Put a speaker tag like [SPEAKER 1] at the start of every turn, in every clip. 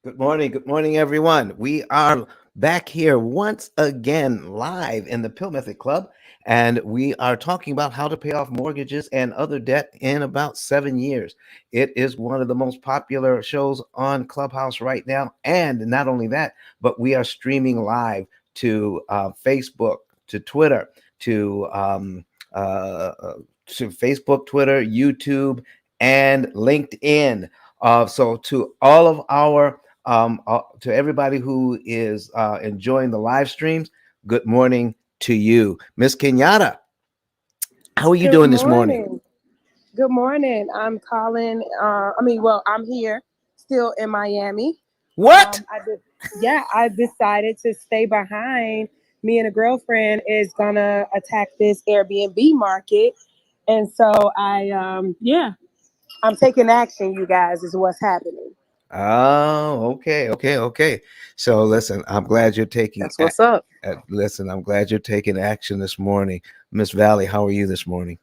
[SPEAKER 1] Good morning, everyone. We are back here once again live in the Pill Method Club, and we are talking about how to pay off mortgages and other debt in about 7 years. It is one of the most popular shows on Clubhouse right now, and not only that, but we are streaming live to Facebook, to Twitter, to uh, uh, Facebook, Twitter, YouTube, and LinkedIn. So to all of our to everybody who is enjoying the live streams, good morning to you. Miss Kenyatta, how are you
[SPEAKER 2] Good
[SPEAKER 1] doing this morning?
[SPEAKER 2] morning. Good morning. I'm calling. I'm here, still in Miami.
[SPEAKER 1] What?
[SPEAKER 2] I decided to stay behind. Me and a girlfriend is gonna attack this Airbnb market, and so I'm taking action. You guys is what's happening.
[SPEAKER 1] Oh, okay. So listen, I'm glad you're taking.
[SPEAKER 2] That's what's up.
[SPEAKER 1] Listen, I'm glad you're taking action this morning, Miss Valley. How are you this morning?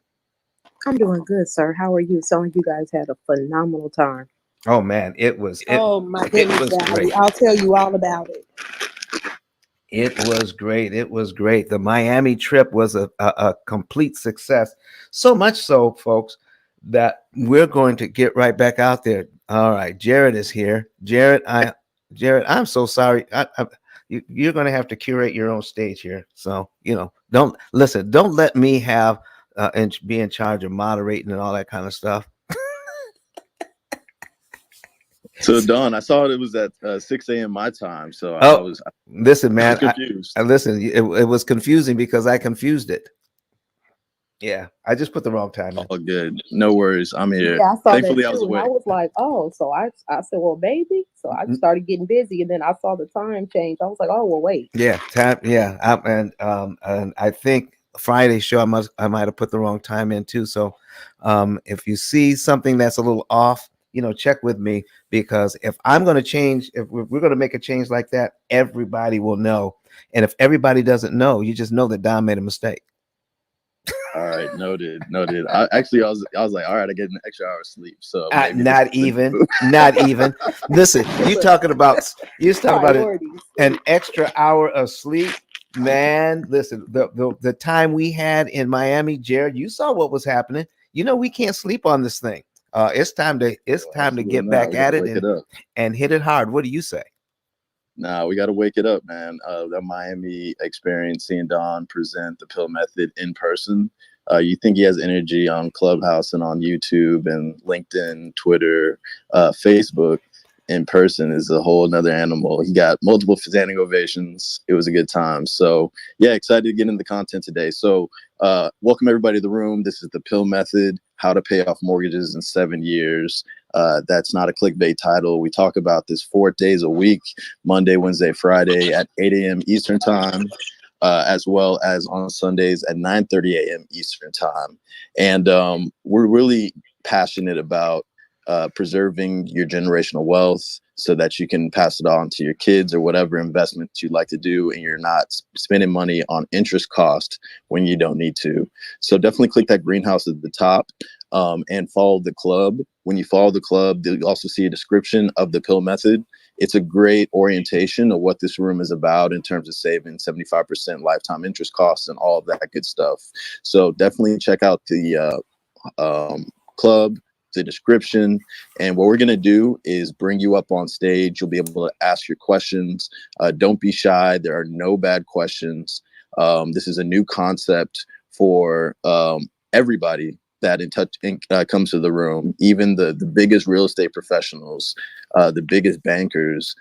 [SPEAKER 3] I'm doing good, sir. How are you? Sound like you guys had a phenomenal time.
[SPEAKER 1] Oh man, it was
[SPEAKER 2] Oh my
[SPEAKER 1] it
[SPEAKER 2] goodness,
[SPEAKER 1] was
[SPEAKER 2] Valley!
[SPEAKER 1] great.
[SPEAKER 2] I'll tell you all about it.
[SPEAKER 1] It was great. It was great. The Miami trip was a complete success. So much so, folks, that we're going to get right back out there. All right, Jared is here. Jared, I'm so sorry. You're going to have to curate your own stage here. So don't listen. Don't let me have and be in charge of moderating and all that kind of stuff.
[SPEAKER 4] So Don, I saw it was at 6 a.m. my time, so I
[SPEAKER 1] Oh,
[SPEAKER 4] was
[SPEAKER 1] listen, man.
[SPEAKER 4] confused.
[SPEAKER 1] I listen. It was confusing because I confused it. Yeah, I just put the wrong time in.
[SPEAKER 4] All good, no worries. I'm here.
[SPEAKER 3] Yeah, I saw that
[SPEAKER 4] Thankfully, I was
[SPEAKER 3] too, and I
[SPEAKER 4] awake.
[SPEAKER 3] was like, "Oh," so I said, "Well, maybe." So I started getting busy, and then I saw the time change. I was like, "Oh, well, wait."
[SPEAKER 1] Yeah, time. Yeah, and I think Friday show I might have put the wrong time in too. So, if you see something that's a little off, check with me because if I'm going to change, if we're going to make a change like that, everybody will know. And if everybody doesn't know, you just know that Don made a mistake.
[SPEAKER 4] All right, noted. I was like, all right, I get an extra hour of sleep, so maybe this
[SPEAKER 1] Not
[SPEAKER 4] is the
[SPEAKER 1] even,
[SPEAKER 4] move.
[SPEAKER 1] not even. Listen, you talking about it,
[SPEAKER 3] Priorities.
[SPEAKER 1] an extra hour of sleep, man. Listen, the time we had in Miami, Jared, you saw what was happening. We can't sleep on this thing. It's time to
[SPEAKER 4] Absolutely
[SPEAKER 1] get
[SPEAKER 4] not.
[SPEAKER 1] back
[SPEAKER 4] We got
[SPEAKER 1] at
[SPEAKER 4] to
[SPEAKER 1] it
[SPEAKER 4] wake it up.
[SPEAKER 1] and hit it hard. What do you say?
[SPEAKER 4] Nah, we got to wake it up, man. The Miami experience, seeing Don present the pill method in person. You think he has energy on Clubhouse and on YouTube and LinkedIn, Twitter, Facebook. In person is a whole nother animal. He got multiple standing ovations. It was a good time. So yeah, excited to get into the content today. So welcome everybody to the room. This is the Pill Method, how to pay off mortgages in 7 years. That's not a clickbait title. We talk about this 4 days a week, Monday, Wednesday, Friday at 8 a.m. Eastern time, as well as on Sundays at 9:30 a.m. Eastern time. And we're really passionate about preserving your generational wealth so that you can pass it on to your kids or whatever investments you'd like to do, and you're not spending money on interest cost when you don't need to. So definitely click that greenhouse at the top and follow the club. When you follow the club, you'll also see a description of the pill method. It's a great orientation of what this room is about in terms of saving 75% lifetime interest costs and all of that good stuff. So definitely check out the club, the description. And what we're going to do is bring you up on stage. You'll be able to ask your questions. Don't be shy. There are no bad questions. This is a new concept for everybody that comes to the room, even the biggest real estate professionals, the biggest bankers.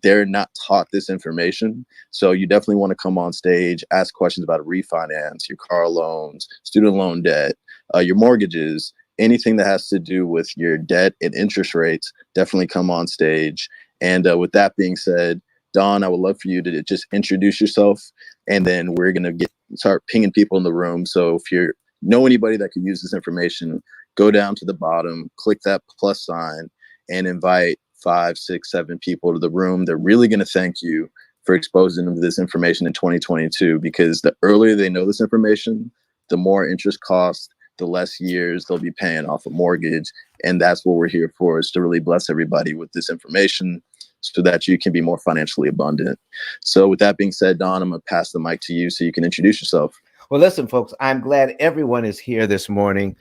[SPEAKER 4] They're not taught this information. So you definitely want to come on stage, ask questions about refinance, your car loans, student loan debt, your mortgages, anything that has to do with your debt and interest rates. Definitely come on stage. And with that being said, Don, I would love for you to just introduce yourself, and then we're going to start pinging people in the room. So if you know anybody that could use this information, go down to the bottom, click that plus sign, and invite 5, 6, 7 people to the room. They're really going to thank you for exposing them to this information in 2022, because the earlier they know this information, the more interest costs, the less years they'll be paying off a mortgage. And that's what we're here for, is to really bless everybody with this information. so that you can be more financially abundant. So with that being said, Don, I'm going to pass the mic to you so you can introduce yourself.
[SPEAKER 1] Well, listen, folks, I'm glad everyone is here this morning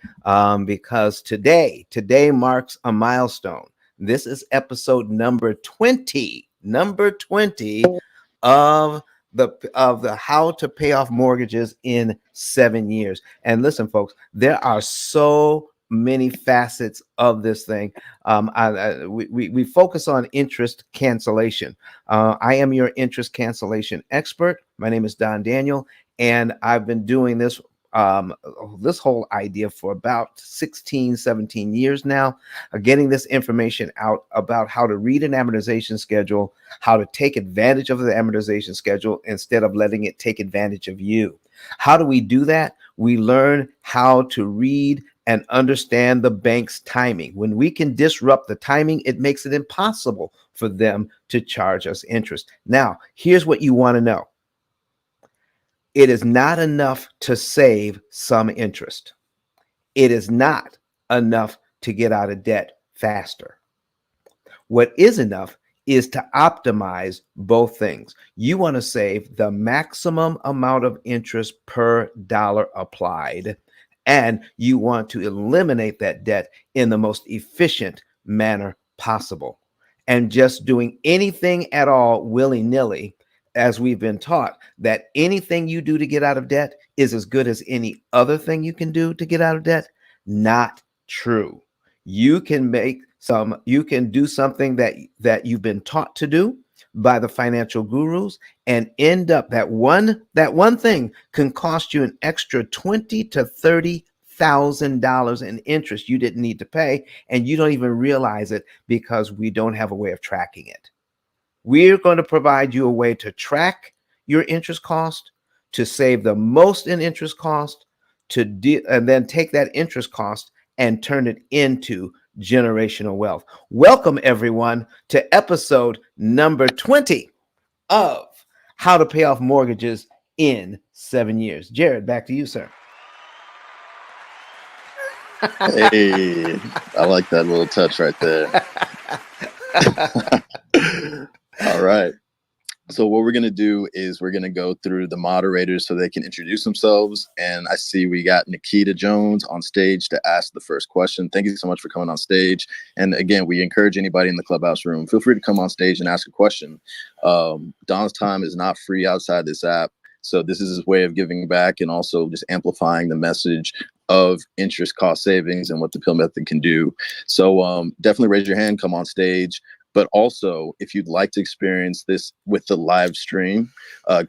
[SPEAKER 1] because today marks a milestone. This is episode number 20, of the how to pay off mortgages in 7 years. And listen, folks, there are so many facets of this thing. We focus on interest cancellation. I am your interest cancellation expert. My name is Don Daniel, and I've been doing this whole idea for about 16, 17 years now, getting this information out about how to read an amortization schedule, how to take advantage of the amortization schedule instead of letting it take advantage of you. How do we do that? We learn how to read and understand the bank's timing. When we can disrupt the timing, it makes it impossible for them to charge us interest. Now, here's what you want to know. It is not enough to save some interest. It is not enough to get out of debt faster. What is enough is to optimize both things. You want to save the maximum amount of interest per dollar applied, and you want to eliminate that debt in the most efficient manner possible. And just doing anything at all willy-nilly, as we've been taught, that anything you do to get out of debt is as good as any other thing you can do to get out of debt. Not true. You can do something that you've been taught to do by the financial gurus and end up that one thing can cost you an extra $20,000 to $30,000 in interest you didn't need to pay, and you don't even realize it because we don't have a way of tracking it. We're going to provide you a way to track your interest cost, to save the most in interest cost, and then take that interest cost and turn it into generational wealth. Welcome, everyone, to episode number 20 of How to Pay Off Mortgages in 7 Years. Jared, back to you, sir.
[SPEAKER 4] Hey, I like that little touch right there. All right. So what we're going to do is we're going to go through the moderators so they can introduce themselves. And I see we got Nikita Jones on stage to ask the first question. Thank you so much for coming on stage. And again, we encourage anybody in the clubhouse room, feel free to come on stage and ask a question. Don's time is not free outside this app. So this is his way of giving back and also just amplifying the message of interest cost savings and what the P.I.L.L method can do. So definitely raise your hand, come on stage. But also, if you'd like to experience this with the live stream,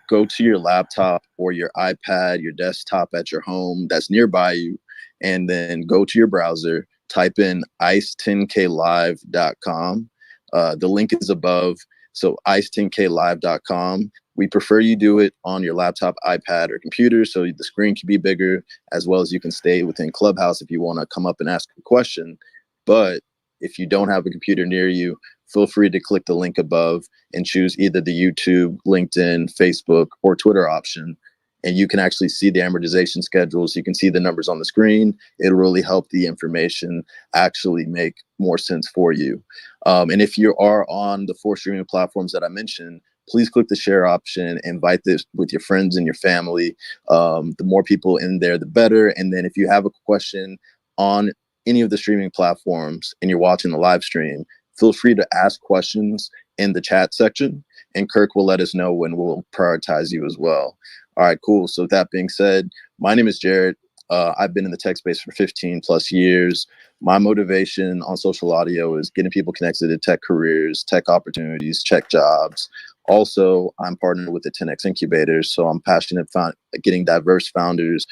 [SPEAKER 4] go to your laptop or your iPad, your desktop at your home that's nearby you, and then go to your browser, type in ice10klive.com. The link is above. So ice10klive.com. We prefer you do it on your laptop, iPad, or computer so the screen can be bigger, as well as you can stay within Clubhouse if you want to come up and ask a question. But if you don't have a computer near you, feel free to click the link above and choose either the YouTube, LinkedIn, Facebook, or Twitter option. And you can actually see the amortization schedules. You can see the numbers on the screen. It'll really help the information actually make more sense for you. And if you are on the 4 streaming platforms that I mentioned, please click the share option, invite this with your friends and your family. The more people in there, the better. And then if you have a question on any of the streaming platforms and you're watching the live stream, feel free to ask questions in the chat section, and Kirk will let us know when we'll prioritize you as well. All right, cool. So with that being said, my name is Jared. I've been in the tech space for 15 plus years. My motivation on social audio is getting people connected to tech careers, tech opportunities, tech jobs. Also, I'm partnered with the 10X incubators, so I'm passionate about getting diverse founders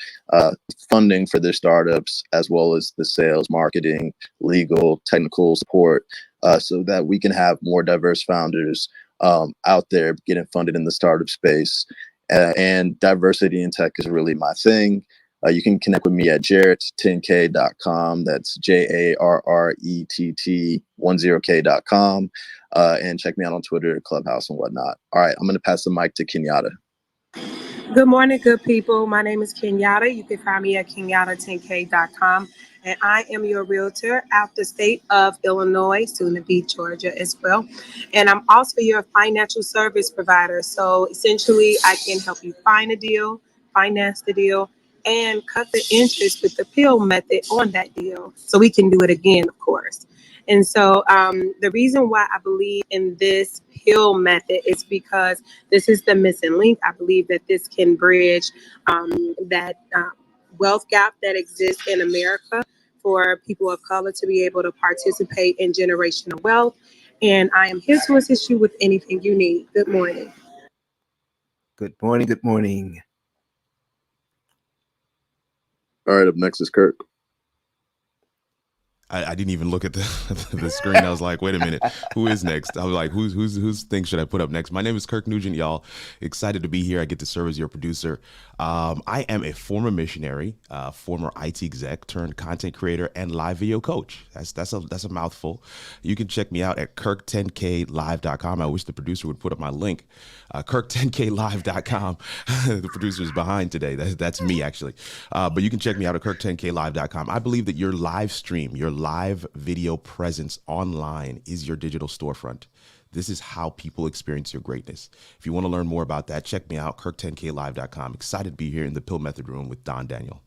[SPEAKER 4] funding for their startups, as well as the sales, marketing, legal, technical support, so that we can have more diverse founders out there getting funded in the startup space. And diversity in tech is really my thing. You can connect with me at jarrett10k.com. That's JARRETT10k.com. And check me out on Twitter, Clubhouse, and whatnot. All right, I'm going to pass the mic to Kenyatta.
[SPEAKER 2] Good morning, good people. My name is Kenyatta. You can find me at kenyatta10k.com. And I am your realtor out the state of Illinois, soon to be Georgia as well. And I'm also your financial service provider. So essentially, I can help you find a deal, finance the deal, and cut the interest with the P.I.L.L method on that deal. So we can do it again, of course. And so the reason why I believe in this P.I.L.L method is because this is the missing link. I believe that this can bridge that wealth gap that exists in America for people of color to be able to participate in generational wealth. And I am here to assist you with anything you need. Good morning.
[SPEAKER 1] Good morning. Good morning.
[SPEAKER 4] All right, up next is Kirk.
[SPEAKER 5] I didn't even look at the screen. I was like, wait a minute, who is next? I was like, whose thing should I put up next? My name is Kirk Nugent, y'all. Excited to be here. I get to serve as your producer. I am a former missionary, former IT exec turned content creator and live video coach. That's a mouthful. You can check me out at kirk10klive.com. I wish the producer would put up my link. Kirk10klive.com. The producer is behind today. That's me actually. But you can check me out at kirk10klive.com. I believe that your live stream, your live video presence online is your digital storefront. This is how people experience your greatness. If you want to learn more about that, check me out, kirk10klive.com. Excited to be here in the Pill Method Room with Don Daniel.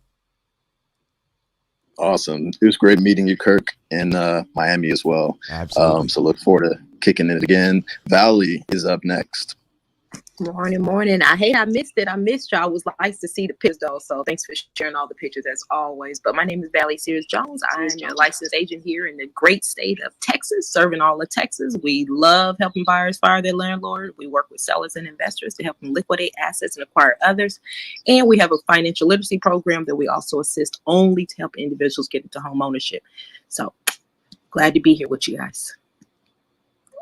[SPEAKER 4] Awesome. It was great meeting you, Kirk, in Miami as well.
[SPEAKER 5] Absolutely.
[SPEAKER 4] So look forward to kicking it again. Valley is up next.
[SPEAKER 3] Morning. I hate I missed it. I missed y'all. I was nice to see the pictures though. So thanks for sharing all the pictures as always. But my name is Valley Sears Jones. I'm a licensed agent here in the great state of Texas, serving all of Texas. We love helping buyers fire their landlord. We work with sellers and investors to help them liquidate assets and acquire others. And we have a financial literacy program that we also assist only to help individuals get into home ownership. So glad to be here with you guys.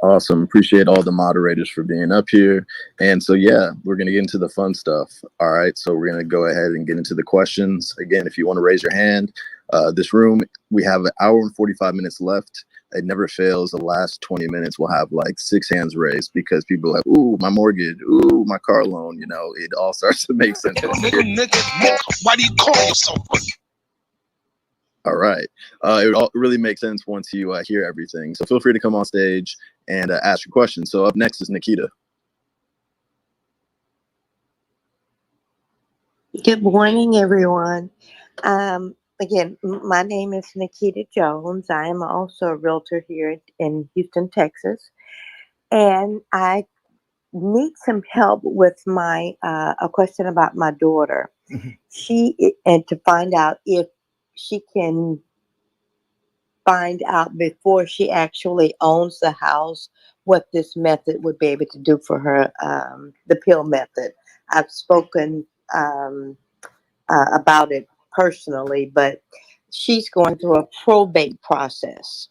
[SPEAKER 4] Awesome. Appreciate all the moderators for being up here. And so, yeah, we're going to get into the fun stuff. All right. So we're going to go ahead and get into the questions. Again, if you want to raise your hand, this room, we have an hour and 45 minutes left. It never fails. The last 20 minutes, we'll have like 6 hands raised because people are like, ooh, my mortgage, ooh, my car loan. You know, it all starts to make sense.
[SPEAKER 6] Why do you call yourself?
[SPEAKER 4] All right. It all really makes sense once you hear everything. So feel free to come on stage and ask your questions. So up next is Nikita.
[SPEAKER 7] Good morning, everyone. Again, my name is Nikita Jones. I am also a realtor here in Houston, Texas, and I need some help with my a question about my daughter. And to find out if she can find out before she actually owns the house what this method would be able to do for her, the P.I.L.L method. I've spoken about it personally, but she's going through a probate process.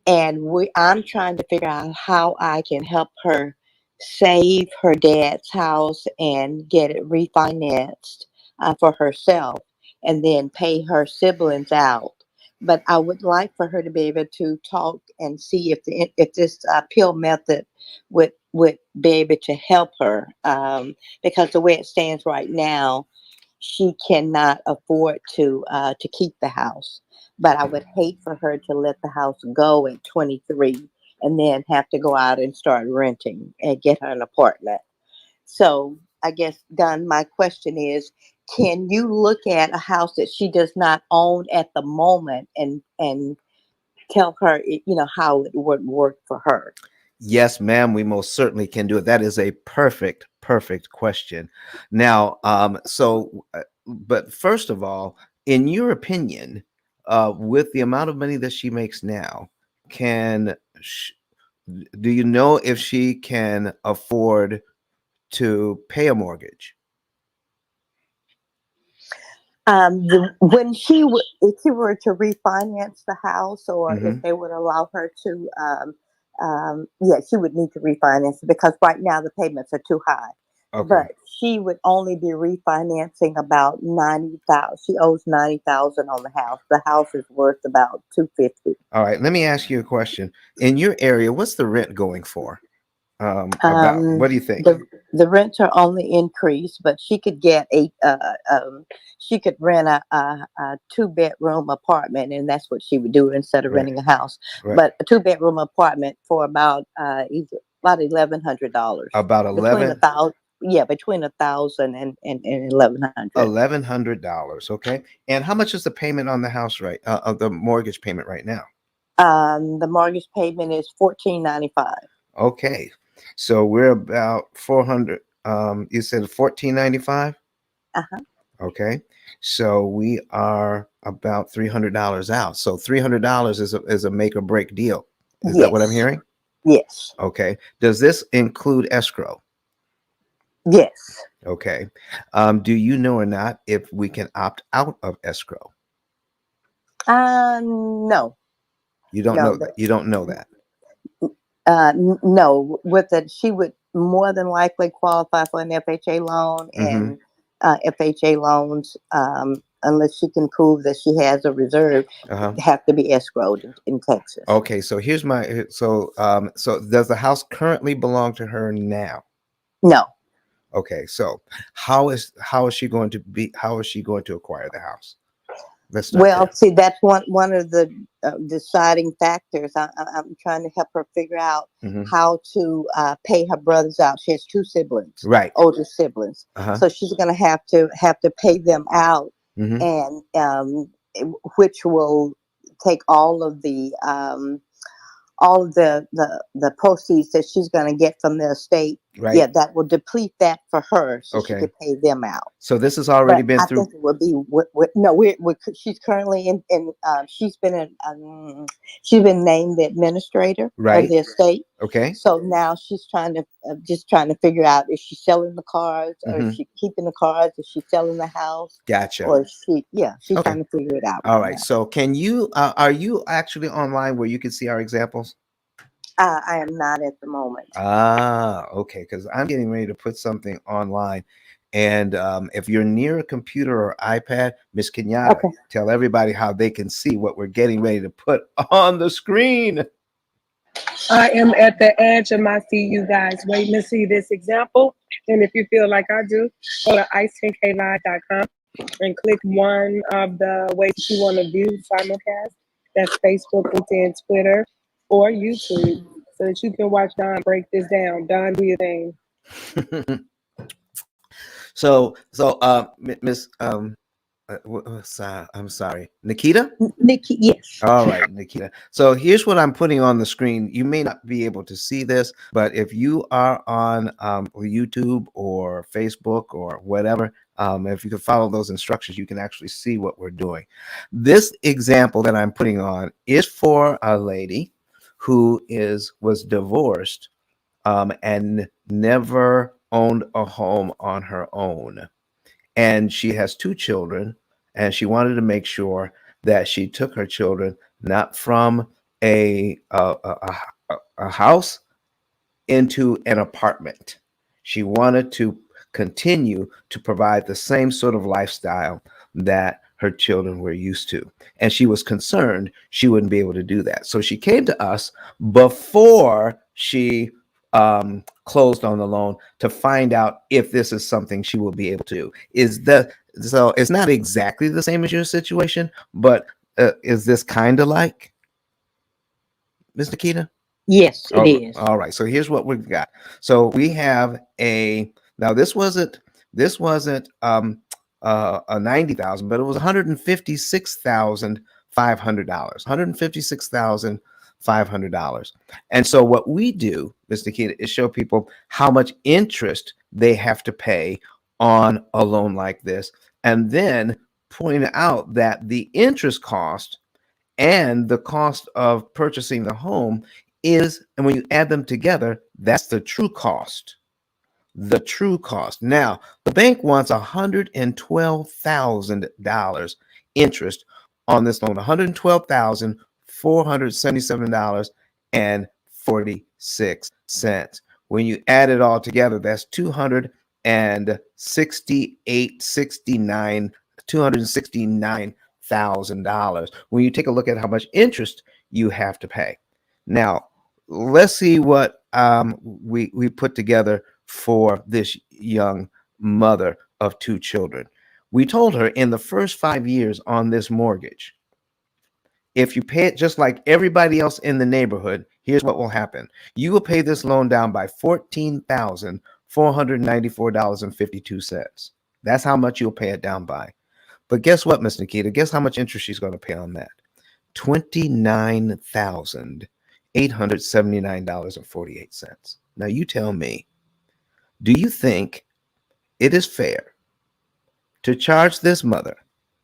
[SPEAKER 7] And I'm trying to figure out how I can help her save her dad's house and get it refinanced for herself and then pay her siblings out. But I would like for her to be able to talk and see if this P.I.L.L method would be able to help her, because the way it stands right now, she cannot afford to keep the house. But I would hate for her to let the house go at 23 and then have to go out and start renting and get her an apartment. So I guess, Don, my question is, can you look at a house that she does not own at the moment and tell her, how it would work for her?
[SPEAKER 1] Yes, ma'am, we most certainly can do it. That is a perfect question. Now, but first of all, in your opinion, with the amount of money that she makes now, do you know if she can afford to pay a mortgage?
[SPEAKER 7] When if she were to refinance the house, or if they would allow her to, yeah, she would need to refinance it because right now the payments are too high.
[SPEAKER 1] Okay.
[SPEAKER 7] But she would only be refinancing about 90,000. She owes 90,000 on the house. The house is worth about 250.
[SPEAKER 1] All right. Let me ask you a question. In your area, what's the rent going for? About what do you think?
[SPEAKER 7] The rents are only increased, but she could get she could rent a 2-bedroom apartment, and that's what she would do instead of
[SPEAKER 1] Right.
[SPEAKER 7] renting a house.
[SPEAKER 1] Right.
[SPEAKER 7] But a 2-bedroom apartment for about $1,100.
[SPEAKER 1] About
[SPEAKER 7] Between
[SPEAKER 1] 11
[SPEAKER 7] between 1,000 and 1,100.
[SPEAKER 1] $1,100. Okay. And how much is the payment on the house of the mortgage payment right now?
[SPEAKER 7] The mortgage payment is $1,495.
[SPEAKER 1] Okay. So we're about 400. You said 1495.
[SPEAKER 7] Uh-huh.
[SPEAKER 1] Okay. So we are about $300 out. So $300 is a make or break deal. Is that what I'm
[SPEAKER 7] Yes.
[SPEAKER 1] hearing?
[SPEAKER 7] Yes.
[SPEAKER 1] Okay. Does this include escrow?
[SPEAKER 7] Yes.
[SPEAKER 1] Okay. Do you know or not if we can opt out of escrow?
[SPEAKER 7] No.
[SPEAKER 1] You don't
[SPEAKER 7] No.
[SPEAKER 1] know that. You don't know that.
[SPEAKER 7] No, with it, she would more than likely qualify for an FHA loan,
[SPEAKER 1] Mm-hmm.
[SPEAKER 7] and FHA loans, unless she can prove that she has a reserve,
[SPEAKER 1] Uh-huh.
[SPEAKER 7] have to be escrowed in Texas.
[SPEAKER 1] Okay. So here's my so does the house currently belong to her now?
[SPEAKER 7] No.
[SPEAKER 1] Okay. So how is she going to acquire the house? Let's start
[SPEAKER 7] Well,
[SPEAKER 1] there.
[SPEAKER 7] see, that's one of the deciding factors. I'm trying to help her figure out
[SPEAKER 1] Mm-hmm.
[SPEAKER 7] how to pay her brothers out. She has 2 siblings,
[SPEAKER 1] Right.
[SPEAKER 7] older siblings,
[SPEAKER 1] Uh-huh.
[SPEAKER 7] so she's going to have to pay them out,
[SPEAKER 1] Mm-hmm.
[SPEAKER 7] and which will take all of the proceeds that she's going to get from the estate.
[SPEAKER 1] Right.
[SPEAKER 7] Yeah, that will deplete that for her, so she
[SPEAKER 1] Okay.
[SPEAKER 7] could pay them out.
[SPEAKER 1] So this has already
[SPEAKER 7] But
[SPEAKER 1] been
[SPEAKER 7] I
[SPEAKER 1] through.
[SPEAKER 7] think it would be no. She's currently in she's been named the administrator of
[SPEAKER 1] Right.
[SPEAKER 7] the estate.
[SPEAKER 1] Okay.
[SPEAKER 7] So now she's trying to just trying to figure out, is she selling the cars, or
[SPEAKER 1] Mm-hmm.
[SPEAKER 7] is she keeping the cars? Is she selling the house,
[SPEAKER 1] Gotcha.
[SPEAKER 7] or is she's
[SPEAKER 1] Okay.
[SPEAKER 7] trying to figure it out
[SPEAKER 1] All
[SPEAKER 7] right
[SPEAKER 1] right.
[SPEAKER 7] now.
[SPEAKER 1] So can you are you actually online where you can see our examples?
[SPEAKER 7] I am not at the moment.
[SPEAKER 1] Okay. Because I'm getting ready to put something online. And if you're near a computer or iPad, Miss Kenyatta,
[SPEAKER 7] Okay.
[SPEAKER 1] tell everybody how they can see what we're getting ready to put on the screen.
[SPEAKER 2] I am at the edge of my seat, you guys, waiting to see this example. And if you feel like I do, go to ice10klive.com and click one of the ways you want to view simulcast. That's Facebook, LinkedIn, Twitter, or YouTube, so that you can watch Don break this down. Don, do your thing.
[SPEAKER 1] So Miss I'm sorry, Nikita.
[SPEAKER 7] Nikki, yes.
[SPEAKER 1] All right, Nikita. So here's what I'm putting on the screen. You may not be able to see this, but if you are on YouTube or Facebook or whatever, if you can follow those instructions, you can actually see what we're doing. This example that I'm putting on is for a lady who was divorced and never owned a home on her own. And she has 2 children, and she wanted to make sure that she took her children not from a house into an apartment. She wanted to continue to provide the same sort of lifestyle that her children were used to. And she was concerned she wouldn't be able to do that. So she came to us before she closed on the loan to find out if this is something she will be able to do. So it's not exactly the same as your situation, but is this kind of like, Miss Nikita?
[SPEAKER 7] Yes, it is.
[SPEAKER 1] All right. So here's what we've got. So we have now this wasn't a 90,000, but it was $156,500. $156,500. And so what we do, Miss Nikita, is show people how much interest they have to pay on a loan like this, and then point out that the interest cost and the cost of purchasing the home and when you add them together, that's the true cost. The true cost. Now, the bank wants $112,000 interest on this loan, $112,477.46. When you add it all together, that's 269,000. When you take a look at how much interest you have to pay. Now, let's see what we put together for this young mother of two children. We told her in the first 5 years on this mortgage, if you pay it just like everybody else in the neighborhood, here's what will happen. You will pay this loan down by $14,494.52. That's how much you'll pay it down by. But guess what, Miss Nikita? Guess how much interest she's going to pay on that? $29,879.48. Now you tell me, do you think it is fair to charge this mother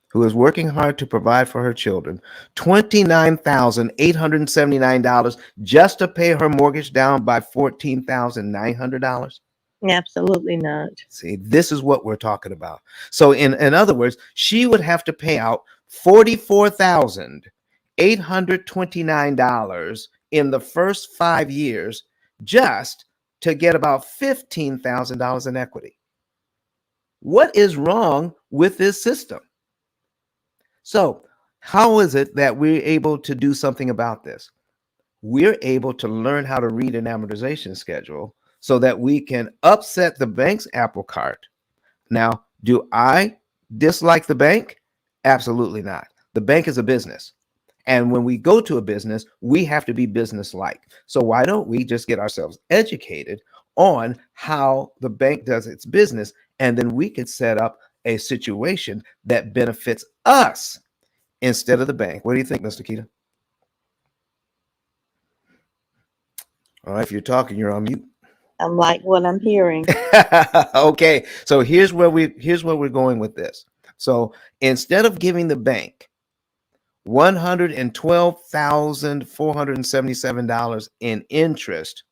[SPEAKER 1] who is working hard to provide for her children $29,879 just to pay her mortgage down by $14,900?
[SPEAKER 7] Absolutely not.
[SPEAKER 1] See, this is what we're talking about. So in other words, she would have to pay out $44,829 in the first 5 years just to get about $15,000 in equity. What is wrong with this system? So how is it that we're able to do something about this? We're able to learn how to read an amortization schedule so that we can upset the bank's apple cart. Now, do I dislike the bank? Absolutely not. The bank is a business. And when we go to a business, we have to be business-like. So why don't we just get ourselves educated on how the bank does its business, and then we can set up a situation that benefits us instead of the bank. What do you think, Mr. Keita? All right, if you're talking, you're on mute.
[SPEAKER 7] I'm like what I'm hearing.
[SPEAKER 1] Okay, so here's where we're going with this. So instead of giving the bank $112,477 in interest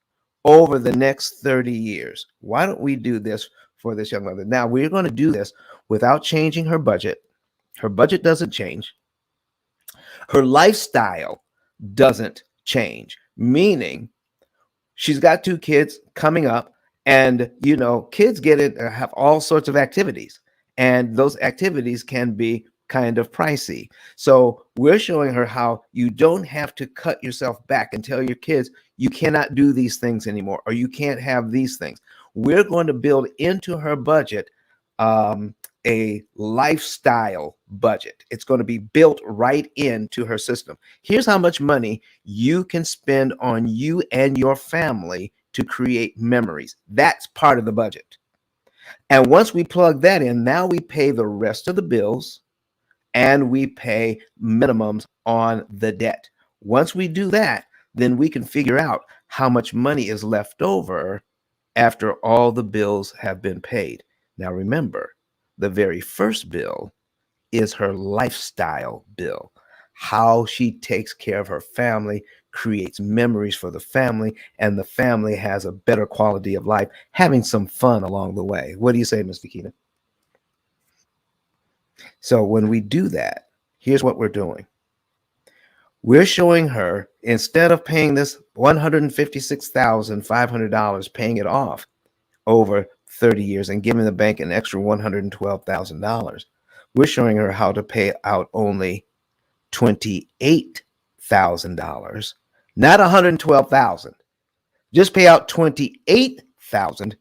[SPEAKER 1] over the next 30 years, why don't we do this for this young mother? Now, we're going to do this without changing her budget. Her budget doesn't change. Her lifestyle doesn't change, meaning she's got two kids coming up, and kids have all sorts of activities, and those activities can be kind of pricey. So we're showing her how you don't have to cut yourself back and tell your kids you cannot do these things anymore, or you can't have these things. We're going to build into her budget a lifestyle budget. It's going to be built right into her system. Here's how much money you can spend on you and your family to create memories. That's part of the budget. And once we plug that in, now we pay the rest of the bills and we pay minimums on the debt. Once we do that, then we can figure out how much money is left over after all the bills have been paid. Now remember, the very first bill is her lifestyle bill. How she takes care of her family, creates memories for the family, and the family has a better quality of life, having some fun along the way. What do you say, Mr. Keita? So when we do that, here's what we're doing. We're showing her, instead of paying this $156,500, paying it off over 30 years and giving the bank an extra $112,000, we're showing her how to pay out only $28,000, not $112,000. Just pay out $28,000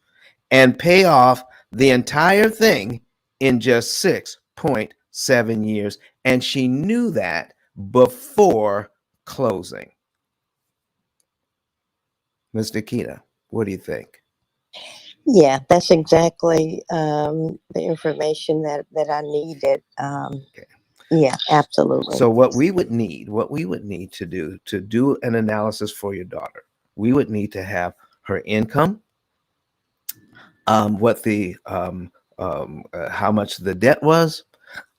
[SPEAKER 1] and pay off the entire thing in just 6.7 years. And she knew that before closing. Ms. Nikita, what do you think?
[SPEAKER 7] Yeah, that's exactly the information that I needed.
[SPEAKER 1] Okay.
[SPEAKER 7] Yeah, absolutely.
[SPEAKER 1] So what we would need to do an analysis for your daughter, we would need to have her income, what the how much the debt was,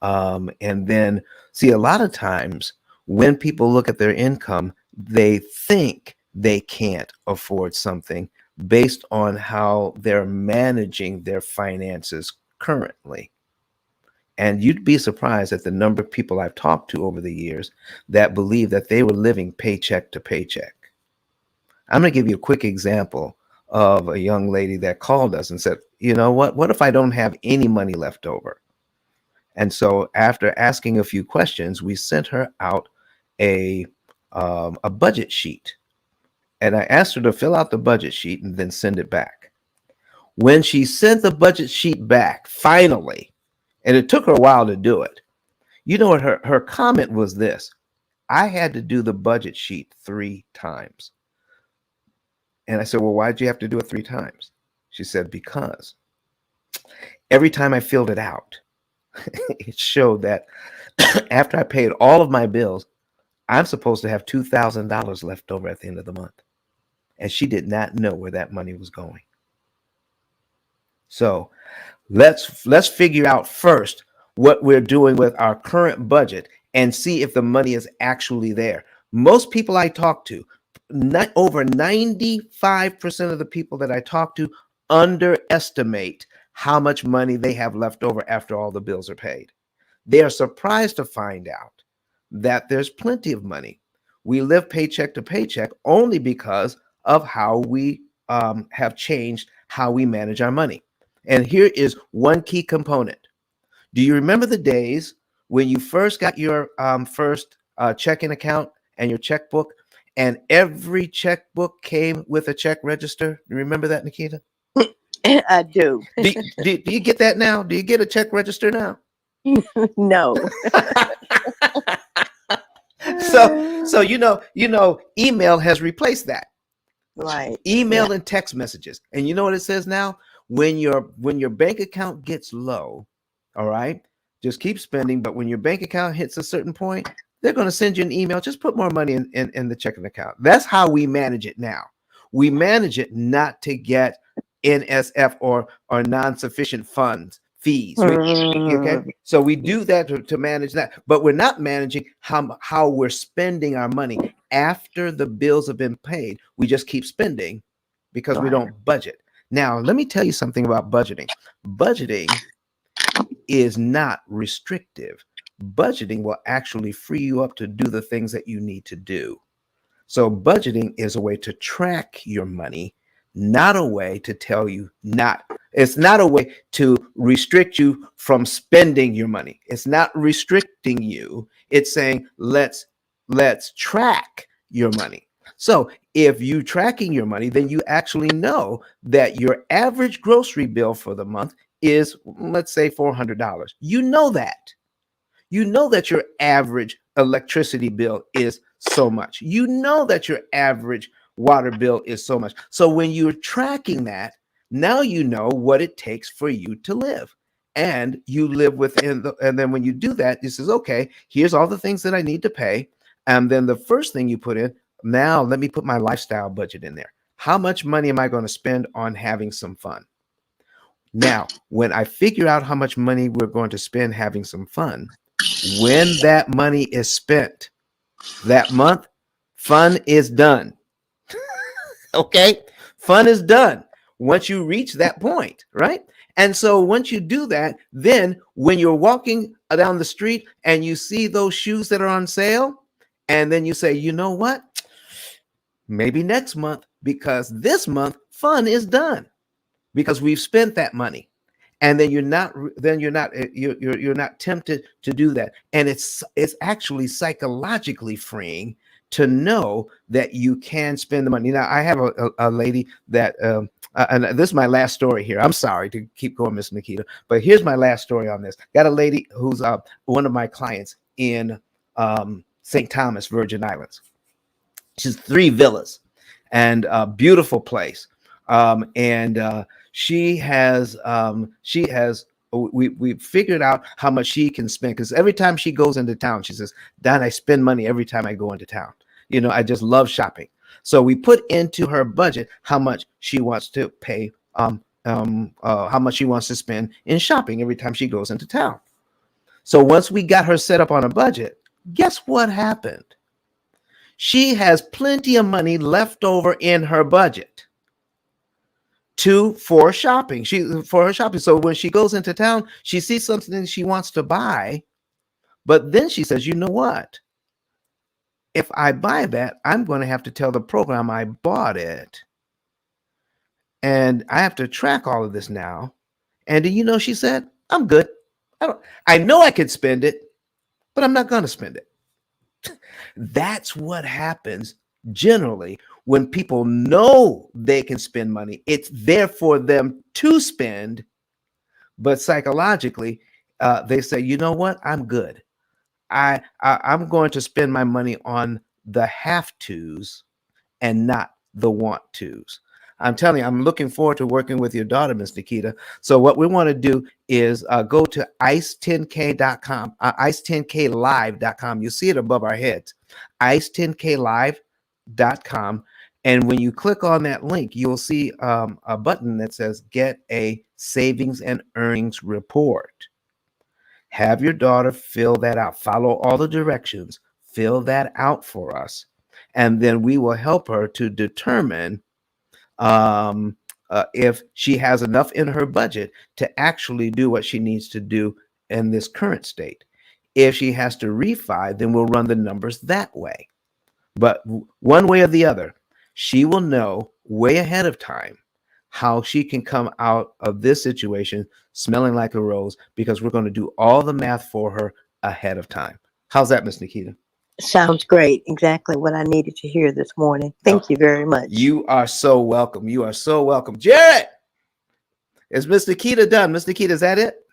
[SPEAKER 1] and then see, a lot of times when people look at their income, they think they can't afford something based on how they're managing their finances currently. And you'd be surprised at the number of people I've talked to over the years that believe that they were living paycheck to paycheck. I'm going to give you a quick example of a young lady that called us and said, you know what if I don't have any money left over? And so after asking a few questions, we sent her out a budget sheet. and I asked her to fill out the budget sheet and then send it back. When she sent the budget sheet back, finally, and it took her a while to do it, you know what her comment was this: I had to do the budget sheet 3 times. And I said, well, why'd you have to do it 3 times? She said, because every time I filled it out, it showed that after I paid all of my bills, I'm supposed to have $2,000 left over at the end of the month. And she did not know where that money was going. So let's figure out first what we're doing with our current budget and see if the money is actually there. Most people I talk to, not over 95% of the people that I talk to underestimate how much money they have left over after all the bills are paid. They are surprised to find out that there's plenty of money. We live paycheck to paycheck only because of how we have changed how we manage our money. And here is one key component. Do you remember the days when you first got your first checking account and your checkbook, and every checkbook came with a check register? You remember that, Nikita?
[SPEAKER 7] I do.
[SPEAKER 1] Do you get that now? Do you get a check register now?
[SPEAKER 7] No.
[SPEAKER 1] So email has replaced that.
[SPEAKER 7] Right.
[SPEAKER 1] Email and text messages. And you know what it says now? When your bank account gets low, all right, just keep spending. But when your bank account hits a certain point, they're going to send you an email. Just put more money in the checking account. That's how we manage it now. We manage it not to get NSF or non-sufficient funds fees. Okay, so we do that to manage that, but we're not managing how we're spending our money after the bills have been paid. We just keep spending because we don't budget. Now, let me tell you something about budgeting. Budgeting is not restrictive. Budgeting will actually free you up to do the things that you need to do. So budgeting is a way to track your money, not a way to tell you it's not a way to restrict you from spending your money. It's not restricting you. It's saying let's track your money. So if you're tracking your money, then you actually know that your average grocery bill for the month is, let's say, $400. You know that. You know that your average electricity bill is so much. You know that your average water bill is so much. So when you're tracking that, now you know what it takes for you to live. And you live within and then when you do that, it says, okay, here's all the things that I need to pay. And then the first thing you put in, now let me put my lifestyle budget in there. How much money am I going to spend on having some fun? Now, when I figure out how much money we're going to spend having some fun, when that money is spent that month, fun is done. Okay? Fun is done once you reach that point, right? And so once you do that, then when you're walking down the street and you see those shoes that are on sale, and then you say, you know what? Maybe next month, because this month fun is done because we've spent that money. And then you're not tempted to do that. And it's actually psychologically freeing to know that you can spend the money. Now, I have a lady that and this is my last story here. I'm sorry to keep going, Miss Nikita, but here's my last story on this. Got a lady who's one of my clients in St. Thomas, Virgin Islands. She's 3 villas and a beautiful place. She has we figured out how much she can spend, because every time she goes into town, she says, Don, I spend money every time I go into town. I just love shopping. So we put into her budget how much she wants to pay, how much she wants to spend in shopping every time she goes into town. So once we got her set up on a budget, guess what happened? She has plenty of money left over in her budget for shopping. For her shopping. So when she goes into town, she sees something she wants to buy, but then she says, you know what? If I buy that, I'm going to have to tell the program I bought it. And I have to track all of this now. And she said, I'm good. I know I could spend it, but I'm not going to spend it. That's what happens generally when people know they can spend money, it's there for them to spend, but psychologically, they say, you know what, I'm good. I'm going to spend my money on the have tos and not the want tos. I'm telling you, I'm looking forward to working with your daughter, Miss Nikita. So what we want to do is go to ice10k.com, ice10klive.com. You see it above our heads, ice10klive.com. And when you click on that link, you'll see a button that says Get a Savings and Earnings Report. Have your daughter fill that out. Follow all the directions. Fill that out for us. And then we will help her to determine if she has enough in her budget to actually do what she needs to do in this current state. If she has to refi, then we'll run the numbers that way. But one way or the other, she will know way ahead of time how she can come out of this situation smelling like a rose, because we're going to do all the math for her ahead of time. How's that, Miss Nikita?
[SPEAKER 7] Sounds great. Exactly what I needed to hear this morning. Thank you very much.
[SPEAKER 1] You are so welcome. You are so welcome. Jared, is Miss Nikita done? Miss Nikita, is that it?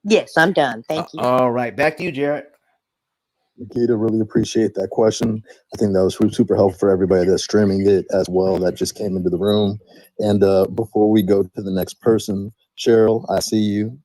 [SPEAKER 7] Yes, I'm done. Thank you.
[SPEAKER 1] All right. Back to you, Jared.
[SPEAKER 4] Nikita, really appreciate that question. I think that was super helpful for everybody that's streaming it as well that just came into the room. And before we go to the next person, Cheryl, I see you.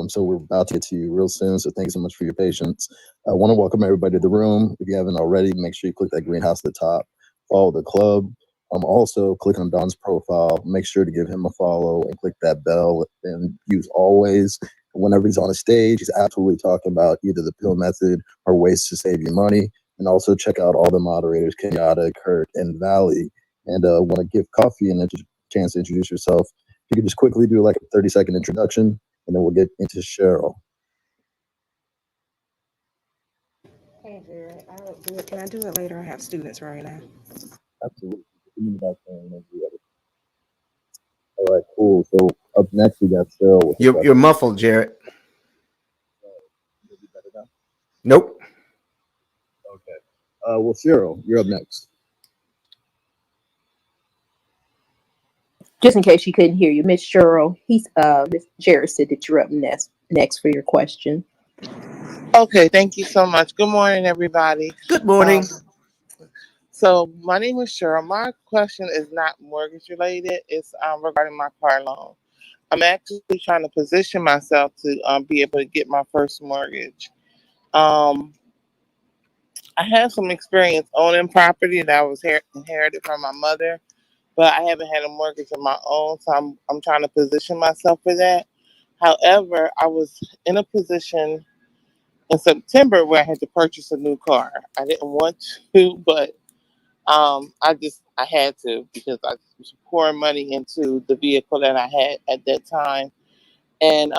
[SPEAKER 4] So we're about to get to you real soon. So thanks so much for your patience. I want to welcome everybody to the room. If you haven't already, make sure you click that greenhouse at the top. Follow the club. Also click on Don's profile. Make sure to give him a follow and click that bell and use always. Whenever he's on a stage, he's absolutely talking about either the P.I.L.L method or ways to save you money. And also check out all the moderators, Kenyatta, Kurt, and Valley. And want to give Coffee a chance to introduce yourself. If you could just quickly do like a 30-second introduction, and then we'll get into Cheryl.
[SPEAKER 2] Hey, Jared, I'll do it. Can I do it later? I have students right now.
[SPEAKER 4] Absolutely. All right, cool. So up next, we got Cheryl.
[SPEAKER 1] You're muffled, Jared. Nope.
[SPEAKER 4] Okay. Well, Cheryl, you're up next.
[SPEAKER 3] Just in case you couldn't hear you, Miss Cheryl, Miss Jared said that you're up next for your question.
[SPEAKER 8] Okay, thank you so much. Good morning, everybody.
[SPEAKER 1] Good morning.
[SPEAKER 8] So my name is Cheryl. My question is not mortgage related. It's regarding my car loan. I'm actually trying to position myself to be able to get my first mortgage. I have some experience owning property that I was inherited from my mother, but I haven't had a mortgage of my own, so I'm trying to position myself for that. However, I was in a position in September where I had to purchase a new car. I didn't want to, but I had to, because I was pouring money into the vehicle that I had at that time. And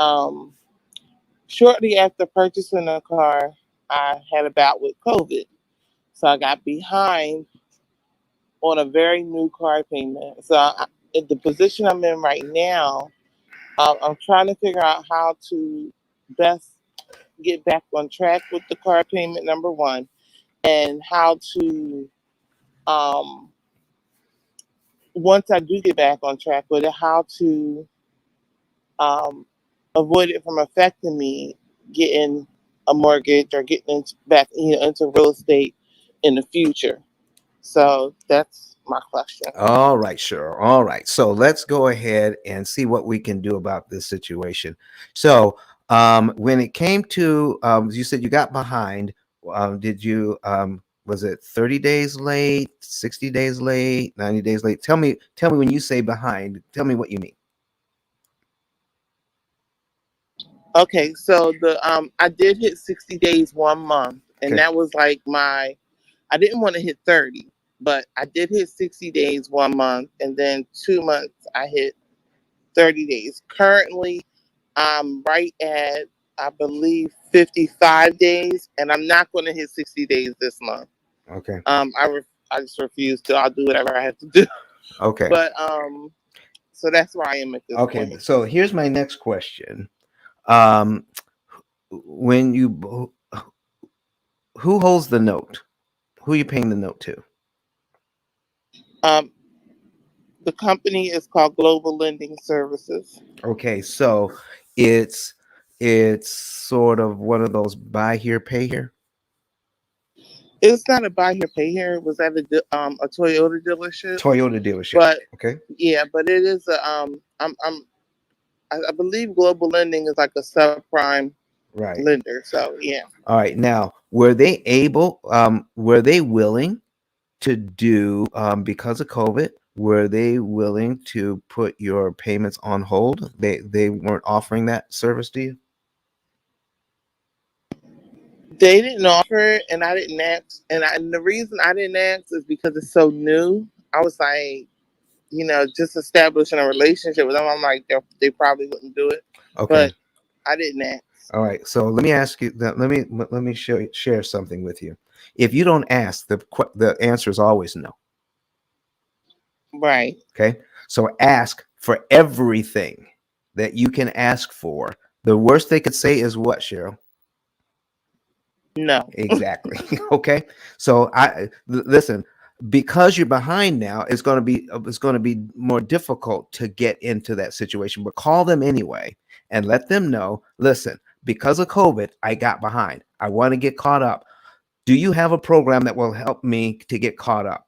[SPEAKER 8] shortly after purchasing the car, I had a bout with COVID. So I got behind on a very new car payment. So in the position I'm in right now, I'm trying to figure out how to best get back on track with the car payment, number one, and how to, once I do get back on track with it, how to um, avoid it from affecting me getting a mortgage or getting back into real estate in the future. So that's my question.
[SPEAKER 1] All right, sure. All right. So let's go ahead and see what we can do about this situation. So when it came to, you said you got behind. Did you, was it 30 days late, 60 days late, 90 days late? Tell me when you say behind, tell me what you mean.
[SPEAKER 8] Okay, so I did hit 60 days 1 month, and
[SPEAKER 1] Okay.
[SPEAKER 8] that was like I didn't want to hit 30, but I did hit 60 days 1 month, and then 2 months I hit 30 days. Currently, I'm right at, I believe, 55 days, and I'm not going to hit 60 days this month.
[SPEAKER 1] Okay.
[SPEAKER 8] I just refuse to. I'll do whatever I have to do.
[SPEAKER 1] Okay.
[SPEAKER 8] But so that's where I am at this
[SPEAKER 1] Okay.
[SPEAKER 8] point.
[SPEAKER 1] So here's my next question. Um, when you, who holds the note? Who are you paying the note to?
[SPEAKER 8] Um, the company is called Global Lending Services.
[SPEAKER 1] Okay, so it's it's sort of one of those buy here, pay here.
[SPEAKER 8] It's not a buy here, pay here. It was at a Toyota dealership,
[SPEAKER 1] Toyota dealership.
[SPEAKER 8] but
[SPEAKER 1] Okay,
[SPEAKER 8] yeah, but it is a I believe Global Lending is like a subprime
[SPEAKER 1] right.
[SPEAKER 8] lender. So yeah.
[SPEAKER 1] All right. Now, were they willing to do, because of COVID, were they willing to put your payments on hold? They weren't offering that service to you?
[SPEAKER 8] They didn't offer it, and I didn't ask. And the reason I didn't ask is because it's so new. I was like, just establishing a relationship with them. I'm like, they probably wouldn't do it,
[SPEAKER 1] Okay.
[SPEAKER 8] but I didn't ask.
[SPEAKER 1] All right. So let me ask you that. Let me share something with you. If you don't ask, the answer is always no.
[SPEAKER 8] Right.
[SPEAKER 1] Okay. So ask for everything that you can ask for. The worst they could say is what, Cheryl?
[SPEAKER 8] No.
[SPEAKER 1] Exactly. Okay. So listen, because you're behind now, it's going to be more difficult to get into that situation. But call them anyway and let them know. Listen, because of COVID, I got behind. I want to get caught up. Do you have a program that will help me to get caught up?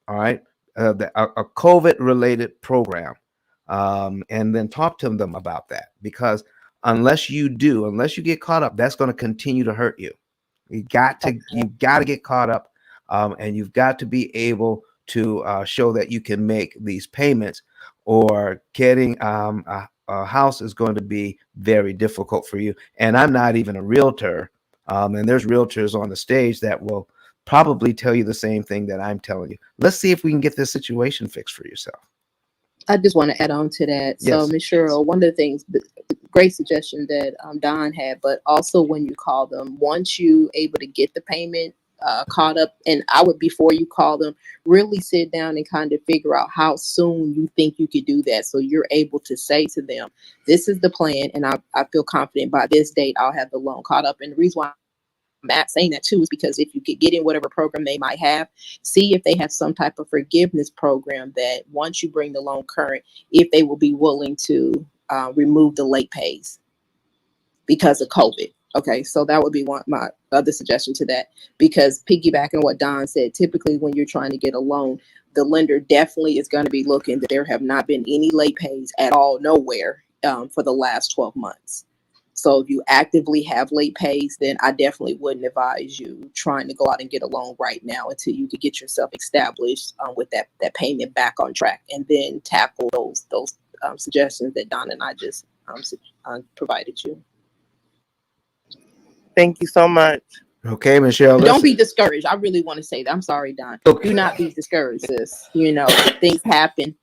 [SPEAKER 1] All right, a COVID related program, and then talk to them about that, because unless you get caught up, that's going to continue to hurt you. You got to get caught up, and you've got to be able to show that you can make these payments, or getting a house is going to be very difficult for you. And I'm not even a realtor, and there's realtors on the stage that will probably tell you the same thing that I'm telling you. Let's see if we can get this situation fixed for yourself.
[SPEAKER 3] I just want to add on to that. So,
[SPEAKER 1] Yes.
[SPEAKER 3] Ms. Cheryl, one of the things, the great suggestion that Don had, but also when you call them, once you able to get the payment caught up, and I would, before you call them, really sit down and kind of figure out how soon you think you could do that. So you're able to say to them, this is the plan, and I feel confident by this date I'll have the loan caught up. And the reason why I'm saying that too is because if you could get in whatever program they might have, see if they have some type of forgiveness program that once you bring the loan current, if they will be willing to remove the late pays because of COVID. Okay, so that would be one my other suggestion to that. Because piggybacking on what Don said, typically when you're trying to get a loan, the lender definitely is going to be looking that there have not been any late pays at all, nowhere, for the last 12 months. So if you actively have late pays, then I definitely wouldn't advise you trying to go out and get a loan right now until you could get yourself established with that payment back on track, and then tackle those suggestions that Don and I just provided you.
[SPEAKER 8] Thank you so much.
[SPEAKER 1] Okay, Michelle.
[SPEAKER 3] Don't
[SPEAKER 1] Listen.
[SPEAKER 3] be discouraged. I really want to say that. I'm sorry, Don.
[SPEAKER 1] Okay.
[SPEAKER 3] Do not be discouraged, sis. Things happen.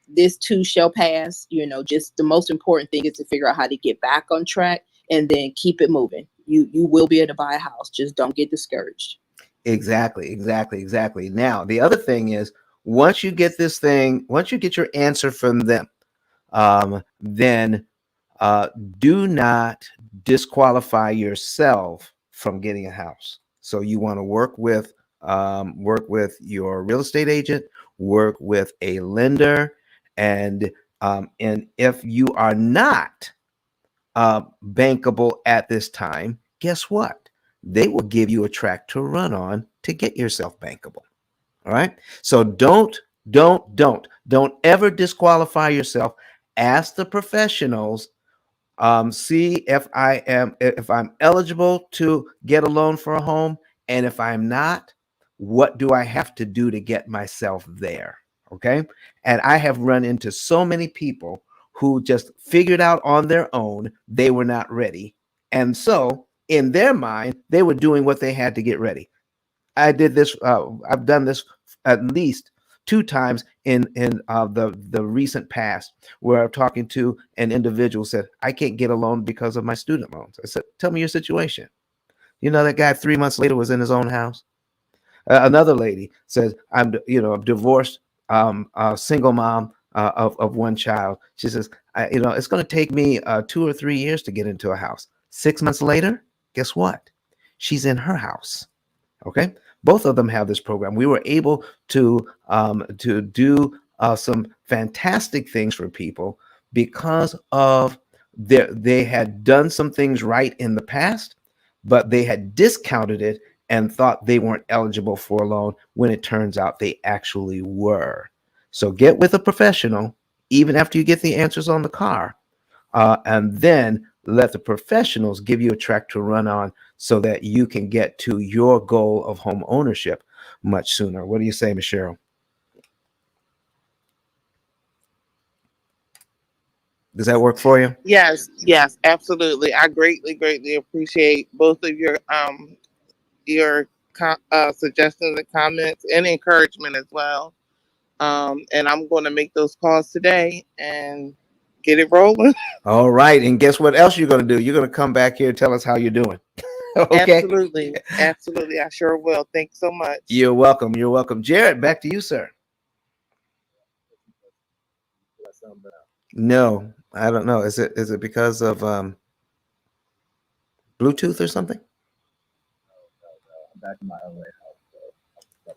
[SPEAKER 3] This too shall pass. Just the most important thing is to figure out how to get back on track and then keep it moving. You will be able to buy a house. Just don't get discouraged.
[SPEAKER 1] Exactly. Now, the other thing is, once you get your answer from them, then do not disqualify yourself from getting a house. So you want to work with your real estate agent, work with a lender, and if you are not bankable at this time, guess what? They will give you a track to run on to get yourself bankable. All right. So don't ever disqualify yourself. Ask the professionals. See if I'm eligible to get a loan for a home, and if I'm not, what do I have to do to get myself there? Okay. And I have run into so many people who just figured out on their own they were not ready. And so in their mind, they were doing what they had to get ready. I've done this at least two times in the recent past, where I'm talking to an individual said, I can't get a loan because of my student loans. I said, tell me your situation. You know, that guy 3 months later was in his own house. Another lady says, I'm divorced, single mom of one child. She says, it's going to take me 2 or 3 years to get into a house. 6 months later, guess what? She's in her house. Okay. Both of them have this program. We were able to do some fantastic things for people because of they had done some things right in the past, but they had discounted it and thought they weren't eligible for a loan when it turns out they actually were. So get with a professional even after you get the answers on the car, and then let the professionals give you a track to run on so that you can get to your goal of home ownership much sooner. What do you say, Michelle? Does that work for you?
[SPEAKER 8] Yes, yes, absolutely. I greatly appreciate both of your suggestions and comments and encouragement as well. And I'm going to make those calls today and get it rolling.
[SPEAKER 1] All right. And guess what else you're going to do? You're going to come back here and tell us how you're doing. Okay.
[SPEAKER 8] Absolutely, absolutely. I sure will. Thanks so much.
[SPEAKER 1] You're welcome. You're welcome. Jared, back to you, sir. No, I don't know. Is it because of Bluetooth or something?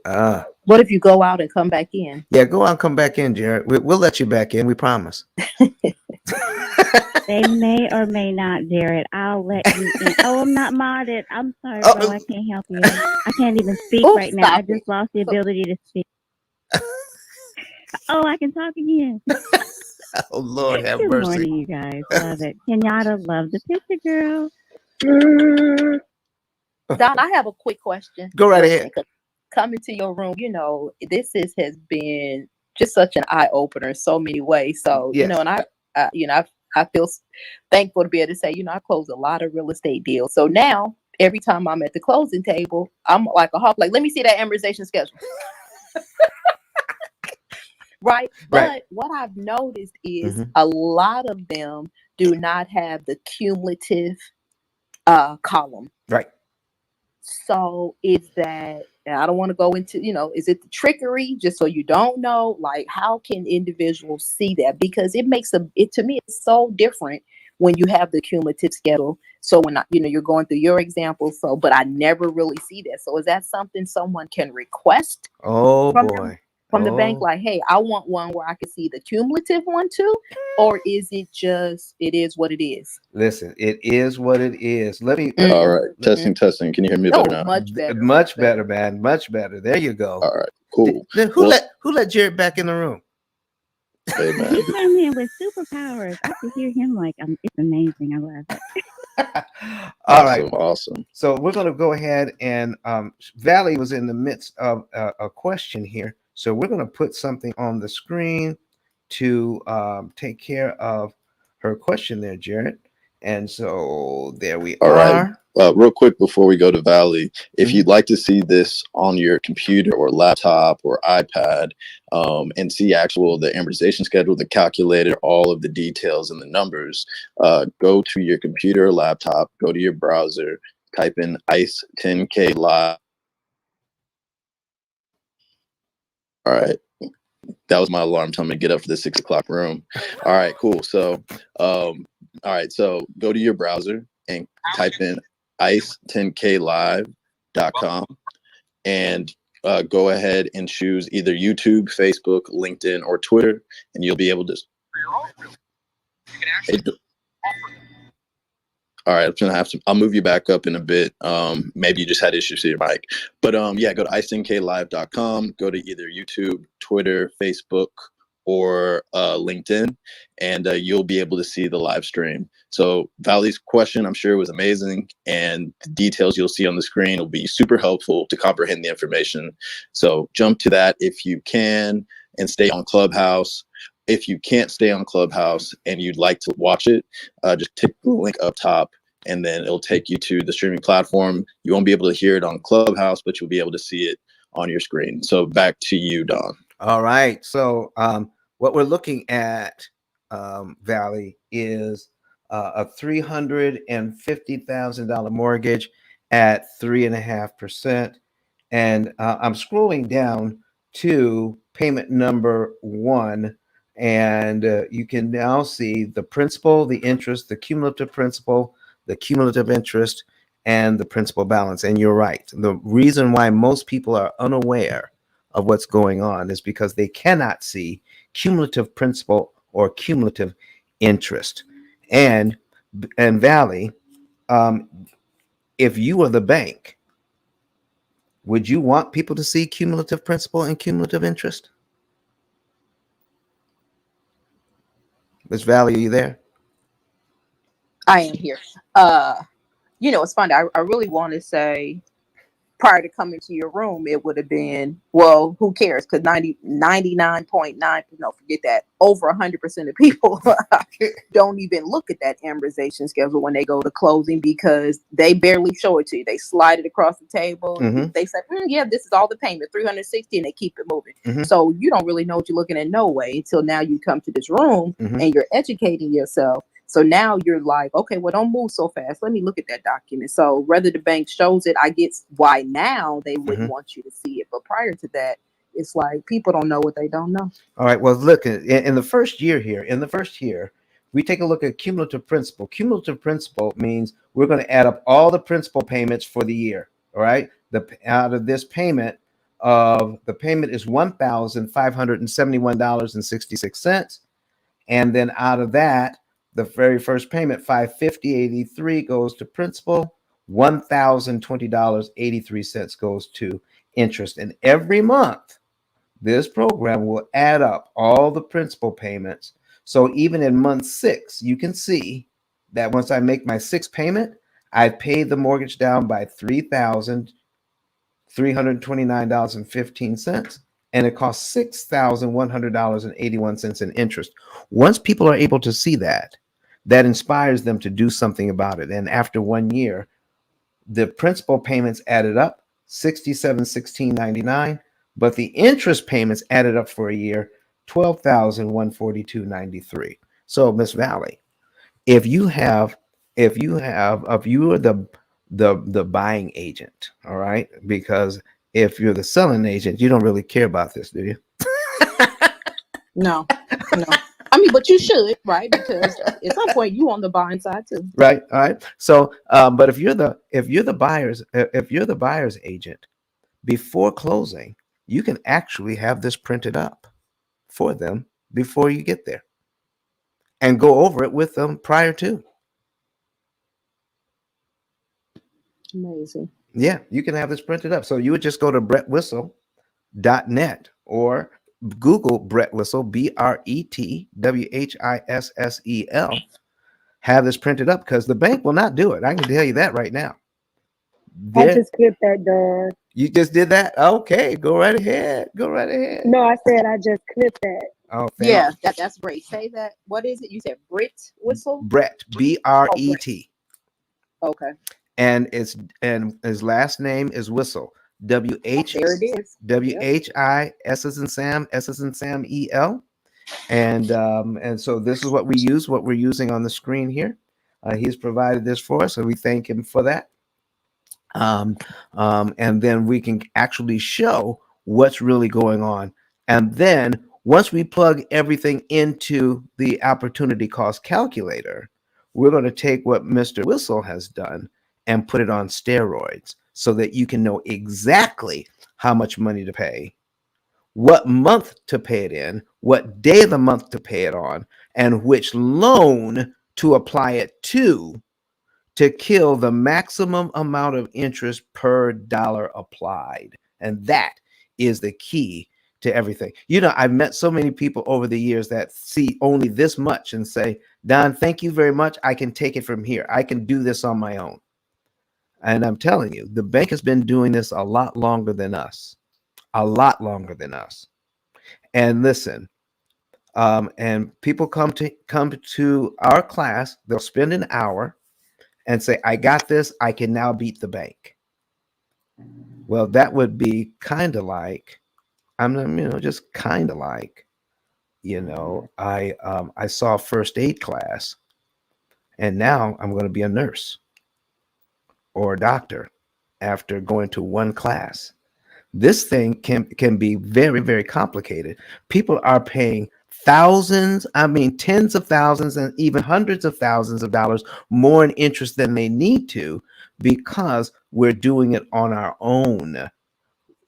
[SPEAKER 1] Ah,
[SPEAKER 3] What if you go out and come back in?
[SPEAKER 1] yeah. Go on, come back in, Jared. We'll let you back in. We promise.
[SPEAKER 9] They may or may not, Jared. I'll let you in. Oh, I'm not modded. I'm sorry,
[SPEAKER 1] Oh,
[SPEAKER 9] bro. I can't help you. I can't even speak
[SPEAKER 3] Oops,
[SPEAKER 9] right now. I
[SPEAKER 3] stop
[SPEAKER 9] just
[SPEAKER 3] it.
[SPEAKER 9] lost the ability to speak. Oh, I can talk again.
[SPEAKER 1] oh Lord, have
[SPEAKER 9] Good
[SPEAKER 1] mercy.
[SPEAKER 9] morning, you guys. Love it. Kenyatta, love the picture, girl.
[SPEAKER 3] Don, I have a quick question.
[SPEAKER 1] Go right
[SPEAKER 3] Listen,
[SPEAKER 1] ahead.
[SPEAKER 3] 'cause coming to your room, has been just such an eye opener in so many ways. So,
[SPEAKER 1] Yes.
[SPEAKER 3] and I feel thankful to be able to say, I closed a lot of real estate deals. So now every time I'm at the closing table, I'm like a hawk, like, let me see that amortization schedule. Right.
[SPEAKER 1] Right.
[SPEAKER 3] But what I've noticed is
[SPEAKER 1] Mhm.
[SPEAKER 3] a lot of them do not have the cumulative column.
[SPEAKER 1] Right.
[SPEAKER 3] So is that, and I don't want to go into, is it the trickery just so you don't know? Like, how can individuals see that? Because it to me, it's so different when you have the cumulative schedule. So when you're going through your example, but I never really see that. So is that something someone can request
[SPEAKER 1] Oh
[SPEAKER 3] from
[SPEAKER 1] boy.
[SPEAKER 3] from the bank?
[SPEAKER 1] Oh.
[SPEAKER 3] Like, hey, I want one where I can see the cumulative one too? Or is it just, it is what it is?
[SPEAKER 1] Listen, it is what it is. Let me
[SPEAKER 4] All right.
[SPEAKER 3] Mm-hmm.
[SPEAKER 4] Testing. Can you hear me better
[SPEAKER 3] Oh,
[SPEAKER 4] now?
[SPEAKER 3] much better.
[SPEAKER 1] much better, man. Much better. There you go.
[SPEAKER 4] All right. Cool.
[SPEAKER 1] Then
[SPEAKER 4] Well,
[SPEAKER 1] who let Jared back in the room?
[SPEAKER 4] hey,
[SPEAKER 9] He
[SPEAKER 4] man.
[SPEAKER 9] came in with superpowers. I could hear him like, it's amazing. I love it.
[SPEAKER 1] All right.
[SPEAKER 4] Awesome.
[SPEAKER 1] So we're going to go ahead and Valley was in the midst of a question here. So we're going to put something on the screen to take care of her question there, Jared. And so there we
[SPEAKER 4] All right.
[SPEAKER 1] are.
[SPEAKER 4] Real quick before we go to Valley, if
[SPEAKER 1] Mhm.
[SPEAKER 4] you'd like to see this on your computer or laptop or iPad, and see the amortization schedule, the calculator, all of the details and the numbers, go to your computer or laptop, go to your browser, type in ICE 10K Live. All right. That was my alarm telling me to get up for the 6 o'clock room. All right, cool. So, all right. So go to your browser and type in ice10klive.com and go ahead and choose either YouTube, Facebook, LinkedIn, or Twitter, and you'll be able to. All right, I'll move you back up in a bit. Maybe you just had issues with your mic. But yeah, go to ice10klive.com, go to either YouTube, Twitter, Facebook, or LinkedIn, and you'll be able to see the live stream. So Valley's question, I'm sure, was amazing, and the details you'll see on the screen will be super helpful to comprehend the information. So jump to that if you can and stay on Clubhouse. If you can't stay on Clubhouse and you'd like to watch it, just click the link up top and then it'll take you to the streaming platform. You won't be able to hear it on Clubhouse, but you'll be able to see it on your screen. So back to you, Don.
[SPEAKER 1] All right. So what we're looking at, Valley, is a $350,000 mortgage at 3.5%. And I'm scrolling down to payment number 1. And you can now see the principal, the interest, the cumulative principal, the cumulative interest, and the principal balance. And you're right. The reason why most people are unaware of what's going on is because they cannot see cumulative principal or cumulative interest. And Valley, um, if you were the bank, would you want people to see cumulative principal and cumulative interest? Miss Valley, are you there?
[SPEAKER 3] I am here. It's funny. I really want to say prior to coming to your room, it would have been, well, who cares? Because 99.9, no, forget that. Over 100% of people don't even look at that amortization schedule when they go to closing because they barely show it to you. They slide it across the table.
[SPEAKER 1] Mhm.
[SPEAKER 3] They say, yeah, this is all the payment, 360, and they keep it moving.
[SPEAKER 1] Mhm.
[SPEAKER 3] So you don't really know what you're looking at no way until now you come to this room
[SPEAKER 1] Mhm.
[SPEAKER 3] and you're educating yourself. So now you're like, okay, well, don't move so fast. Let me look at that document. So whether the bank shows it, I get why now they wouldn't
[SPEAKER 1] Mhm.
[SPEAKER 3] want you to see it. But prior to that, it's like people don't know what they don't know.
[SPEAKER 1] All right. Well, look, in the first year here, we take a look at cumulative principal. Cumulative principal means we're going to add up all the principal payments for the year. All right. Out of this payment, the payment is $1,571.66. And then out of that, the very first payment, $550.83, goes to principal. $1,020.83 goes to interest. And every month, this program will add up all the principal payments. So even in month 6, you can see that once I make my sixth payment, I paid the mortgage down by $3,329.15, and it costs $6,100.81 in interest. Once people are able to see that, that inspires them to do something about it. And after 1 year, the principal payments added up 6716.99, but the interest payments added up for a year 12,142.93. So Miss Valley, if you have if you are the buying agent, all right, because if you're the selling agent, you don't really care about this, do you?
[SPEAKER 3] No, no. I mean, but you should, right? Because at some point you on the buying side too.
[SPEAKER 1] Right. All right. So but if you're the buyer's agent, before closing, you can actually have this printed up for them before you get there and go over it with them prior to.
[SPEAKER 3] Amazing.
[SPEAKER 1] Yeah, you can have this printed up. So you would just go to brettwhissell.net or Google Brett Whistle, BRETWHISSEL. Have this printed up because the bank will not do it. I can tell you that right now.
[SPEAKER 2] I
[SPEAKER 1] There,
[SPEAKER 2] just clipped that, Doug.
[SPEAKER 1] you just did that? Okay, go right ahead. Go right ahead.
[SPEAKER 2] No, I said I just clipped that.
[SPEAKER 1] Oh, thank
[SPEAKER 3] Yeah,
[SPEAKER 1] you.
[SPEAKER 3] that's great. Say that. What is it? You said Brit whistle?
[SPEAKER 1] Brett,
[SPEAKER 3] Oh, Brit.
[SPEAKER 1] BRET.
[SPEAKER 3] Okay.
[SPEAKER 1] And his last name is Whistle. W H
[SPEAKER 3] There it is.
[SPEAKER 1] W
[SPEAKER 3] Yep.
[SPEAKER 1] H I S as in Sam, S as in Sam, EL. And so this is what we're using on the screen here. He's provided this for us, and we thank him for that. Um, and then we can actually show what's really going on. And then once we plug everything into the opportunity cost calculator, we're going to take what Mr. Whistle has done and put it on steroids so that you can know exactly how much money to pay, what month to pay it in, what day of the month to pay it on, and which loan to apply it to kill the maximum amount of interest per dollar applied. And that is the key to everything. I've met so many people over the years that see only this much and say, Don, thank you very much. I can take it from here. I can do this on my own. And I'm telling you, the bank has been doing this a lot longer than us, a lot longer than us. And listen, and people come to our class, they'll spend an hour and say, I got this, I can now beat the bank. Well, that would be kind of like, just kind of like, I saw first aid class and now I'm going to be a nurse or a doctor after going to one class. This thing can be very, very complicated. People are paying thousands, tens of thousands and even hundreds of thousands of dollars more in interest than they need to because we're doing it on our own.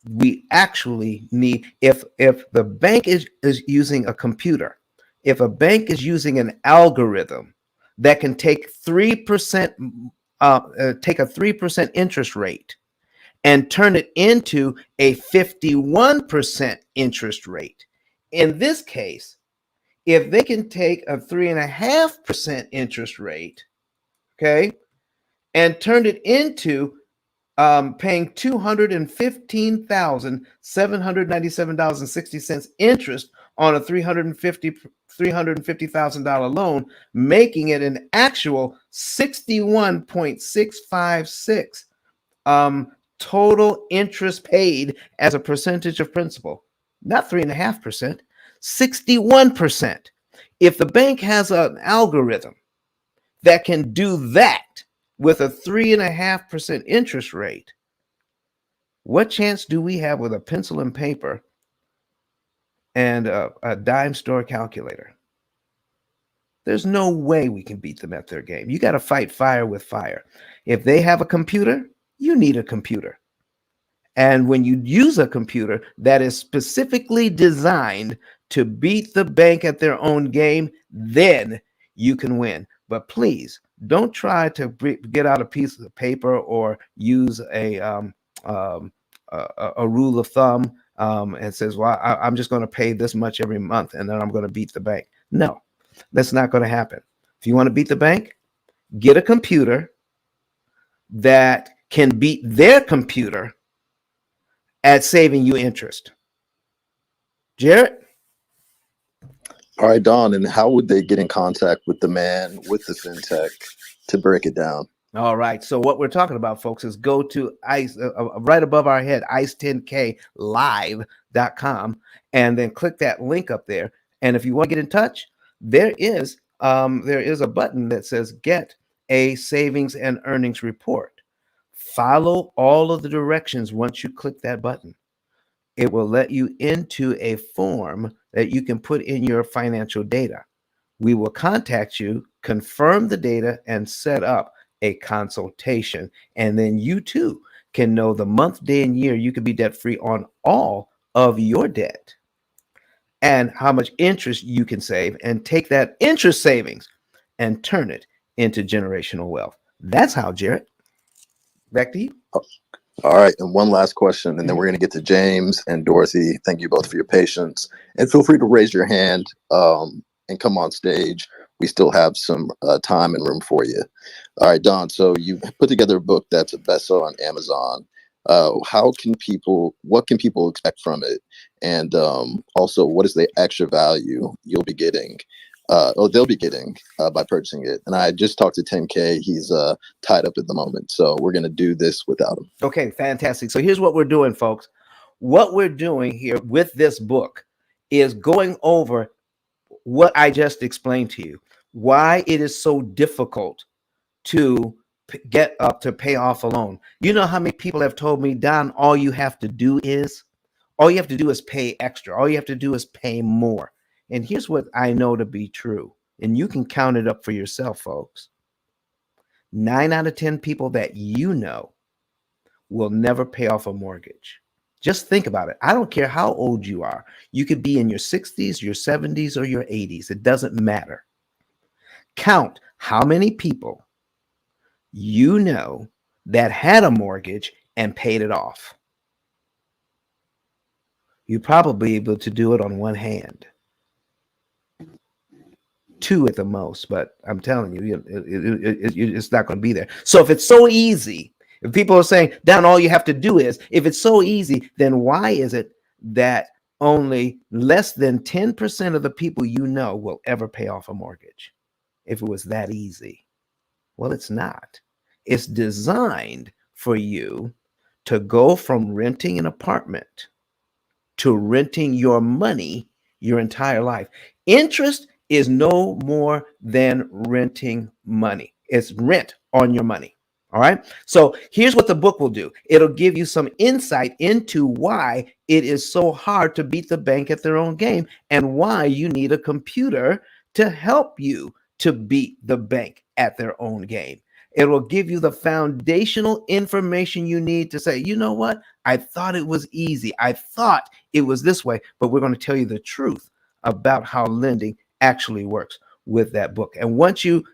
[SPEAKER 1] We actually need, if the bank is using a computer, if a bank is using an algorithm that can take 3% take a 3% interest rate and turn it into a 51% interest rate. In this case, if they can take a 3.5% interest rate, okay, and turn it into paying $215,797.60 interest on a $350,000 loan, making it an actual 61.656 total interest paid as a percentage of principal. Not 3.5%, 61%. If the bank has an algorithm that can do that with a 3.5% interest rate, what chance do we have with a pencil and paper and a dime store calculator? There's no way we can beat them at their game. You got to fight fire with fire. If they have a computer, you need a computer. And when you use a computer that is specifically designed to beat the bank at their own game, then you can win. But please don't try to get out a piece of paper or use a rule of thumb and says, well, I'm just going to pay this much every month and then I'm going to beat the bank. No, that's not going to happen. If you want to beat the bank, get a computer that can beat their computer at saving you interest. Jarrett?
[SPEAKER 4] All right, Don, and how would they get in contact with the man with the fintech to break it down?
[SPEAKER 1] All right. So what we're talking about, folks, is go to ICE, right above our head, ice10klive.com, and then click that link up there. And if you want to get in touch, there is a button that says get a savings and earnings report. Follow all of the directions once you click that button. It will let you into a form that you can put in your financial data. We will contact you, confirm the data, and set up a consultation. And then you too can know the month, day, and year you can be debt free on all of your debt and how much interest you can save, and take that interest savings and turn it into generational wealth. That's how, Jarrett. Back to you.
[SPEAKER 4] All right, and one last question, and then we're going to get to James and Dorothy. Thank you both for your patience, and feel free to raise your hand and come on stage. We still have some time and room for you. All right, Don. So you put together a book that's a bestseller on Amazon. What can people expect from it, and also what is the extra value you'll be getting? They'll be getting by purchasing it. And I just talked to 10K. He's tied up at the moment. So we're going to do this without him.
[SPEAKER 1] Okay, fantastic. So here's what we're doing, folks. What we're doing here with this book is going over what I just explained to you, why it is so difficult to get up to pay off a loan. You know how many people have told me, Don, all you have to do is pay extra. All you have to do is pay more. And here's what I know to be true. And you can count it up for yourself, folks. 9 out of 10 people that you know will never pay off a mortgage. Just think about it. I don't care how old you are. You could be in your 60s, your 70s, or your 80s. It doesn't matter. Count how many people you know that had a mortgage and paid it off. You're probably able to do it on one hand. 2 at the most, but I'm telling you, it's not going to be there. So if it's so easy, if people are saying, Don, all you have to do is, if it's so easy, then why is it that only less than 10% of the people you know will ever pay off a mortgage? If it was that easy. Well, it's not. It's designed for you to go from renting an apartment to renting your money your entire life. Interest is no more than renting money. It's rent on your money. All right. So here's what the book will do. It'll give you some insight into why it is so hard to beat the bank at their own game and why you need a computer to help you to beat the bank at their own game. It will give you the foundational information you need to say, you know what? I thought it was easy. I thought it was this way, but we're going to tell you the truth about how lending actually works with that book. And once you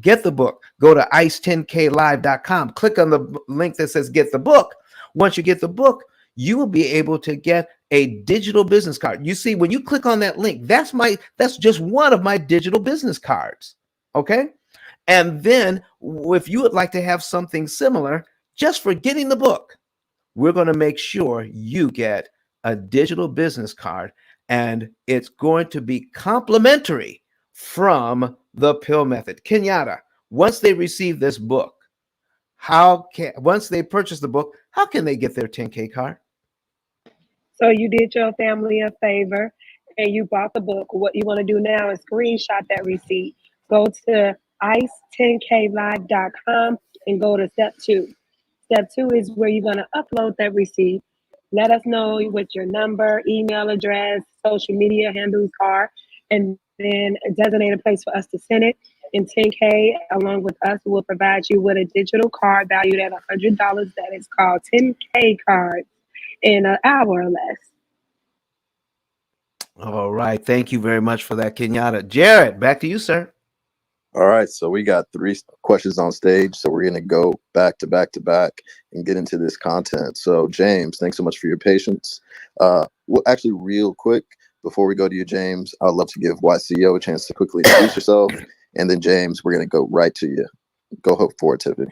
[SPEAKER 1] get the book, go to ice10klive.com, click on the link that says get the book. Once you get the book, you will be able to get a digital business card. You see, when you click on that link, that's just one of my digital business cards. Okay. And then if you would like to have something similar, just for getting the book, we're going to make sure you get a digital business card, and it's going to be complimentary from the P.I.L.L method. Kenyatta, once they receive this book, once they purchase the book, how can they get their 10K card?
[SPEAKER 2] So you did your family a favor and you bought the book. What you want to do now is screenshot that receipt. Go to ice10klive.com and go to step 2. Step 2 is where you're going to upload that receipt. Let us know what your number, email address, social media handles are, and then designate a place for us to send it. And 10K, along with us, will provide you with a digital card valued at $100 that is called 10K cards in an hour or less.
[SPEAKER 1] All right. Thank you very much for that, Kenyatta. Jared, back to you, sir.
[SPEAKER 4] All right, so we got 3 questions on stage, so we're going to go back to back to back and get into this content. So, James, thanks so much for your patience. Well, actually, real quick, before we go to you, James, I'd love to give YCO a chance to quickly introduce yourself, and then, James, we're going to go right to you. Go hope for it, Tiffany.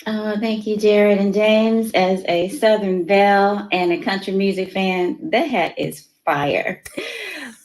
[SPEAKER 9] Thank you, Jared and James. As a Southern Belle and a country music fan, that hat is fire.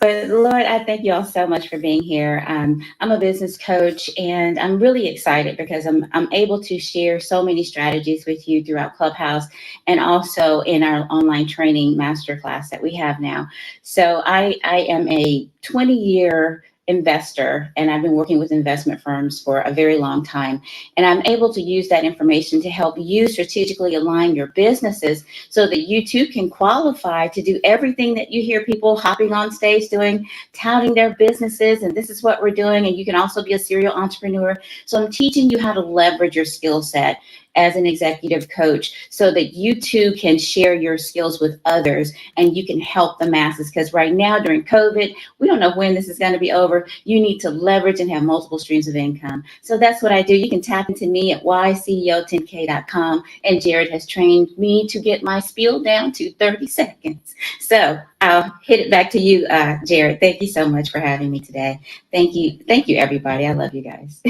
[SPEAKER 9] But Lord, I thank you all so much for being here. I'm a business coach, and I'm really excited because I'm able to share so many strategies with you throughout Clubhouse and also in our online training masterclass that we have now. So I am a 20-year investor, and I've been working with investment firms for a very long time. And I'm able to use that information to help you strategically align your businesses so that you too can qualify to do everything that you hear people hopping on stage doing, touting their businesses. And this is what we're doing. And you can also be a serial entrepreneur. So I'm teaching you how to leverage your skill set as an executive coach so that you too can share your skills with others and you can help the masses. Because right now during COVID, we don't know when this is going to be over. You need to leverage and have multiple streams of income. So that's what I do. You can tap into me at yceo10k.com. And Jared has trained me to get my spiel down to 30 seconds. So I'll hit it back to you, Jared. Thank you so much for having me today. Thank you. Thank you, everybody. I love you guys.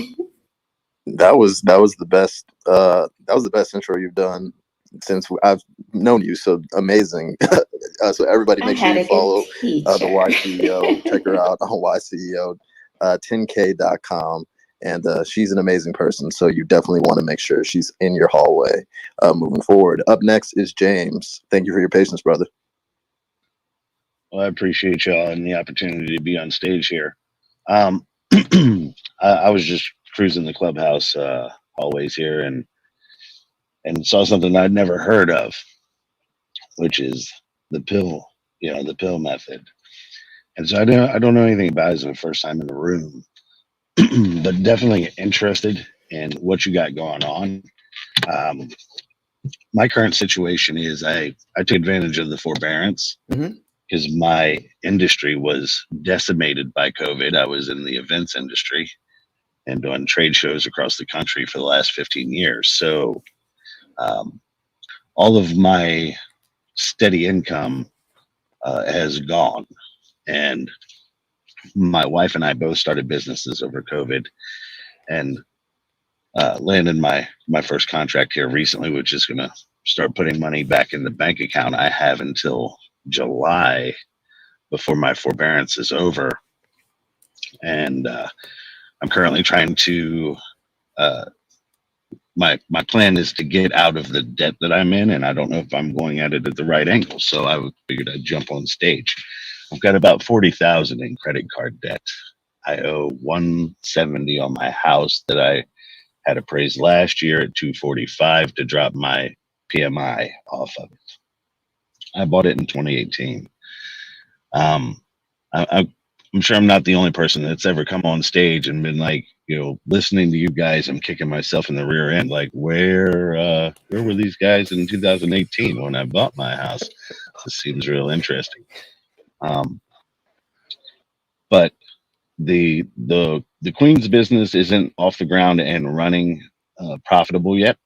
[SPEAKER 4] That was the best intro you've done since I've known you. So amazing. So everybody make sure you follow the YCEO. Check her out on YCEO 10k.com. And she's an amazing person. So you definitely want to make sure she's in your hallway moving forward. Up next is James. Thank you for your patience, brother.
[SPEAKER 10] Well, I appreciate y'all and the opportunity to be on stage here. I was just cruising the clubhouse hallways here and saw something I'd never heard of, which is the P.I.L.L, the P.I.L.L method. And so I don't know anything about it. It's my first time in the room, but definitely interested in what you got going on. My current situation is I took advantage of the forbearance because my industry was decimated by COVID. I was in the events industry and doing trade shows across the country for the last 15 years. So all of my steady income has gone. And my wife and I both started businesses over COVID and landed my first contract here recently, which is going to start putting money back in the bank account. I have until July before my forbearance is over. And I'm currently trying to my plan is to get out of the debt that I'm in, and I don't know if I'm going at it at the right angle. So I figured I'd jump on stage. I've got about 40,000 in credit card debt. I owe 170 on my house that I had appraised last year at 245 to drop my PMI off of it. I bought it in 2018. I'm I'm sure I'm not the only person that's ever come on stage and been like, listening to you guys, I'm kicking myself in the rear end. Like, where were these guys in 2018 when I bought my house? This seems real interesting. But the Queen's business isn't off the ground and running profitable yet,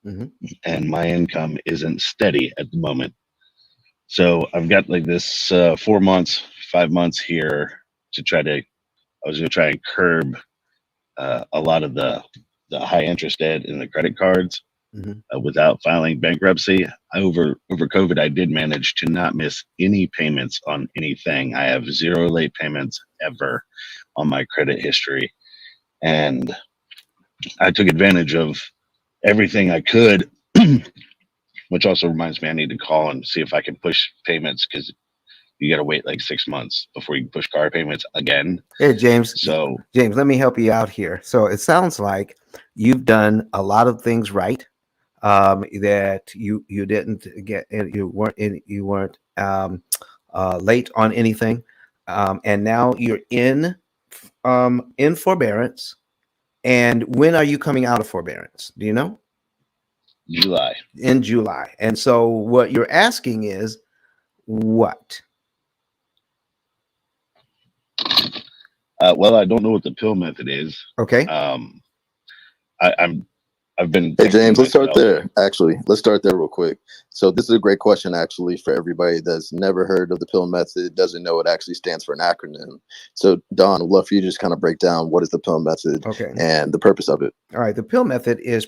[SPEAKER 1] Mm-hmm.
[SPEAKER 10] and my income isn't steady at the moment. So I've got like this 4 months, 5 months here to try to. I was going to try and curb a lot of the high interest debt in the credit cards
[SPEAKER 1] Mm-hmm.
[SPEAKER 10] without filing bankruptcy. Over COVID, I did manage to not miss any payments on anything. I have zero late payments ever on my credit history, and I took advantage of everything I could. Which also reminds me, I need to call and see if I can push payments, because you got to wait like 6 months before you can push car payments again.
[SPEAKER 1] Hey, James.
[SPEAKER 10] So
[SPEAKER 1] James, let me help you out here. So it sounds like you've done a lot of things right. That you didn't get, you weren't late on anything, and now you're in forbearance. And when are you coming out of forbearance? Do you know?
[SPEAKER 10] July.
[SPEAKER 1] In July. And so what you're asking is what?
[SPEAKER 10] Well, I don't know what the pill method is.
[SPEAKER 1] Okay.
[SPEAKER 10] I've been.
[SPEAKER 4] Hey James, let's start
[SPEAKER 10] myself.
[SPEAKER 4] there. Actually, let's start there real quick. So this is a great question, actually, for everybody that's never heard of the P.I.L.L method, doesn't know it actually stands for an acronym. So Don, I'd love for you to just kind of break down what is the P.I.L.L method
[SPEAKER 1] Okay.
[SPEAKER 4] and the purpose of it.
[SPEAKER 1] All right. The P.I.L.L method is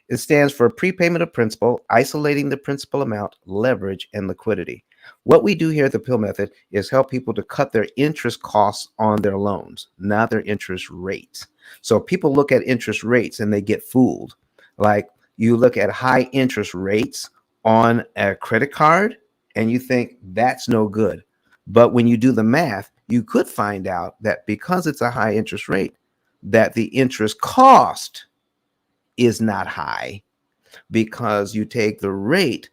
[SPEAKER 1] it stands for prepayment of principal, isolating the principal amount, leverage, and liquidity. What we do here at the P.I.L.L method is help people to cut their interest costs on their loans, not their interest rates. So people look at interest rates and they get fooled. Like, you look at high interest rates on a credit card and you think that's no good. But when you do the math, you could find out that because it's a high interest rate, that the interest cost is not high, because you take the rate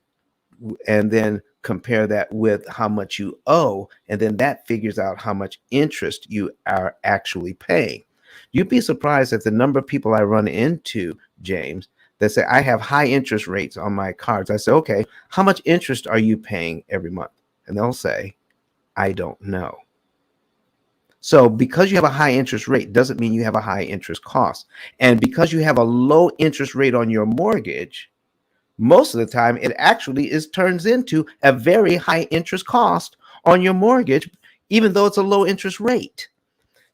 [SPEAKER 1] and then compare that with how much you owe, and then that figures out how much interest you are actually paying. You'd be surprised at the number of people I run into, James, that say, I have high interest rates on my cards. I say, okay, how much interest are you paying every month? And they'll say, I don't know. So because you have a high interest rate doesn't mean you have a high interest cost. And because you have a low interest rate on your mortgage, most of the time it actually turns into a very high interest cost on your mortgage, even though it's a low interest rate.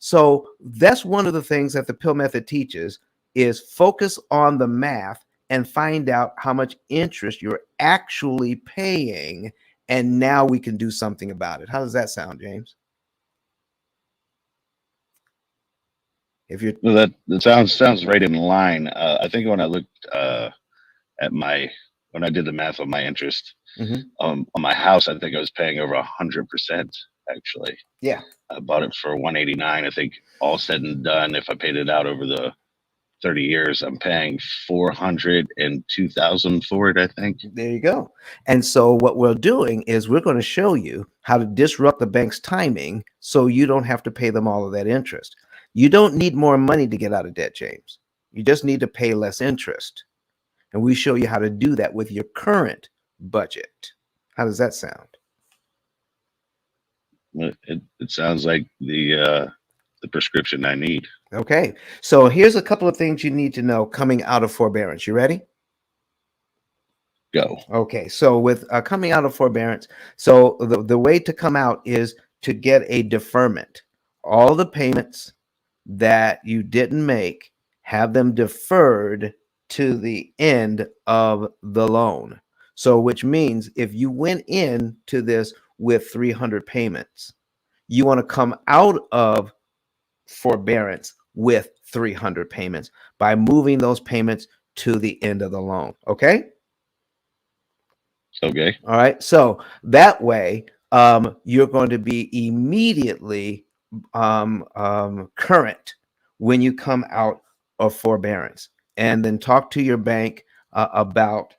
[SPEAKER 1] So that's one of the things that the P.I.L.L method teaches, is focus on the math and find out how much interest you're actually paying. And now we can do something about it. How does that sound, James? If you're
[SPEAKER 10] Well, that sounds right in line. I think when I looked at when I did the math on my interest on my house, I think I was paying over 100%. Actually,
[SPEAKER 1] yeah,
[SPEAKER 10] I bought it for 189. I think all said and done, if I paid it out over the 30 years, I'm paying 402,000 for it, I think.
[SPEAKER 1] there you go. And so what we're doing is we're going to show you how to disrupt the bank's timing so you don't have to pay them all of that interest. You don't need more money to get out of debt, James. You just need to pay less interest. And we show you how to do that with your current budget. How does that sound?
[SPEAKER 10] It sounds like the prescription I need.
[SPEAKER 1] Okay. So here's a couple of things you need to know coming out of forbearance. You ready?
[SPEAKER 10] Go.
[SPEAKER 1] Okay. So with coming out of forbearance, so the way to come out is to get a deferment. All the payments that you didn't make, have them deferred to the end of the loan. So which means if you went into this with 300 payments, you want to come out of forbearance with 300 payments by moving those payments to the end of the loan. Okay.
[SPEAKER 10] Okay.
[SPEAKER 1] All right. So that way, you're going to be immediately current when you come out of forbearance, and then talk to your bank about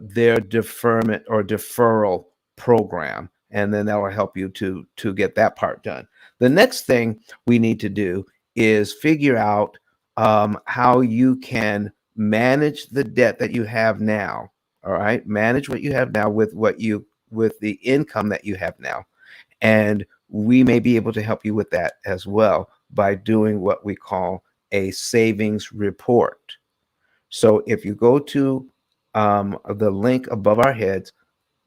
[SPEAKER 1] their deferment or deferral program. and then that will help you to get that part done. The next thing we need to do is figure out how you can manage the debt that you have now. All right, manage what you have now with the income that you have now, and we may be able to help you with that as well by doing what we call a savings report. So if you go to the link above our heads,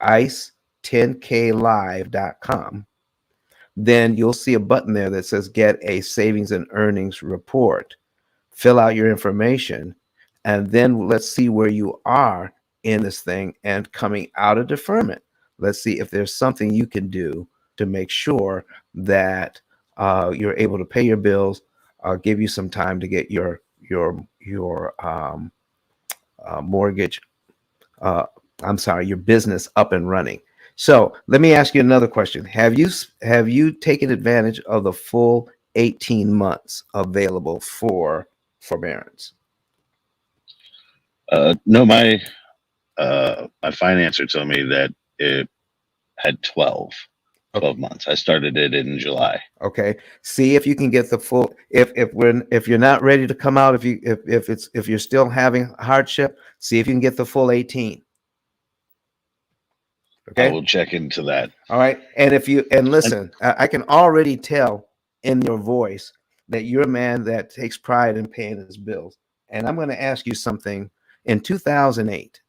[SPEAKER 1] ice10klive.com, then you'll see a button there that says get a savings and earnings report. Fill out your information, and then let's see where you are in this thing and coming out of deferment. Let's see if there's something you can do to make sure that you're able to pay your bills. I'll give you some time to get your mortgage. Uh, I'm sorry, your business up and running. So let me ask you another question. Have you taken advantage of the full 18 months available for forbearance?
[SPEAKER 10] No, my financer told me that it had 12 months. I started it in July.
[SPEAKER 1] Okay. See if you can get the full. If you're not ready to come out, if you're still having hardship, see if you can get the full 18.
[SPEAKER 10] I
[SPEAKER 1] Okay.
[SPEAKER 10] will check into that.
[SPEAKER 1] All right. And listen, I can already tell in your voice that you're a man that takes pride in paying his bills. And I'm going to ask you something. In 2008,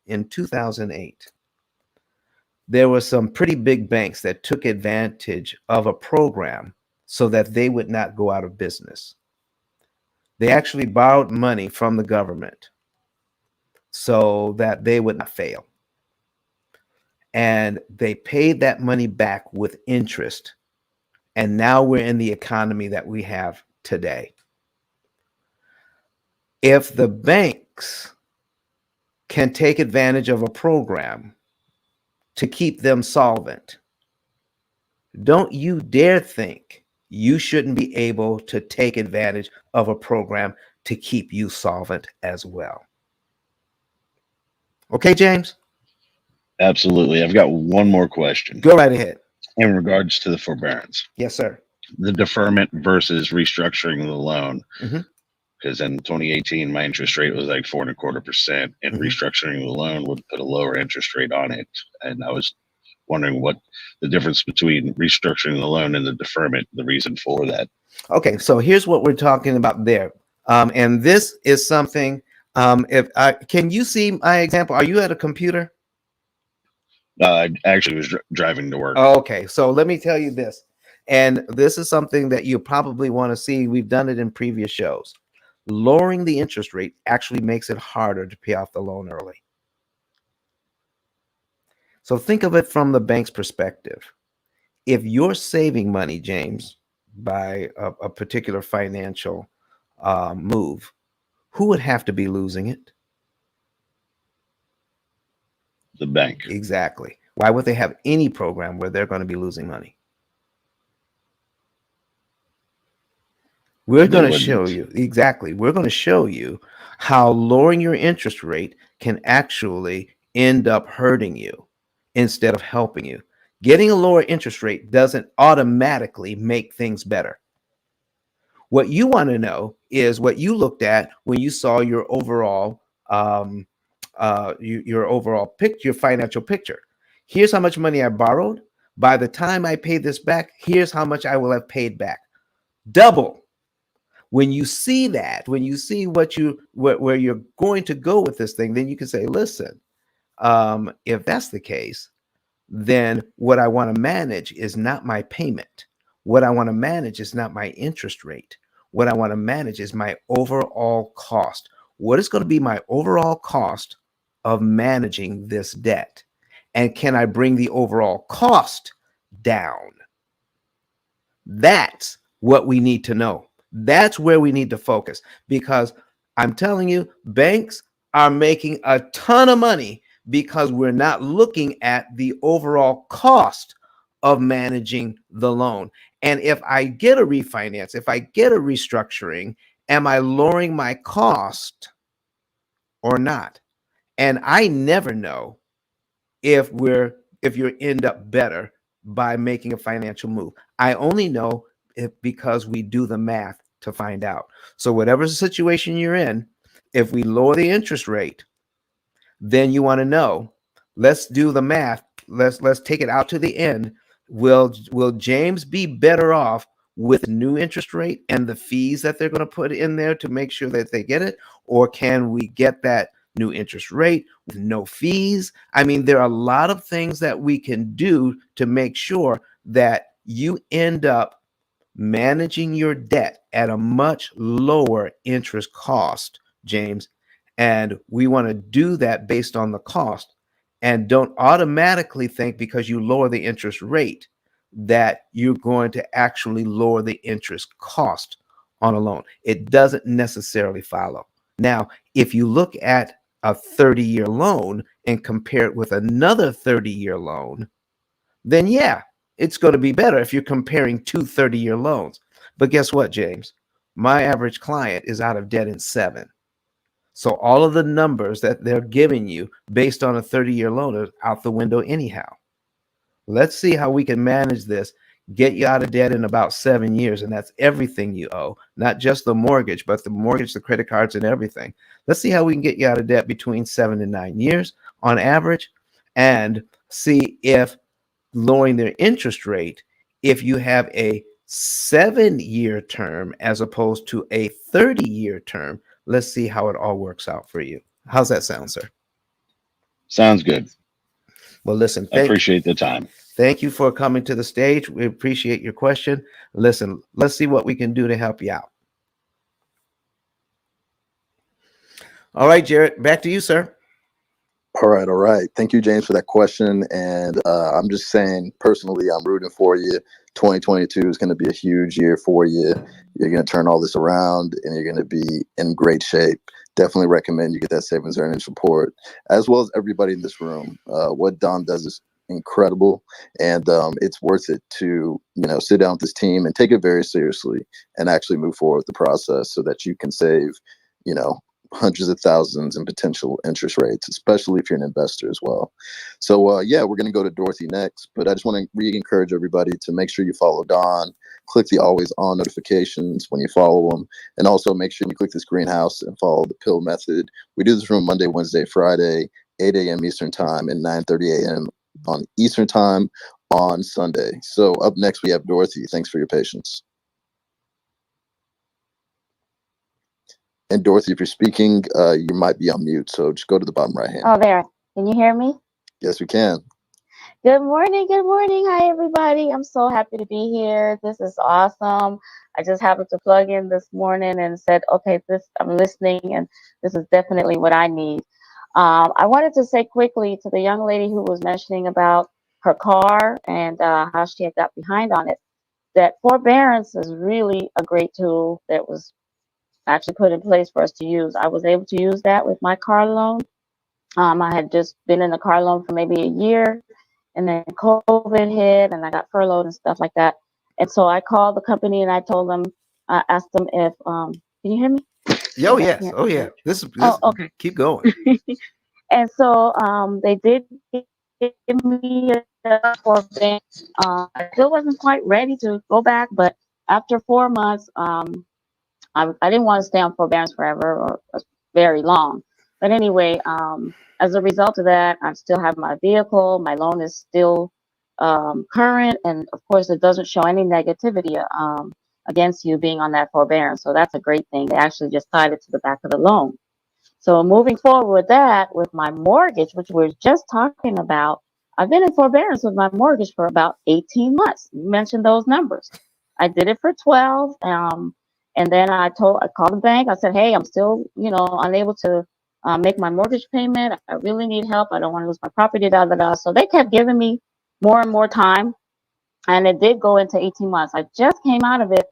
[SPEAKER 1] there were some pretty big banks that took advantage of a program so that they would not go out of business. They actually borrowed money from the government so that they would not fail. And they paid that money back with interest. And now we're in the economy that we have today. If the banks can take advantage of a program to keep them solvent, don't you dare think you shouldn't be able to take advantage of a program to keep you solvent as well. Okay, James?
[SPEAKER 10] Absolutely. I've got one more question.
[SPEAKER 1] Go right ahead.
[SPEAKER 10] In regards to the forbearance.
[SPEAKER 1] Yes, sir.
[SPEAKER 10] The deferment versus restructuring the loan.
[SPEAKER 1] Mm-hmm.
[SPEAKER 10] Because in 2018, my interest rate was like 4.25%, and restructuring the loan would put a lower interest rate on it. And I was wondering what the difference between restructuring the loan and the deferment, the reason for that.
[SPEAKER 1] Okay, so here's what we're talking about there. And this is something, can you see my example? Are you at a computer?
[SPEAKER 10] I actually was driving to work.
[SPEAKER 1] Okay, so let me tell you this. And this is something that you probably want to see. We've done it in previous shows. Lowering the interest rate actually makes it harder to pay off the loan early. So think of it from the bank's perspective. If you're saving money, James, by a particular financial move, who would have to be losing it?
[SPEAKER 10] The bank.
[SPEAKER 1] Exactly. Why would they have any program where they're going to be losing money? We're going to show you exactly. We're going to show you how lowering your interest rate can actually end up hurting you instead of helping you. Getting a lower interest rate doesn't automatically make things better. What you want to know is what you looked at when you saw your overall your financial picture. Here's how much money I borrowed. By the time I pay this back, here's how much I will have paid back. Double. When you see that, when you see where you're going to go with this thing, then you can say, listen, if that's the case, then what I want to manage is not my payment. What I want to manage is not my interest rate. What I want to manage is my overall cost. What is going to be my overall cost of managing this debt? And can I bring the overall cost down? That's what we need to know. That's where we need to focus, because I'm telling you, banks are making a ton of money because we're not looking at the overall cost of managing the loan. And if I get a refinance, if I get a restructuring, am I lowering my cost or not? And I never know if you end up better by making a financial move. I only know if because we do the math to find out. So whatever situation you're in, if we lower the interest rate, then you want to know, let's do the math. Let's take it out to the end. Will James be better off with new interest rate and the fees that they're going to put in there to make sure that they get it, or can we get that new interest rate with no fees? I mean, there are a lot of things that we can do to make sure that you end up managing your debt at a much lower interest cost, James. And we want to do that based on the cost, and don't automatically think because you lower the interest rate that you're going to actually lower the interest cost on a loan. It doesn't necessarily follow. Now, if you look at a 30-year loan and compare it with another 30-year loan, then yeah, it's going to be better if you're comparing two 30-year loans. But guess what, James? My average client is out of debt in 7. So all of the numbers that they're giving you based on a 30-year loan are out the window anyhow. Let's see how we can manage this, get you out of debt in about 7 years, and that's everything you owe, not just the mortgage, but the mortgage, the credit cards, and everything. Let's see how we can get you out of debt between 7 and 9 years on average, and see if lowering their interest rate, if you have a 7-year term as opposed to a 30-year term, let's see how it all works out for you. How's that sound, sir?
[SPEAKER 10] Sounds good.
[SPEAKER 1] Well, listen,
[SPEAKER 10] I appreciate the time.
[SPEAKER 1] thank you for coming to the stage. We appreciate your question. Listen, let's see what we can do to help you out. All right, Jared, back to you, sir.
[SPEAKER 4] All right, all right. Thank you, James, for that question. And I'm just saying, personally, I'm rooting for you. 2022 is going to be a huge year for you. You're going to turn all this around, and you're going to be in great shape. Definitely recommend you get that savings earnings report, as well as everybody in this room. What Don does is incredible, and it's worth it to sit down with this team and take it very seriously and actually move forward with the process so that you can save, you know, hundreds of thousands in potential interest rates, especially if you're an investor as well. So yeah, we're going to go to Dorothy next, but I just want to re-encourage everybody to make sure you follow Don, click the always on notifications when you follow him, and also make sure you click this greenhouse and follow the P.I.L.L method. We do this room Monday, Wednesday, Friday, 8 a.m. Eastern time and 9:30 a.m. on Eastern time on Sunday. So up next we have Dorothy. Thanks for your patience. And Dorothy, if you're speaking, you might be on mute. So just go to the bottom right hand.
[SPEAKER 11] Oh, there. Can you hear me?
[SPEAKER 4] Yes, we can.
[SPEAKER 11] Good morning. Good morning. Hi, everybody. I'm so happy to be here. This is awesome. I just happened to plug in this morning and said, okay, I'm listening, and this is definitely what I need. I wanted to say quickly to the young lady who was mentioning about her car and how she had got behind on it, that forbearance is really a great tool that was actually put in place for us to use. I was able to use that with my car loan. I had just been in the car loan for maybe a year, and then COVID hit, and I got furloughed and stuff like that. And so I called the company and I told them, asked them if, can you hear me?
[SPEAKER 1] Oh yes, oh yeah. This
[SPEAKER 11] Oh, okay.
[SPEAKER 1] Keep going.
[SPEAKER 11] And so they did give me a forbearance. I still wasn't quite ready to go back, but after 4 months, I didn't want to stay on forbearance forever or very long. But anyway, as a result of that, I still have my vehicle. My loan is still current. And of course, it doesn't show any negativity against you being on that forbearance. So that's a great thing. They actually just tied it to the back of the loan. So moving forward with that, with my mortgage, which we're just talking about, I've been in forbearance with my mortgage for about 18 months. You mentioned those numbers. I did it for 12. And then I called the bank. I said, hey, I'm still, unable to make my mortgage payment. I really need help. I don't want to lose my property, da, da, da. So they kept giving me more and more time. And it did go into 18 months. I just came out of it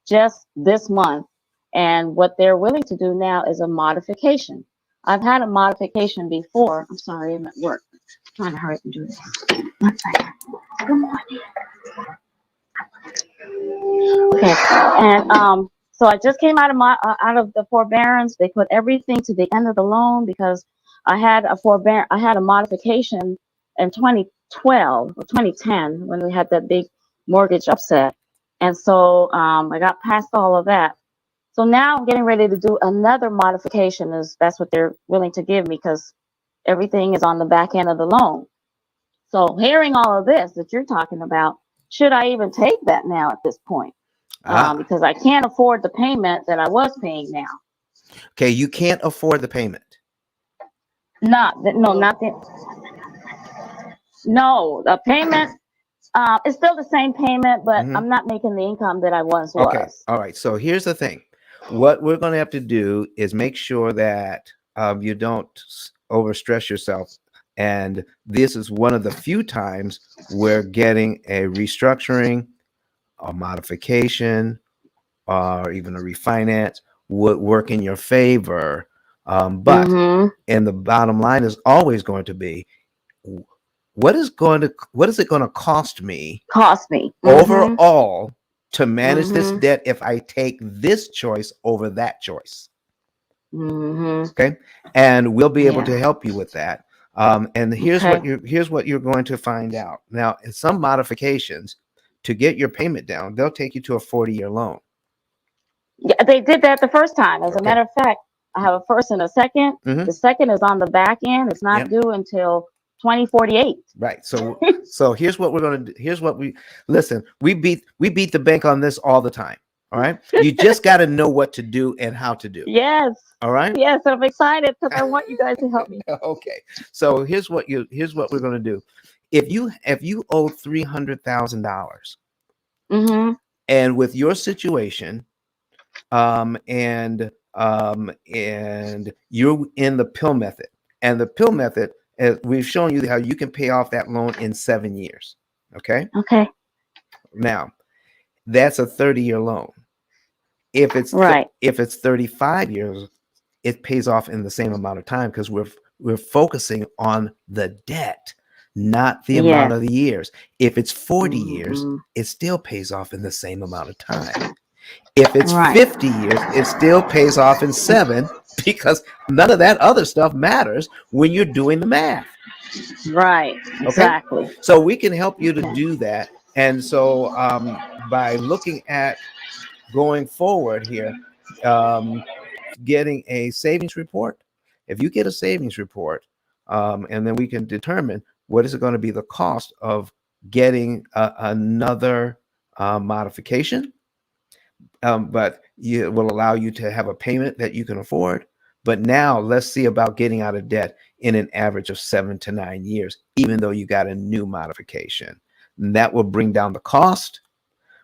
[SPEAKER 11] just this month. And what they're willing to do now is a modification. I've had a modification before. I'm sorry, I'm at work. I'm trying to hurry up and do this. 1 second. Good morning. Okay, and so I just came out of the forbearance. They put everything to the end of the loan because I had a modification in 2012 or 2010 when we had that big mortgage upset. And so I got past all of that. So now I'm getting ready to do another modification. Is that's what they're willing to give me because everything is on the back end of the loan. So hearing all of this that you're talking about, should I even take that now at this point?
[SPEAKER 1] Ah,
[SPEAKER 11] Because I can't afford the payment that I was paying now.
[SPEAKER 1] okay. You can't afford the payment.
[SPEAKER 11] Not that, no, not the, no, the payment, it's still the same payment, but
[SPEAKER 1] Hmm.
[SPEAKER 11] I'm not making the income that I once
[SPEAKER 1] Okay.
[SPEAKER 11] was.
[SPEAKER 1] All right. So here's the thing. What we're going to have to do is make sure that you don't overstress yourself. And this is one of the few times where getting a restructuring, a modification, or even a refinance would work in your favor. But
[SPEAKER 11] Mm-hmm.
[SPEAKER 1] and the bottom line is always going to be what is it going to cost me
[SPEAKER 11] Cost me. Mm-hmm.
[SPEAKER 1] overall to manage this
[SPEAKER 11] Mm-hmm.
[SPEAKER 1] debt if I take this choice over that choice.
[SPEAKER 11] Mm-hmm.
[SPEAKER 1] Okay, and we'll be able
[SPEAKER 11] Yeah.
[SPEAKER 1] to help you with that. And
[SPEAKER 11] Okay.
[SPEAKER 1] here's what you're going to find out. Now, in some modifications, to get your payment down, they'll take you to a 40-year loan.
[SPEAKER 11] Yeah, they did that the first time. As a
[SPEAKER 1] Okay.
[SPEAKER 11] matter of fact, I have a first and a second.
[SPEAKER 1] Hmm.
[SPEAKER 11] The second is on the back end. It's not
[SPEAKER 1] Yeah.
[SPEAKER 11] due until 2048.
[SPEAKER 1] Right. So here's what we're going to do. Here's what we listen. We beat the bank on this all the time. All right. You just got to know what to do and how to do.
[SPEAKER 11] Yes.
[SPEAKER 1] All right.
[SPEAKER 11] Yes, I'm excited because I want you guys to help me.
[SPEAKER 1] Okay. So here's what we're going to do. If you owe $300,000,
[SPEAKER 11] Mm-hmm.
[SPEAKER 1] and with your situation, and you're in the pill method, and the pill method, we've shown you how you can pay off that loan in 7 years. Okay.
[SPEAKER 11] Okay.
[SPEAKER 1] Now that's a 30-year loan.
[SPEAKER 11] Right.
[SPEAKER 1] If it's 35 years, it pays off in the same amount of time because we're focusing on the debt, not the amount
[SPEAKER 11] Yes.
[SPEAKER 1] of the years. If it's 40 years,
[SPEAKER 11] Mm-hmm.
[SPEAKER 1] it still pays off in the same amount of time. If it's
[SPEAKER 11] Right.
[SPEAKER 1] 50 years, it still pays off in 7 because none of that other stuff matters when you're doing the math.
[SPEAKER 11] Right.
[SPEAKER 1] Okay.
[SPEAKER 11] Exactly.
[SPEAKER 1] So we can help you to
[SPEAKER 11] Okay.
[SPEAKER 1] do that. And so by looking at going forward here, um, getting a savings report, if you get a savings report, and then we can determine what is it going to be the cost of getting another modification, but it will allow you to have a payment that you can afford. But now let's see about getting out of debt in an average of 7 to 9 years, even though you got a new modification. And that will bring down the cost.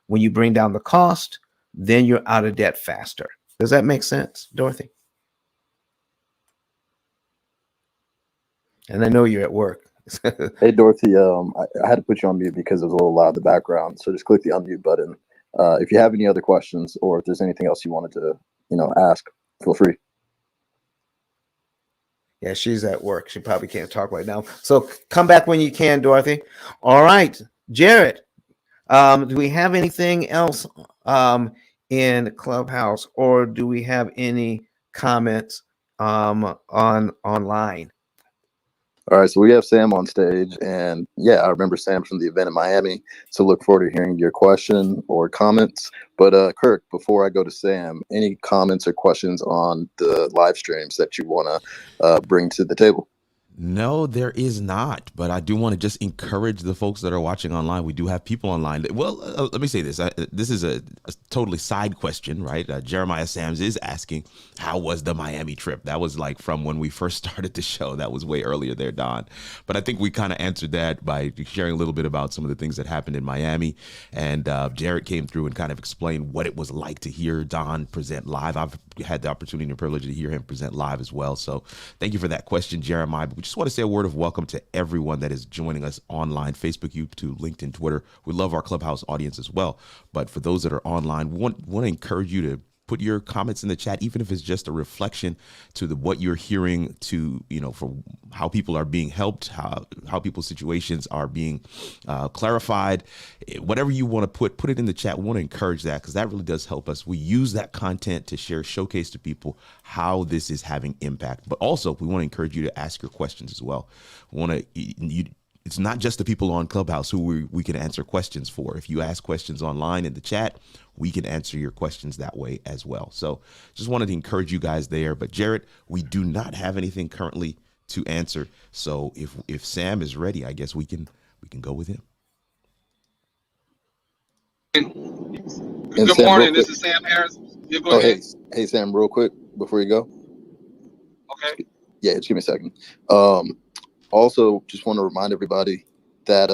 [SPEAKER 1] When you bring down the cost, then you're out of debt faster. Does that make sense, Dorothy? And I know you're at work.
[SPEAKER 4] Hey Dorothy, I had to put you on mute because it was a little loud in the background. So just click the unmute button. If you have any other questions or if there's anything else you wanted to, ask, feel free.
[SPEAKER 1] Yeah, she's at work. She probably can't talk right now. So come back when you can, Dorothy. All right, Jared. Do we have anything else in Clubhouse, or do we have any comments on online?
[SPEAKER 4] All right, so we have Sam on stage, and yeah, I remember Sam from the event in Miami. So look forward to hearing your question or comments. But Kirk, before I go to Sam, any comments or questions on the live streams that you want to bring to the table?
[SPEAKER 5] No, there is not. But I do want to just encourage the folks that are watching online. We do have people online. Well, let me say this. This is a totally side question, right? Jeremiah Sams is asking, how was the Miami trip? That was like from when we first started the show. That was way earlier there, Don. But I think we kind of answered that by sharing a little bit about some of the things that happened in Miami. And Jared came through and kind of explained what it was like to hear Don present live. I've had the opportunity and privilege to hear him present live as well. So thank you for that question, Jeremiah. But we just want to say a word of welcome to everyone that is joining us online, Facebook, YouTube, LinkedIn, Twitter. We love our Clubhouse audience as well. But for those that are online, we want to encourage you to put your comments in the chat, even if it's just a reflection to what you're hearing, to for how people are being helped, how people's situations are being clarified. Whatever you want to put it in the chat. We want to encourage that, because that really does help us. We use that content to showcase to people how this is having impact. But also, we want to encourage you to ask your questions as well. We want to it's not just the people on Clubhouse who we can answer questions for. If you ask questions online in the chat, we can answer your questions that way as well. So just wanted to encourage you guys there. But Jared, we do not have anything currently to answer. So if Sam is ready, I guess we can go with him.
[SPEAKER 12] And
[SPEAKER 13] Good
[SPEAKER 12] Sam, real
[SPEAKER 13] morning.
[SPEAKER 12] quick.
[SPEAKER 13] This is Sam Harris. You go
[SPEAKER 12] Oh,
[SPEAKER 13] ahead.
[SPEAKER 12] hey, Sam, real quick before you go.
[SPEAKER 13] Okay.
[SPEAKER 12] Yeah, just give me a second. Also, just want to remind everybody that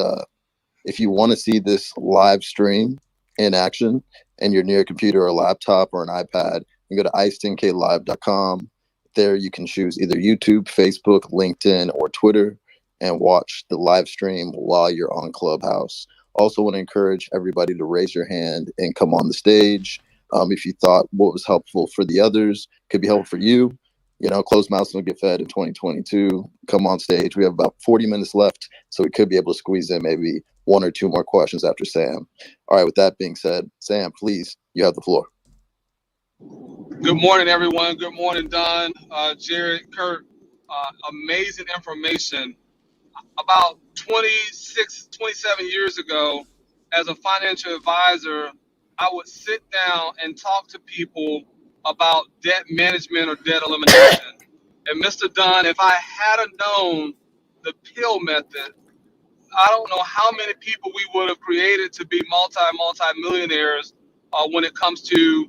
[SPEAKER 12] if you want to see this live stream in action and you're near a computer or a laptop or an iPad, you go to ice10klive.com. There you can choose either YouTube, Facebook, LinkedIn, or Twitter and watch the live stream while you're on Clubhouse. Also want to encourage everybody to raise your hand and come on the stage. If you thought what was helpful for the others could be helpful for you, you know, closed mouths don't get fed in 2022. Come on stage. We have about 40 minutes left, so we could be able to squeeze in maybe one or two more questions after Sam. All right, with that being said, Sam, please, you have the floor.
[SPEAKER 13] Good morning, everyone. Good morning, Don, Jared, Kurt. Amazing information. About 26, 27 years ago, as a financial advisor, I would sit down and talk to people about debt management or debt elimination. And Mr. Dunn, if I had known the P.I.L.L method, I don't know how many people we would have created to be multi-millionaires when it comes to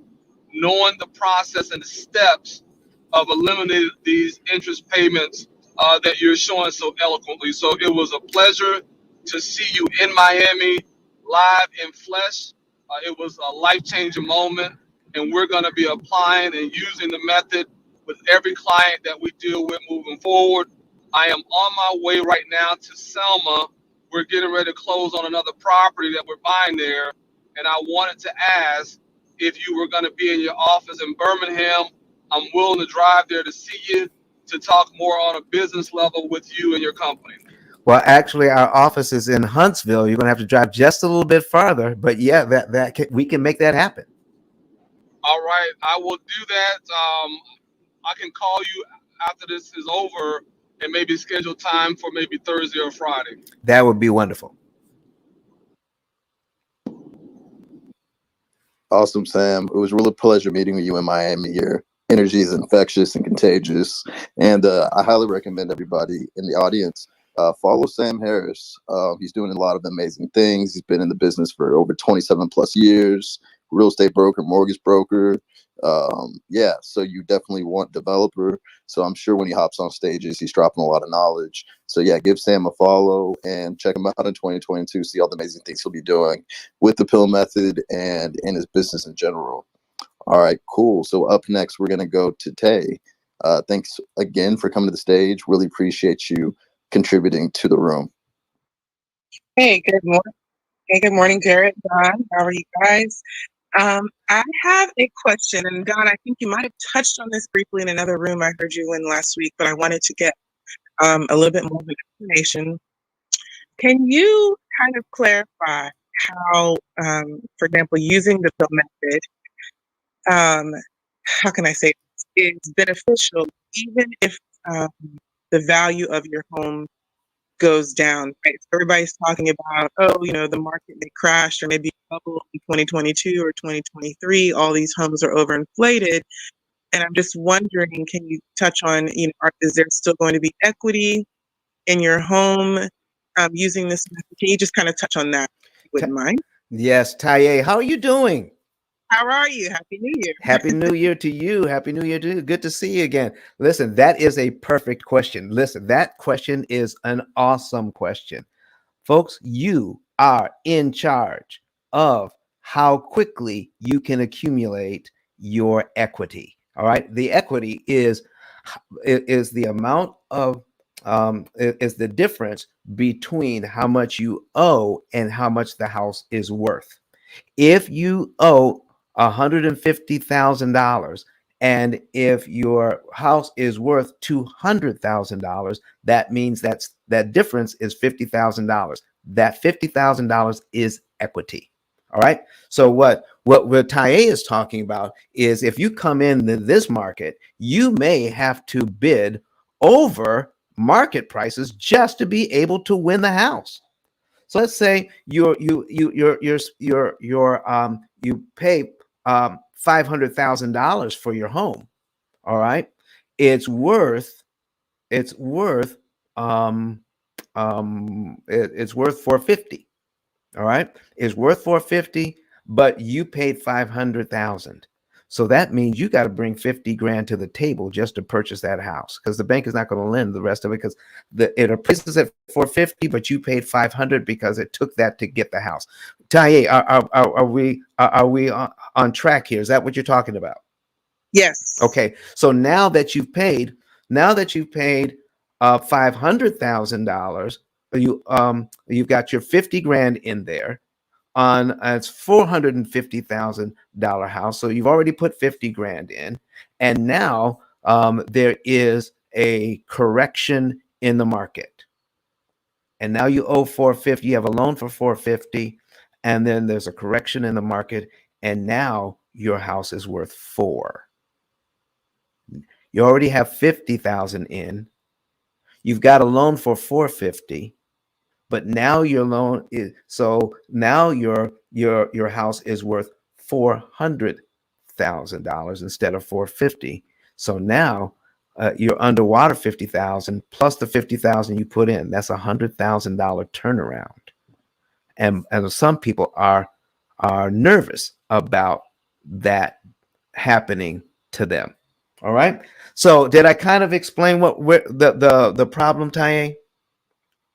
[SPEAKER 13] knowing the process and the steps of eliminating these interest payments that you're showing so eloquently. So it was a pleasure to see you in Miami live in flesh. It was a life-changing moment, and we're going to be applying and using the method with every client that we deal with moving forward. I am on my way right now to Selma. We're getting ready to close on another property that we're buying there, and I wanted to ask if you were going to be in your office in Birmingham. I'm willing to drive there to see you, to talk more on a business level with you and your company.
[SPEAKER 1] Well, actually, our office is in Huntsville. You're going to have to drive just a little bit farther, but yeah, we can make that happen.
[SPEAKER 13] All right, I will do that. I can call you after this is over and maybe schedule time for maybe Thursday or Friday.
[SPEAKER 1] That would be wonderful.
[SPEAKER 12] Awesome, Sam. It was really a pleasure meeting with you in Miami. Your energy is infectious and contagious. And I highly recommend everybody in the audience follow Sam Harris. He's doing a lot of amazing things. He's been in the business for over 27 plus years, real estate broker, mortgage broker. Yeah, so you definitely want developer. So I'm sure when he hops on stages, he's dropping a lot of knowledge. So yeah, give Sam a follow and check him out in 2022. See all the amazing things he'll be doing with the P.I.L.L method and in his business in general. All right, cool. So up next, we're going to go to Tay. Thanks again for coming to the stage. Really appreciate you contributing to the room.
[SPEAKER 14] Hey, good morning. Hey, good morning, Jared, Don. How are you guys? I have a question, and Don, I think you might have touched on this briefly in another room I heard you in last week, but I wanted to get a little bit more of an explanation. Can you kind of clarify how, for example, using the P.I.L.L method, how can I say, is beneficial even if the value of your home goes down, right? So everybody's talking about, oh, you know, the market may crash or maybe bubble in 2022 or 2023. All these homes are overinflated. And I'm just wondering, can you touch on, you know, is there still going to be equity in your home using this method? Can you just kind of touch on that, if you wouldn't mind?
[SPEAKER 1] Yes, Taye, how are you doing?
[SPEAKER 14] How are you? Happy New Year.
[SPEAKER 1] Happy New Year to you. Happy New Year to you. Good to see you again. Listen, that is a perfect question. Listen, that question is an awesome question. Folks, you are in charge of how quickly you can accumulate your equity. All right. The equity is the amount of is the difference between how much you owe and how much the house is worth. If you owe $150,000 and if your house is worth $200,000, that means that difference is $50,000. That $50,000 is equity. All right. So what Taye is talking about is if you come in this market, you may have to bid over market prices just to be able to win the house. So let's say you pay $500,000 for your home. All right, it's worth it's worth it's worth 450. All right, it's worth 450, but you paid 500,000. So that means you got to bring 50 grand to the table just to purchase that house, because the bank is not going to lend the rest of it, because it appraises at 450, but you paid 500 because it took that to get the house. Taye, are we on track here? Is that what you're talking about?
[SPEAKER 14] Yes.
[SPEAKER 1] Okay, so now that you've paid $500,000, you've got your 50 grand in there on it's $450,000 house. So you've already put 50 grand in, and now there is a correction in the market, and now you owe 450. You have a loan for 450, and then there's a correction in the market, and now your house is worth 4. You already have 50,000 in. You've got a loan for 450, but now your loan is, so now your house is worth $400,000 instead of 450. So now you're underwater 50,000 plus the 50,000 you put in. That's $100,000 turnaround. And some people are nervous about that happening to them. All right. So did I kind of explain what the problem, Taye?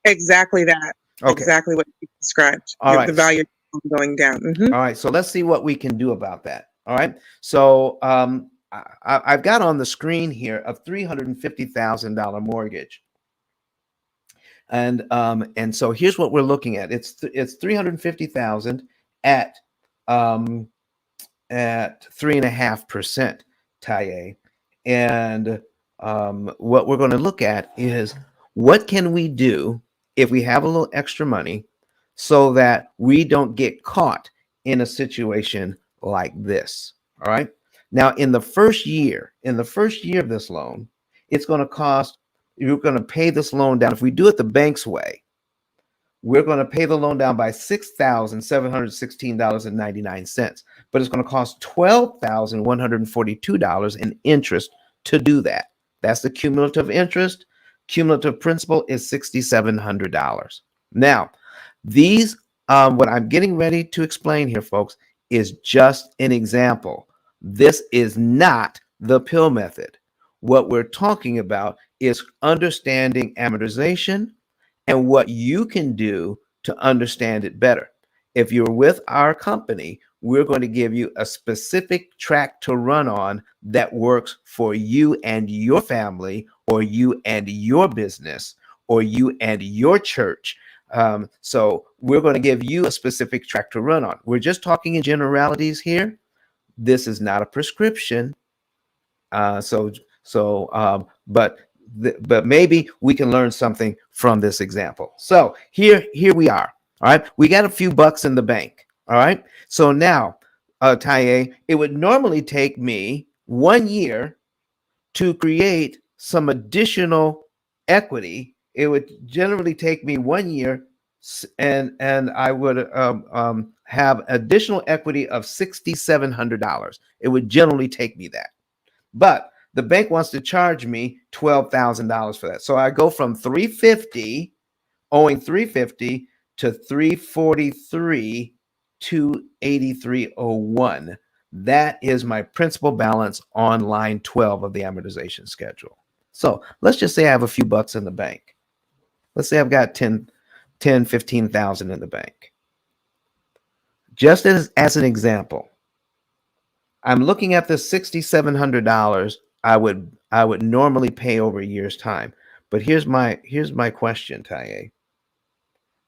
[SPEAKER 14] Exactly that.
[SPEAKER 1] Okay.
[SPEAKER 14] Exactly what you described.
[SPEAKER 1] All right.
[SPEAKER 14] The value going down.
[SPEAKER 1] All right. So let's see what we can do about that. All right. So I've got on the screen here a $350,000 mortgage. And so here's what we're looking at. It's 350,000 at 3.5%, Taye. And what we're going to look at is, what can we do if we have a little extra money so that we don't get caught in a situation like this. All right. Now, in the first year of this loan, it's going to cost, you're going to pay this loan down. If we do it the bank's way, we're going to pay the loan down by $6,716.99, but it's going to cost $12,142 in interest to do that. That's the cumulative interest. Cumulative principal is $6,700. Now, these, what I'm getting ready to explain here, folks, is just an example. This is not the P.I.L.L method. What we're talking about is understanding amortization and what you can do to understand it better. If you're with our company, we're going to give you a specific track to run on that works for you and your family, or you and your business, or you and your church. So we're going to give you a specific track to run on. We're just talking in generalities here. This is not a prescription. But maybe we can learn something from this example. So here we are. All right. We got a few bucks in the bank. All right. So now, Taye, it would normally take me 1 year to create some additional equity. It would generally take me 1 year, and I would have additional equity of $6,700. It would generally take me that. But the bank wants to charge me $12,000 for that. So I go from owing 350 to 343 to 8301. That is my principal balance on line 12 of the amortization schedule. So let's just say I have a few bucks in the bank. Let's say I've got 15,000 in the bank. Just as an example, I'm looking at the $6,700 I would normally pay over a year's time. But here's my question, Taye.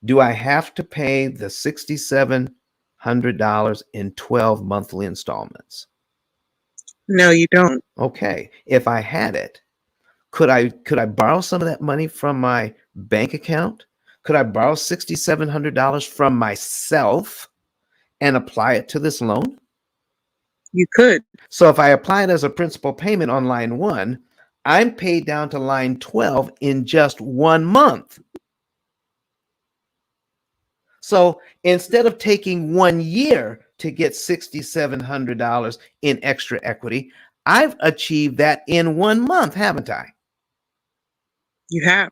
[SPEAKER 1] Do I have to pay the $6,700 in 12 monthly installments?
[SPEAKER 14] No, you don't.
[SPEAKER 1] Okay. If I had it, could I borrow some of that money from my bank account? Could I borrow $6,700 from myself and apply it to this loan?
[SPEAKER 14] You could.
[SPEAKER 1] So if I apply it as a principal payment on line 1, I'm paid down to line 12 in just 1 month. So instead of taking 1 year to get $6,700 in extra equity, I've achieved that in 1 month, haven't I?
[SPEAKER 14] You have.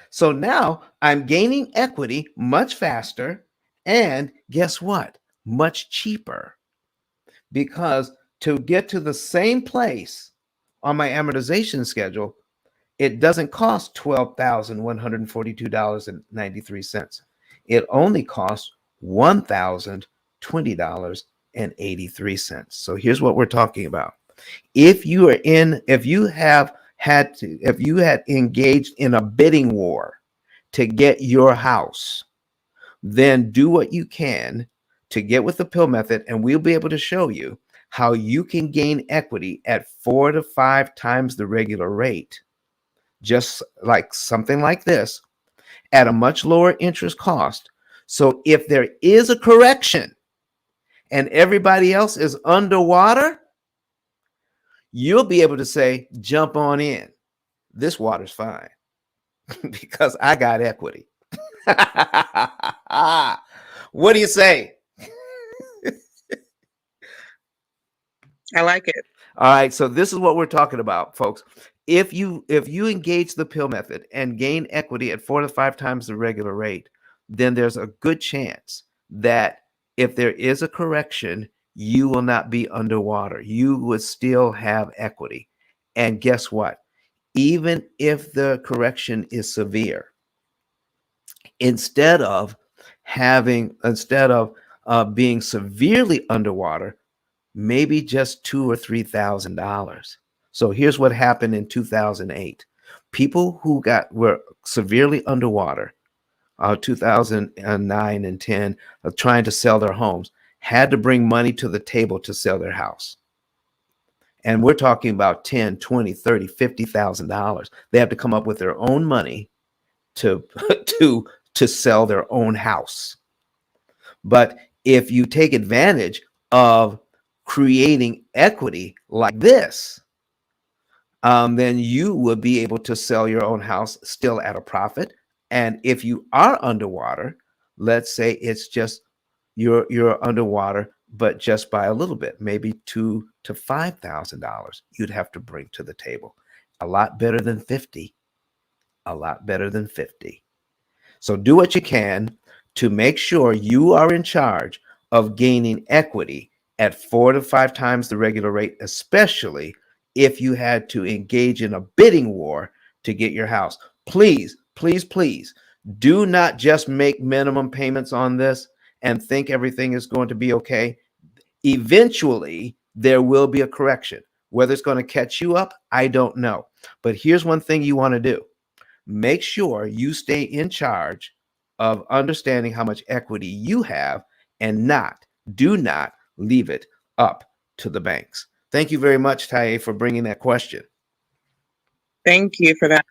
[SPEAKER 1] So now I'm gaining equity much faster, and guess what? Much cheaper. Because to get to the same place on my amortization schedule, it doesn't cost $12,142.93. It only costs $1,020.83. So here's what we're talking about. If you had engaged in a bidding war to get your house, then do what you can to get with the P.I.L.L method, and we'll be able to show you how you can gain equity at 4 to 5 times the regular rate, just like something like this, at a much lower interest cost. So if there is a correction and everybody else is underwater, you'll be able to say, jump on in. This water's fine because I got equity. What do you say?
[SPEAKER 14] I like it.
[SPEAKER 1] All right, so this is what we're talking about, folks. If you engage the P.I.L.L method and gain equity at 4 to 5 times the regular rate, then there's a good chance that if there is a correction, you will not be underwater. You would still have equity. And guess what? Even if the correction is severe, instead of being severely underwater, maybe just $2,000 or $3,000. So here's what happened in 2008. People who were severely underwater, 2009 and 10, trying to sell their homes, had to bring money to the table to sell their house. And we're talking about 10, 20, 30, $50,000. They have to come up with their own money to to sell their own house. But if you take advantage of creating equity like this, then you would be able to sell your own house still at a profit. And if you are underwater, let's say it's just you're underwater, but just by a little bit, maybe $2,000 to $5,000, you'd have to bring to the table. A lot better than 50. A lot better than 50. So do what you can to make sure you are in charge of gaining equity at 4 to 5 times the regular rate, especially if you had to engage in a bidding war to get your house. Please, please, please do not just make minimum payments on this and think everything is going to be okay. Eventually, there will be a correction. Whether it's going to catch you up, I don't know. But here's one thing you want to do. Make sure you stay in charge of understanding how much equity you have and do not leave it up to the banks. Thank you very much, Taye, for bringing that question.
[SPEAKER 14] Thank you for that.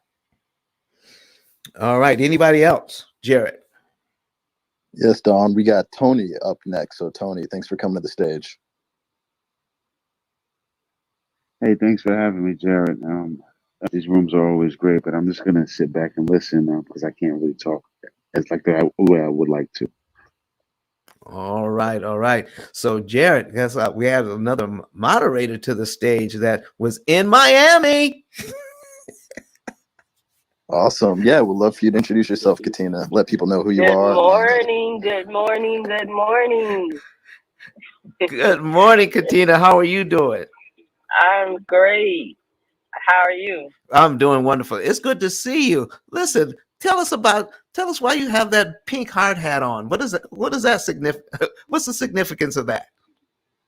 [SPEAKER 1] All right. Anybody else? Jared.
[SPEAKER 12] Yes, Don. We got Tony up next. So, Tony, thanks for coming to the stage.
[SPEAKER 15] Hey, thanks for having me, Jared. These rooms are always great, but I'm just gonna sit back and listen because I can't really talk as like the way I would like to.
[SPEAKER 1] All right, all right. So, Jared, guess we had another moderator to the stage that was in Miami.
[SPEAKER 12] Awesome. Yeah, we'd love for you to introduce yourself, Katina. Let people know who you
[SPEAKER 16] Good
[SPEAKER 12] are.
[SPEAKER 16] morning, good morning, good morning.
[SPEAKER 1] Good morning, Katina. How are you doing?
[SPEAKER 16] I'm great. How are you?
[SPEAKER 1] I'm doing wonderful. It's good to see you. Listen, tell us why you have that pink hard hat on. What is it? What is that significant? What's the significance of that?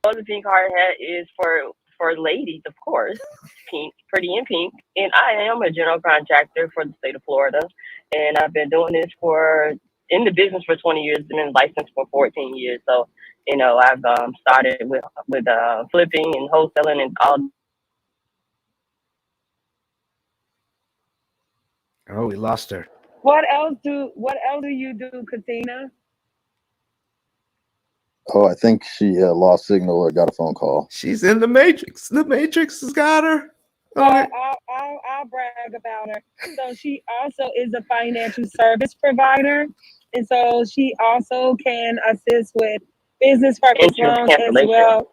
[SPEAKER 16] Well, the pink hard hat is for ladies, of course. Pink, pretty in pink. And I am a general contractor for the state of Florida. And I've been doing this in the business for 20 years, been licensed for 14 years. So, I've started with flipping and wholesaling and all.
[SPEAKER 1] Oh, we lost her.
[SPEAKER 16] What else do you do, Katina?
[SPEAKER 12] Oh, I think she lost signal or got a phone call.
[SPEAKER 1] She's in the Matrix. The Matrix has got her.
[SPEAKER 2] So I'll brag about her. So she also is a financial service provider, and so she also can assist with business purpose
[SPEAKER 16] Interest
[SPEAKER 2] loans as
[SPEAKER 16] cancellation.
[SPEAKER 2] well.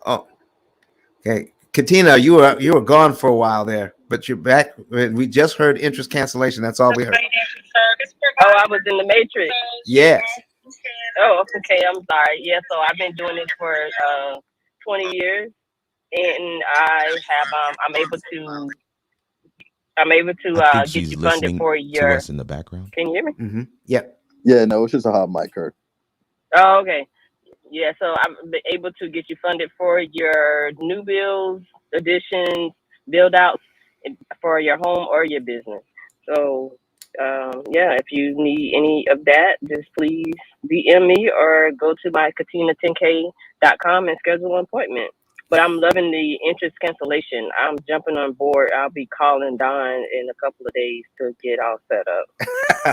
[SPEAKER 1] Oh, okay. Katina, you were gone for a while there, but you're back. We just heard interest cancellation. That's all we heard.
[SPEAKER 2] Financial service
[SPEAKER 16] Oh, I
[SPEAKER 2] provider.
[SPEAKER 16] was in the matrix.
[SPEAKER 2] So she
[SPEAKER 1] Yes.
[SPEAKER 2] also can
[SPEAKER 16] Oh, okay. I'm sorry. Yeah, so I've been doing this for 20 years, and I'm able to
[SPEAKER 5] I think
[SPEAKER 16] get
[SPEAKER 5] she's
[SPEAKER 16] you funded
[SPEAKER 5] listening
[SPEAKER 16] for
[SPEAKER 5] to
[SPEAKER 16] your.
[SPEAKER 5] us in the background.
[SPEAKER 16] Can you hear me?
[SPEAKER 1] Mm-hmm. Yep.
[SPEAKER 12] Yeah, no, it's just a hot mic, Kurt.
[SPEAKER 16] Oh, okay. Yeah, so I'm able to get you funded for your new builds, additions, build outs for your home or your business. So, yeah, if you need any of that, just please DM me or go to my Katina10k.com and schedule an appointment. But I'm loving the interest cancellation. I'm jumping on board. I'll be calling Don in a couple of days to get all set up.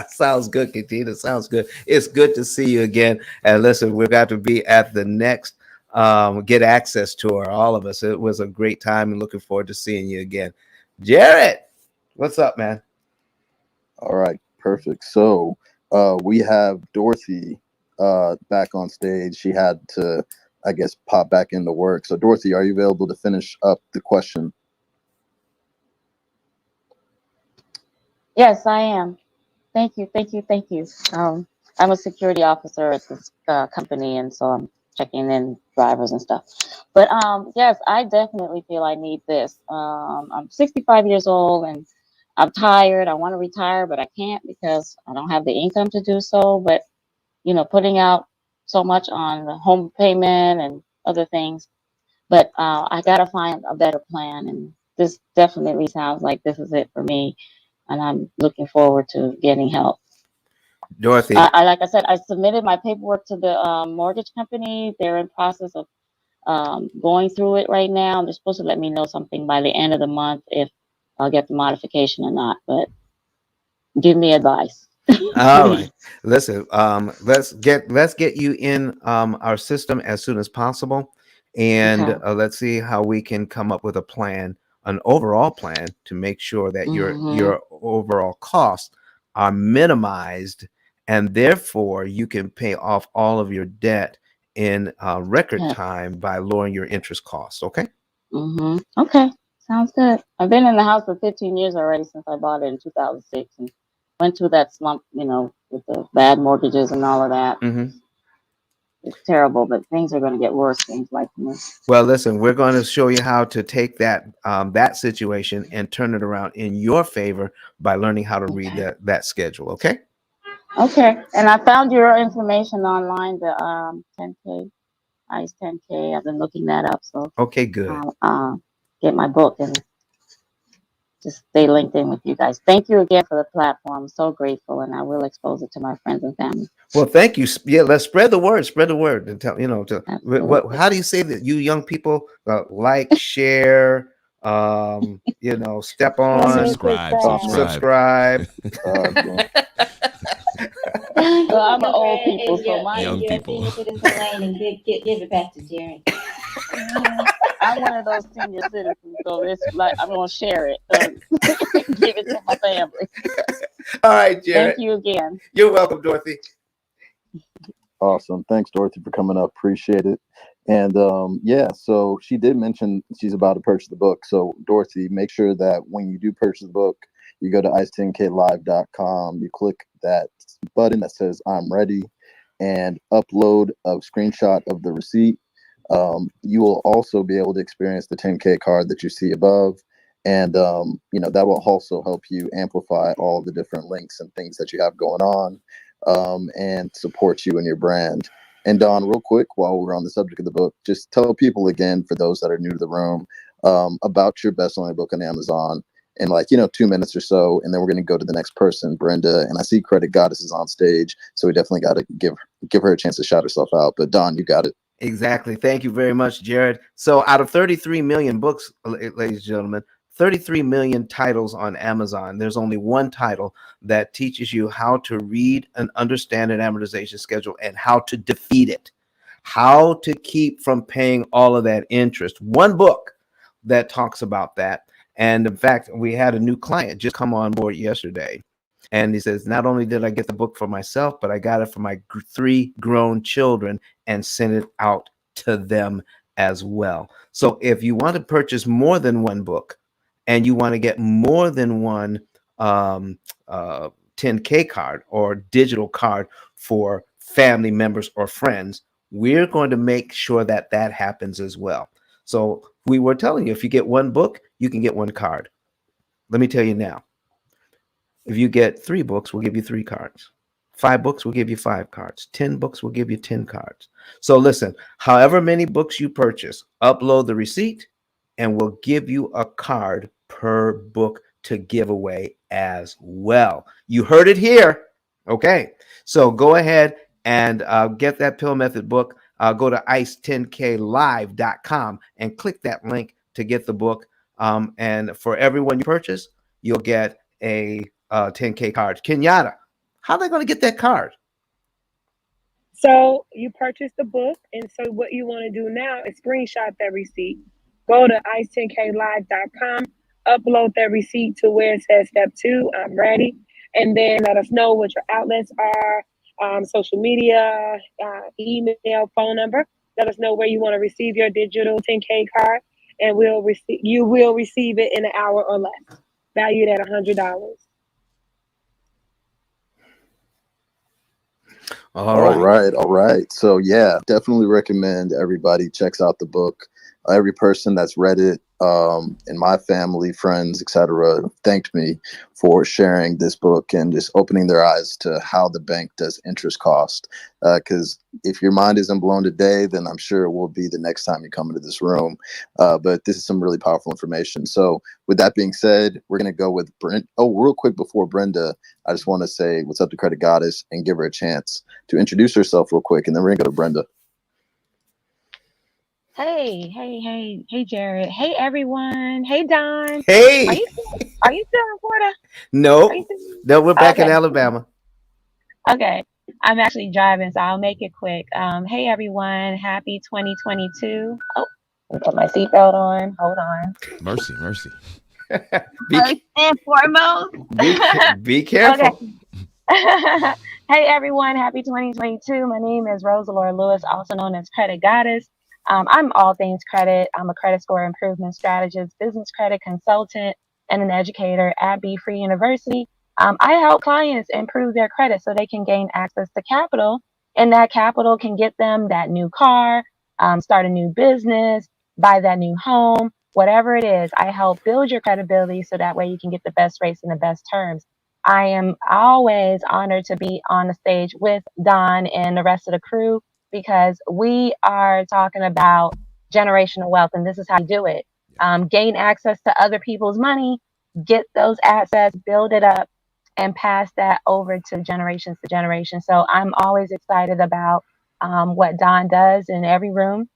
[SPEAKER 1] Sounds good, Katina. Sounds good. It's good to see you again. And listen, we've got to be at the next get access to her, all of us. It was a great time and looking forward to seeing you again. Jared, what's up, man?
[SPEAKER 12] All right, perfect. So we have Dorothy back on stage. She had to, I guess, pop back into work. So Dorothy, are you available to finish up the question?
[SPEAKER 11] Yes, I am. Thank you, thank you, thank you. I'm a security officer at this company, and so I'm checking in drivers and stuff. But yes, I definitely feel I need this. I'm 65 years old, and I'm tired. I want to retire, but I can't because I don't have the income to do so. But putting out so much on the home payment and other things. But I gotta find a better plan, and this definitely sounds like this is it for me, and I'm looking forward to getting help.
[SPEAKER 1] Dorothy.
[SPEAKER 11] Like I said, I submitted my paperwork to the mortgage company. They're in process of going through it right now. They're supposed to let me know something by the end of the month if I'll get the modification or not. But give me advice,
[SPEAKER 1] All
[SPEAKER 11] please.
[SPEAKER 1] right. Listen, let's get you in our system as soon as possible, and
[SPEAKER 11] Okay.
[SPEAKER 1] let's see how we can come up with a plan, an overall plan to make sure that your
[SPEAKER 11] Mm-hmm.
[SPEAKER 1] your overall costs are minimized, and therefore you can pay off all of your debt in record
[SPEAKER 11] Yes.
[SPEAKER 1] time by lowering your interest costs. Okay.
[SPEAKER 11] Mm-hmm. Okay. Sounds good. I've been in the house for 15 years already since I bought it in 2006 and went through that slump, with the bad mortgages and all of that.
[SPEAKER 1] Mm-hmm.
[SPEAKER 11] It's terrible, but things are going to get worse, things like this.
[SPEAKER 1] Well, listen, we're going to show you how to take that situation and turn it around in your favor by learning how to read
[SPEAKER 11] Okay.
[SPEAKER 1] that schedule. Okay.
[SPEAKER 11] Okay. And I found your information online, the 10K, ICE 10K. I've been looking that up, so
[SPEAKER 1] Okay. Good.
[SPEAKER 11] I'll get my book and just stay linked in with you guys. Thank you again for the platform. I'm so grateful, and I will expose it to my friends and family.
[SPEAKER 1] Well, thank you. Yeah, let's spread the word. Spread the word and tell what.
[SPEAKER 11] Absolutely.
[SPEAKER 1] How do you say that you young people like, share, step on,
[SPEAKER 5] Subscribe,
[SPEAKER 12] Comment.
[SPEAKER 5] subscribe.
[SPEAKER 1] subscribe.
[SPEAKER 12] Yeah.
[SPEAKER 9] Don,
[SPEAKER 11] Well,
[SPEAKER 9] come
[SPEAKER 11] I'm
[SPEAKER 9] on,
[SPEAKER 11] an
[SPEAKER 9] my
[SPEAKER 11] old
[SPEAKER 9] friend,
[SPEAKER 11] people, so my
[SPEAKER 5] Young
[SPEAKER 9] your
[SPEAKER 5] people.
[SPEAKER 9] senior citizen lane and give it back to Jared.
[SPEAKER 11] I'm one of those senior citizens, so it's like I'm gonna share it, give it to my family.
[SPEAKER 1] All right,
[SPEAKER 11] Thank
[SPEAKER 1] Jared.
[SPEAKER 11] you again.
[SPEAKER 1] You're welcome, Dorothy.
[SPEAKER 12] Awesome. Thanks, Dorothy, for coming up. Appreciate it. And yeah, so she did mention she's about to purchase the book. So, Dorothy, make sure that when you do purchase the book, you go to ice10klive.com, you click that button that says I'm ready, and upload a screenshot of the receipt. You will also be able to experience the 10K card that you see above. And, that will also help you amplify all the different links and things that you have going on, and support you and your brand. And Don, real quick, while we're on the subject of the book, just tell people again, for those that are new to the room, about your best-selling book on Amazon in 2 minutes or so, and then we're going to go to the next person, Brenda. And I see Credit Goddess is on stage, so we definitely got to give her a chance to shout herself out. But Don, you got it.
[SPEAKER 1] Exactly. Thank you very much, Jared. So, out of 33 million books, ladies and gentlemen, 33 million titles on Amazon, there's only one title that teaches you how to read and understand an amortization schedule and how to defeat it, how to keep from paying all of that interest. One book that talks about that. And in fact, we had a new client just come on board yesterday. And he says, not only did I get the book for myself, but I got it for my 3 grown children and sent it out to them as well. So if you want to purchase more than one book and you want to get more than one 10K card or digital card for family members or friends, we're going to make sure that that happens as well. So we were telling you, if you get one book, you can get one card. Let me tell you now, if you get 3 books, we'll give you 3 cards. 5 books, we'll give you 5 cards. 10 books, we'll give you 10 cards. So listen, however many books you purchase, upload the receipt and we'll give you a card per book to give away as well. You heard it here. Okay. So go ahead and get that Pill Method book. Go to ice10klive.com and click that link to get the book. And for everyone you purchase, you'll get a 10K card. Kenyatta, how are they going to get that card?
[SPEAKER 2] So you purchase the book, and so what you want to do now is screenshot that receipt. Go to ice10klive.com, upload that receipt to where it says step 2, I'm ready, and then let us know what your outlets are, social media, email, phone number. Let us know where you want to receive your digital 10K card, and you will receive it in an hour or less, valued at $100.
[SPEAKER 1] All right.
[SPEAKER 12] All right. So yeah, definitely recommend everybody checks out the book. Every person that's read it, in my family, friends, etc., thanked me for sharing this book and just opening their eyes to how the bank does interest cost. Because if your mind isn't blown today, then I'm sure it will be the next time you come into this room. But this is some really powerful information. So with that being said, we're going to go with Brent. Oh, real quick before Brenda, I just want to say what's up to Credit Goddess and give her a chance to introduce herself real quick, and then we're going to go to Brenda.
[SPEAKER 11] Hey, Jared. Hey, everyone. Hey, Don.
[SPEAKER 1] Hey.
[SPEAKER 11] Are you still in Florida?
[SPEAKER 1] No. No, we're back in
[SPEAKER 11] Okay.
[SPEAKER 1] Alabama.
[SPEAKER 11] Okay. I'm actually driving, so I'll make it quick. Hey, everyone. Happy 2022. Oh, let me put my seatbelt on. Hold on.
[SPEAKER 5] Mercy.
[SPEAKER 11] First and foremost.
[SPEAKER 1] Be careful.
[SPEAKER 11] Hey, everyone. Happy 2022. My name is Rosalora Lewis, also known as Credit Goddess. I'm all things credit. I'm a credit score improvement strategist, business credit consultant, and an educator at Be Free University. I help clients improve their credit so they can gain access to capital, and that capital can get them that new car, start a new business, buy that new home, whatever it is. I help build your credibility so that way you can get the best rates and the best terms. I am always honored to be on the stage with Don and the rest of the crew because we are talking about generational wealth, and this is how you do it. Gain access to other people's money, get those assets, build it up, and pass that over to generations to generation. So I'm always excited about what Don does in every room.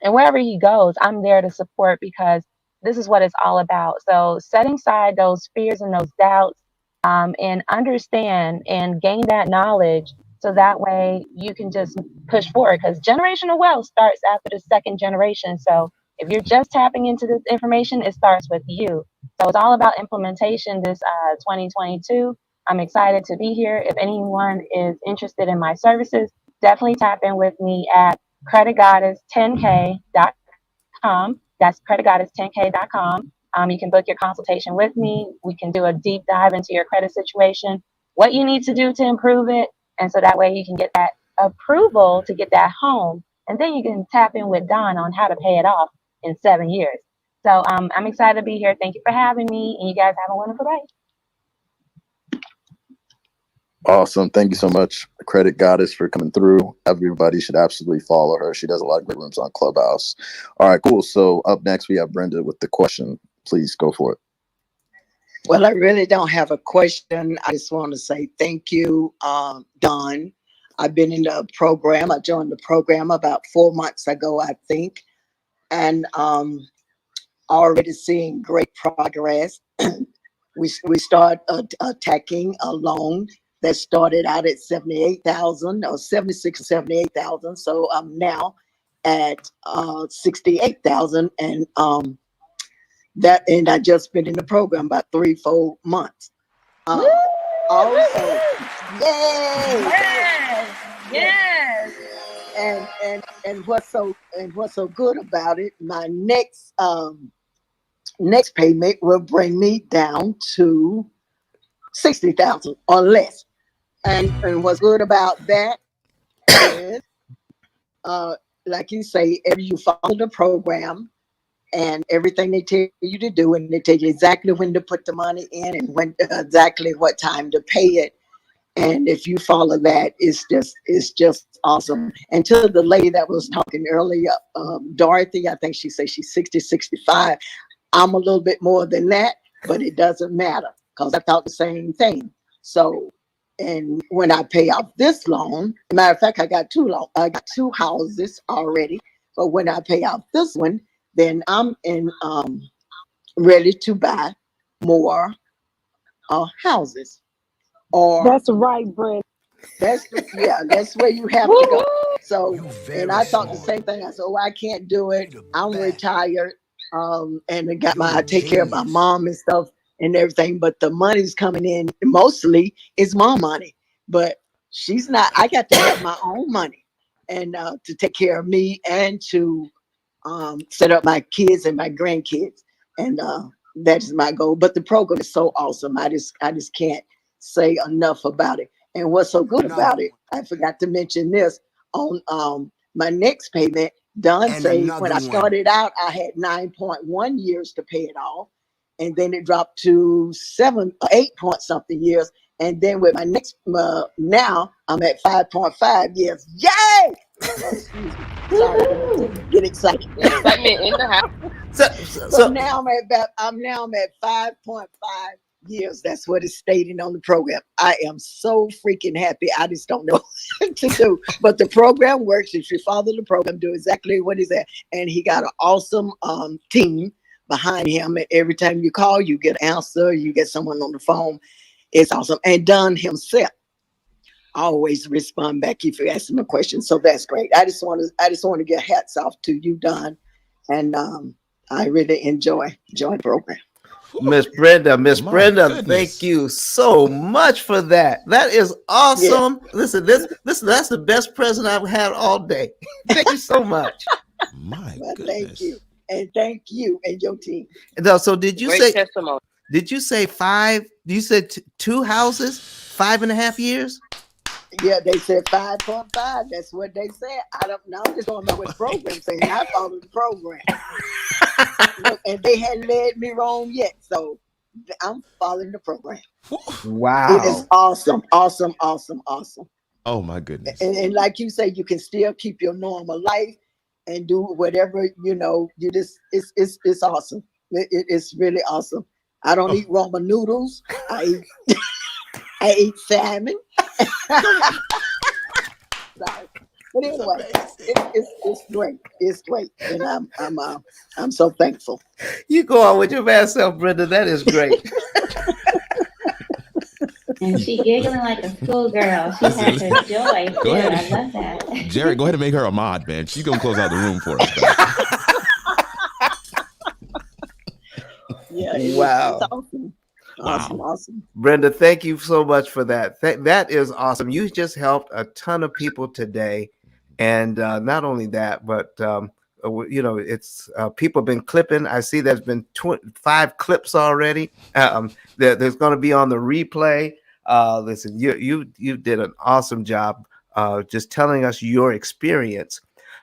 [SPEAKER 11] And wherever he goes, I'm there to support because this is what it's all about. So setting aside those fears and those doubts, and understand and gain that knowledge so that way you can just push forward because generational wealth starts after the second generation. So if you're just tapping into this information, it starts with you. So it's all about implementation this 2022. I'm excited to be here. If anyone is interested in my services, definitely tap in with me at creditgoddess10k.com. That's creditgoddess10k.com. You can book your consultation with me. We can do a deep dive into your credit situation, what you need to do to improve it. And so that way you can get that approval to get that home. And then you can tap in with Don on how to pay it off in 7 years. So I'm excited to be here. Thank you for having me. And you guys have a wonderful day.
[SPEAKER 12] Awesome. Thank you so much, Credit Goddess, for coming through. Everybody should absolutely follow her. She does a lot of great rooms on Clubhouse. All right, cool. So up next, we have Brenda with the question. Please go for it.
[SPEAKER 17] Well, I really don't have a question. I just want to say thank you, Don. I've been in the program. I joined the program about 4 months ago, I think, and already seeing great progress. we start attacking a loan that started out at 78,000 or 76 or 78,000. So I'm now at 68,000, and that, and I just been in the program about 3-4 months.
[SPEAKER 3] Woo!
[SPEAKER 17] Also, yay!
[SPEAKER 3] Yes,
[SPEAKER 17] Yes.
[SPEAKER 3] yes.
[SPEAKER 17] And what's so good about it, my next payment will bring me down to 60,000 or less. And what's good about that is, uh, like you say, if you follow the program and everything they tell you to do, and they tell you exactly when to put the money in and when exactly what time to pay it. And if you follow that, it's just awesome. And to the lady that was talking earlier, Dorothy, I think she said she's 60, 65. I'm a little bit more than that, but it doesn't matter because I thought the same thing. So, and when I pay off this loan, matter of fact, I got two houses already. But when I pay off this one, then I'm in ready to buy more houses. Or
[SPEAKER 2] That's right, Brent.
[SPEAKER 17] that's where you have to go.
[SPEAKER 3] Woo-hoo!
[SPEAKER 17] So, and I thought the same thing. I said, oh, I can't do it. I'm retired. And I take care of my mom and stuff and everything, but the money's coming in mostly is mom money. But she's not, I got to have my own money and to take care of me and to set up my kids and my grandkids. And that is my goal. But the program is so awesome. I just can't say enough about it. And what's so good about it, I forgot to mention this on my next payment. Don say when I started out, I had 9.1 years to pay it off. And then it dropped to 8 point something years. And then with my next, now I'm at 5.5 years. Yay! Oh, excuse me. Sorry, get excited.
[SPEAKER 3] Excitement in the house.
[SPEAKER 17] So now I'm at 5.5 years. That's what is stating on the program. I am so freaking happy. I just don't know what to do. But the program works. If you follow the program, do exactly what is that. And he got an awesome team behind him. And every time you call, you get an answer. You get someone on the phone. It's awesome. And Don himself always respond back if you ask him a question. So that's great. I just want to get hats off to you, Don. And I really enjoy the program.
[SPEAKER 1] Miss Brenda,
[SPEAKER 5] My
[SPEAKER 1] Thank
[SPEAKER 5] goodness.
[SPEAKER 1] you so much for that. That is
[SPEAKER 17] Yeah.
[SPEAKER 1] awesome. Listen, that's the best present I've had all day. Thank you so much.
[SPEAKER 5] My
[SPEAKER 17] Well, thank you.
[SPEAKER 5] goodness.
[SPEAKER 17] And thank you and your team.
[SPEAKER 1] No, so did you
[SPEAKER 3] Great
[SPEAKER 1] say
[SPEAKER 3] testimony.
[SPEAKER 1] five? You said two houses, 5.5 years?
[SPEAKER 17] Yeah, they said 5.5. That's what they said. I don't know. I'm just going by what the program saying. I followed the program. Look, and they hadn't led me wrong yet. So I'm following the program. It is
[SPEAKER 1] Wow.
[SPEAKER 17] awesome, awesome, awesome, awesome.
[SPEAKER 5] Oh my goodness.
[SPEAKER 17] And like you say, you can still keep your normal life and do whatever, you just, it's awesome. It's really awesome. I don't
[SPEAKER 5] Oh,
[SPEAKER 17] eat ramen noodles. I eat salmon. Sorry. But anyway, it's great. It's great. And I'm so thankful.
[SPEAKER 1] You go on with your bad self, Brenda. That is great.
[SPEAKER 9] And she giggling like a schoolgirl. She
[SPEAKER 5] listen,
[SPEAKER 9] has her joy
[SPEAKER 5] go
[SPEAKER 9] too.
[SPEAKER 5] ahead.
[SPEAKER 9] I love that.
[SPEAKER 5] Jared, go ahead and make her a mod, man. She's gonna close out the room for us, man.
[SPEAKER 17] Yeah,
[SPEAKER 1] Wow.
[SPEAKER 17] it's awesome. Awesome,
[SPEAKER 5] Wow.
[SPEAKER 17] awesome.
[SPEAKER 1] Brenda, thank you so much for that. That is awesome. You just helped a ton of people today, and not only that, but it's people have been clipping. I see there's been 5 clips already. There's going to be on the replay. Listen, you did an awesome job just telling us your experience.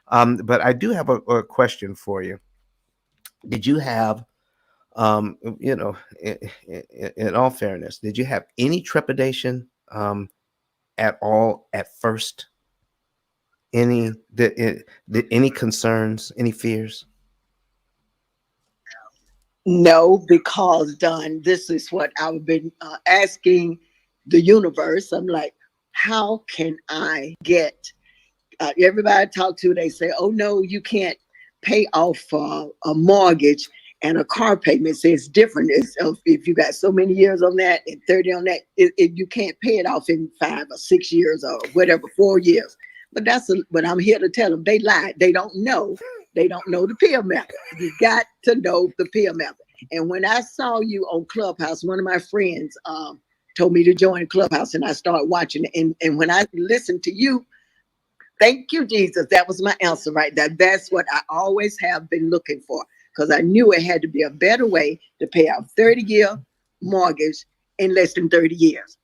[SPEAKER 1] But I do have a question for you. Did you have um you know in all fairness, did you have any trepidation at all at first? Did any concerns, any fears?
[SPEAKER 17] No, because Don, this is what I've been asking the universe. I'm like, how can I get everybody I talk to? They say, "Oh no, you can't pay off a mortgage and a car payment." So it's different. If you got so many years on that and 30 on that, you can't pay it off in 5 or 6 years or whatever, 4 years. But but I'm here to tell them they lied. They don't know. They don't know the P.I.L.L. method. You got to know the P.I.L.L. method. And when I saw you on Clubhouse, one of my friends told me to join Clubhouse, and I started watching it. And when I listened to you, thank you, Jesus. That was my answer right there. That's what I always have been looking for, because I knew it had to be a better way to pay out 30-year mortgage in less than 30 years.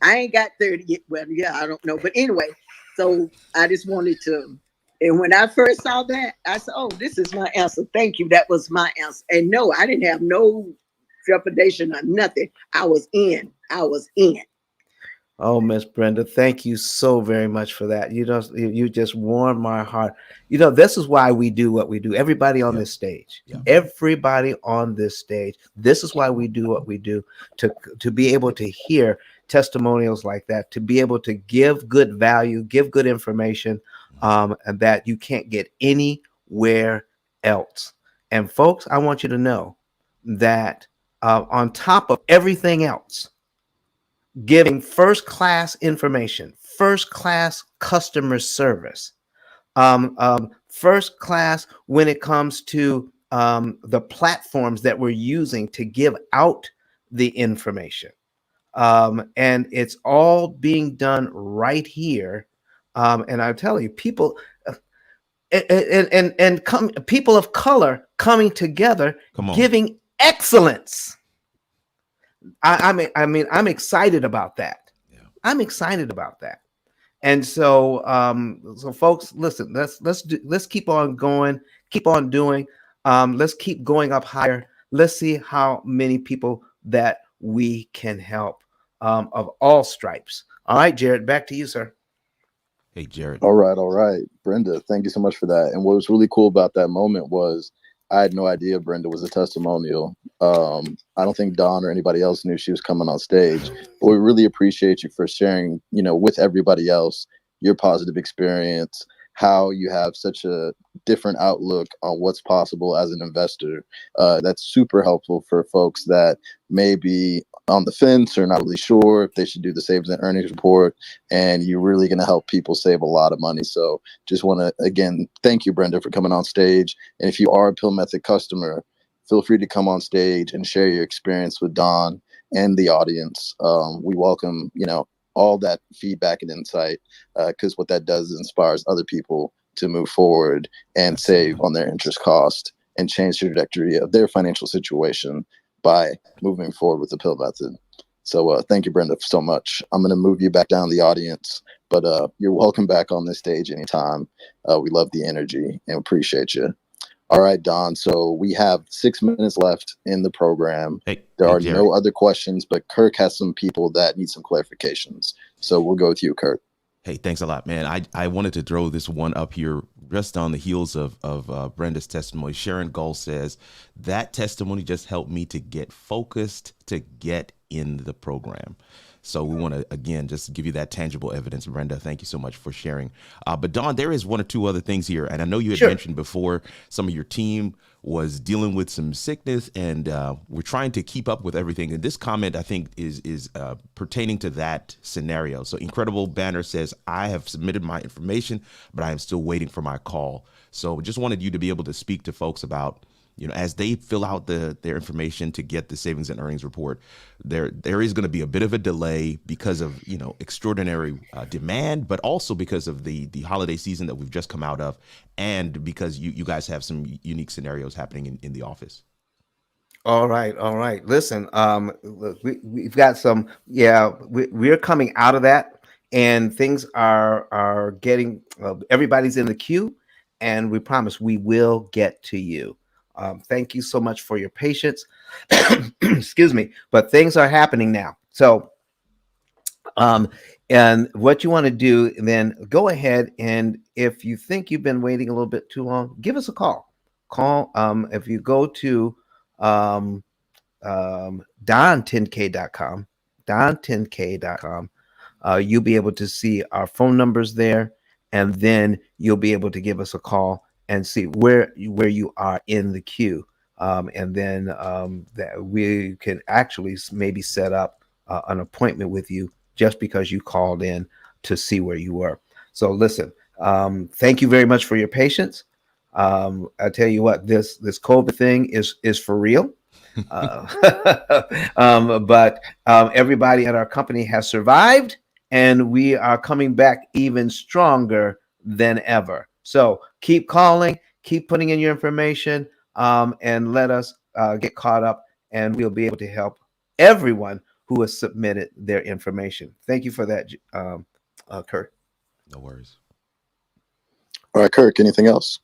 [SPEAKER 17] I ain't got 30 yet. Well, yeah, I don't know. But anyway, so I just wanted to. And when I first saw that, I said, oh, this is my answer. Thank you. That was my answer. And no, I didn't have no trepidation or nothing. I was in. I was in.
[SPEAKER 1] Oh, Miss Brenda, thank you so very much for that. You just warmed my heart. This is why we do what we do. Everybody on this stage, everybody on this stage. This is why we do what we do, to be able to hear testimonials like that, to be able to give good value, give good information, and that you can't get anywhere else. And folks, I want you to know that on top of everything else, giving first class information, first class customer service, first class when it comes to the platforms that we're using to give out the information. And it's all being done right here. And I tell you, people people of color coming together, giving excellence. I'm excited about that. I'm excited about that. And so folks, listen, let's keep on going, keep on doing. Let's keep going up higher. Let's see how many people that we can help, of all stripes. All right, Jared, back to you, sir.
[SPEAKER 5] Hey, Jared.
[SPEAKER 12] All right, all right. Brenda, thank you so much for that. And what was really cool about that moment was I had no idea Brenda was a testimonial. I don't think Don or anybody else knew she was coming on stage. But we really appreciate you for sharing, with everybody else, your positive experience, how you have such a different outlook on what's possible as an investor. That's super helpful for folks that may be on the fence or not really sure if they should do the savings and earnings report. And you're really going to help people save a lot of money. So just want to, again, thank you, Brenda, for coming on stage. And if you are a Pill Method customer, feel free to come on stage and share your experience with Don and the audience. We welcome, all that feedback and insight, because what that does is inspires other people to move forward and save on their interest cost and change the trajectory of their financial situation by moving forward with the Pill Method. So thank you, Brenda, so much. I'm going to move you back down the audience, but you're welcome back on this stage anytime. We love the energy and appreciate you. All right, Don. So we have 6 minutes left in the program. There are no other questions, but Kirk has some people that need some clarifications. So we'll go with you, Kirk.
[SPEAKER 5] Hey, thanks a lot, man. I wanted to throw this one up here just on the heels of Brenda's testimony. Sharon Gull says, that testimony just helped me to get focused to get in the program. So we want to, again, just give you that tangible evidence. Brenda, thank you so much for sharing. But Don, there is one or two other things here. And I know you had mentioned before some of your team was dealing with some sickness, and we're trying to keep up with everything. And this comment, I think, is pertaining to that scenario. So Incredible Banner says, I have submitted my information, but I am still waiting for my call. So just wanted you to be able to speak to folks about, as they fill out their information to get the savings and earnings report, there is going to be a bit of a delay because of, extraordinary demand, but also because of the holiday season that we've just come out of, and because you guys have some unique scenarios happening in the office.
[SPEAKER 1] All right. Listen, look, we've got some, we're coming out of that, and things are getting, everybody's in the queue, and we promise we will get to you. Thank you so much for your patience. Excuse me, but things are happening now. So, and what you want to do, then go ahead, and if you think you've been waiting a little bit too long, give us a call. If you go to don10k.com, don10k.com, you'll be able to see our phone numbers there, and then you'll be able to give us a call and see where you are in the queue, and then that we can actually maybe set up an appointment with you just because you called in to see where you were. So listen, thank you very much for your patience. I tell you what, this COVID thing is for real. But everybody at our company has survived, and we are coming back even stronger than ever. So keep calling, keep putting in your information, and let us get caught up, and we'll be able to help everyone who has submitted their information. Thank you for that, Kurt.
[SPEAKER 5] No worries.
[SPEAKER 12] All right, Kirk, anything else?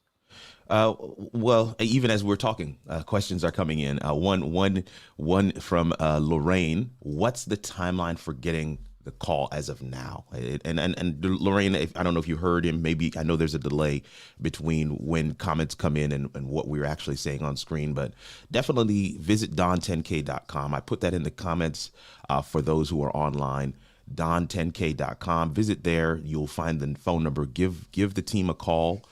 [SPEAKER 5] Well, even as we're talking, questions are coming in. One from Lorraine. What's the timeline for getting the call as of now? And Lorraine, I don't know if you heard him. Maybe I know there's a delay between when comments come in and what we're actually saying on screen, but definitely visit don10k.com. I put that in the comments for those who are online. don10k.com. Visit there. You'll find the phone number. Give the team a call.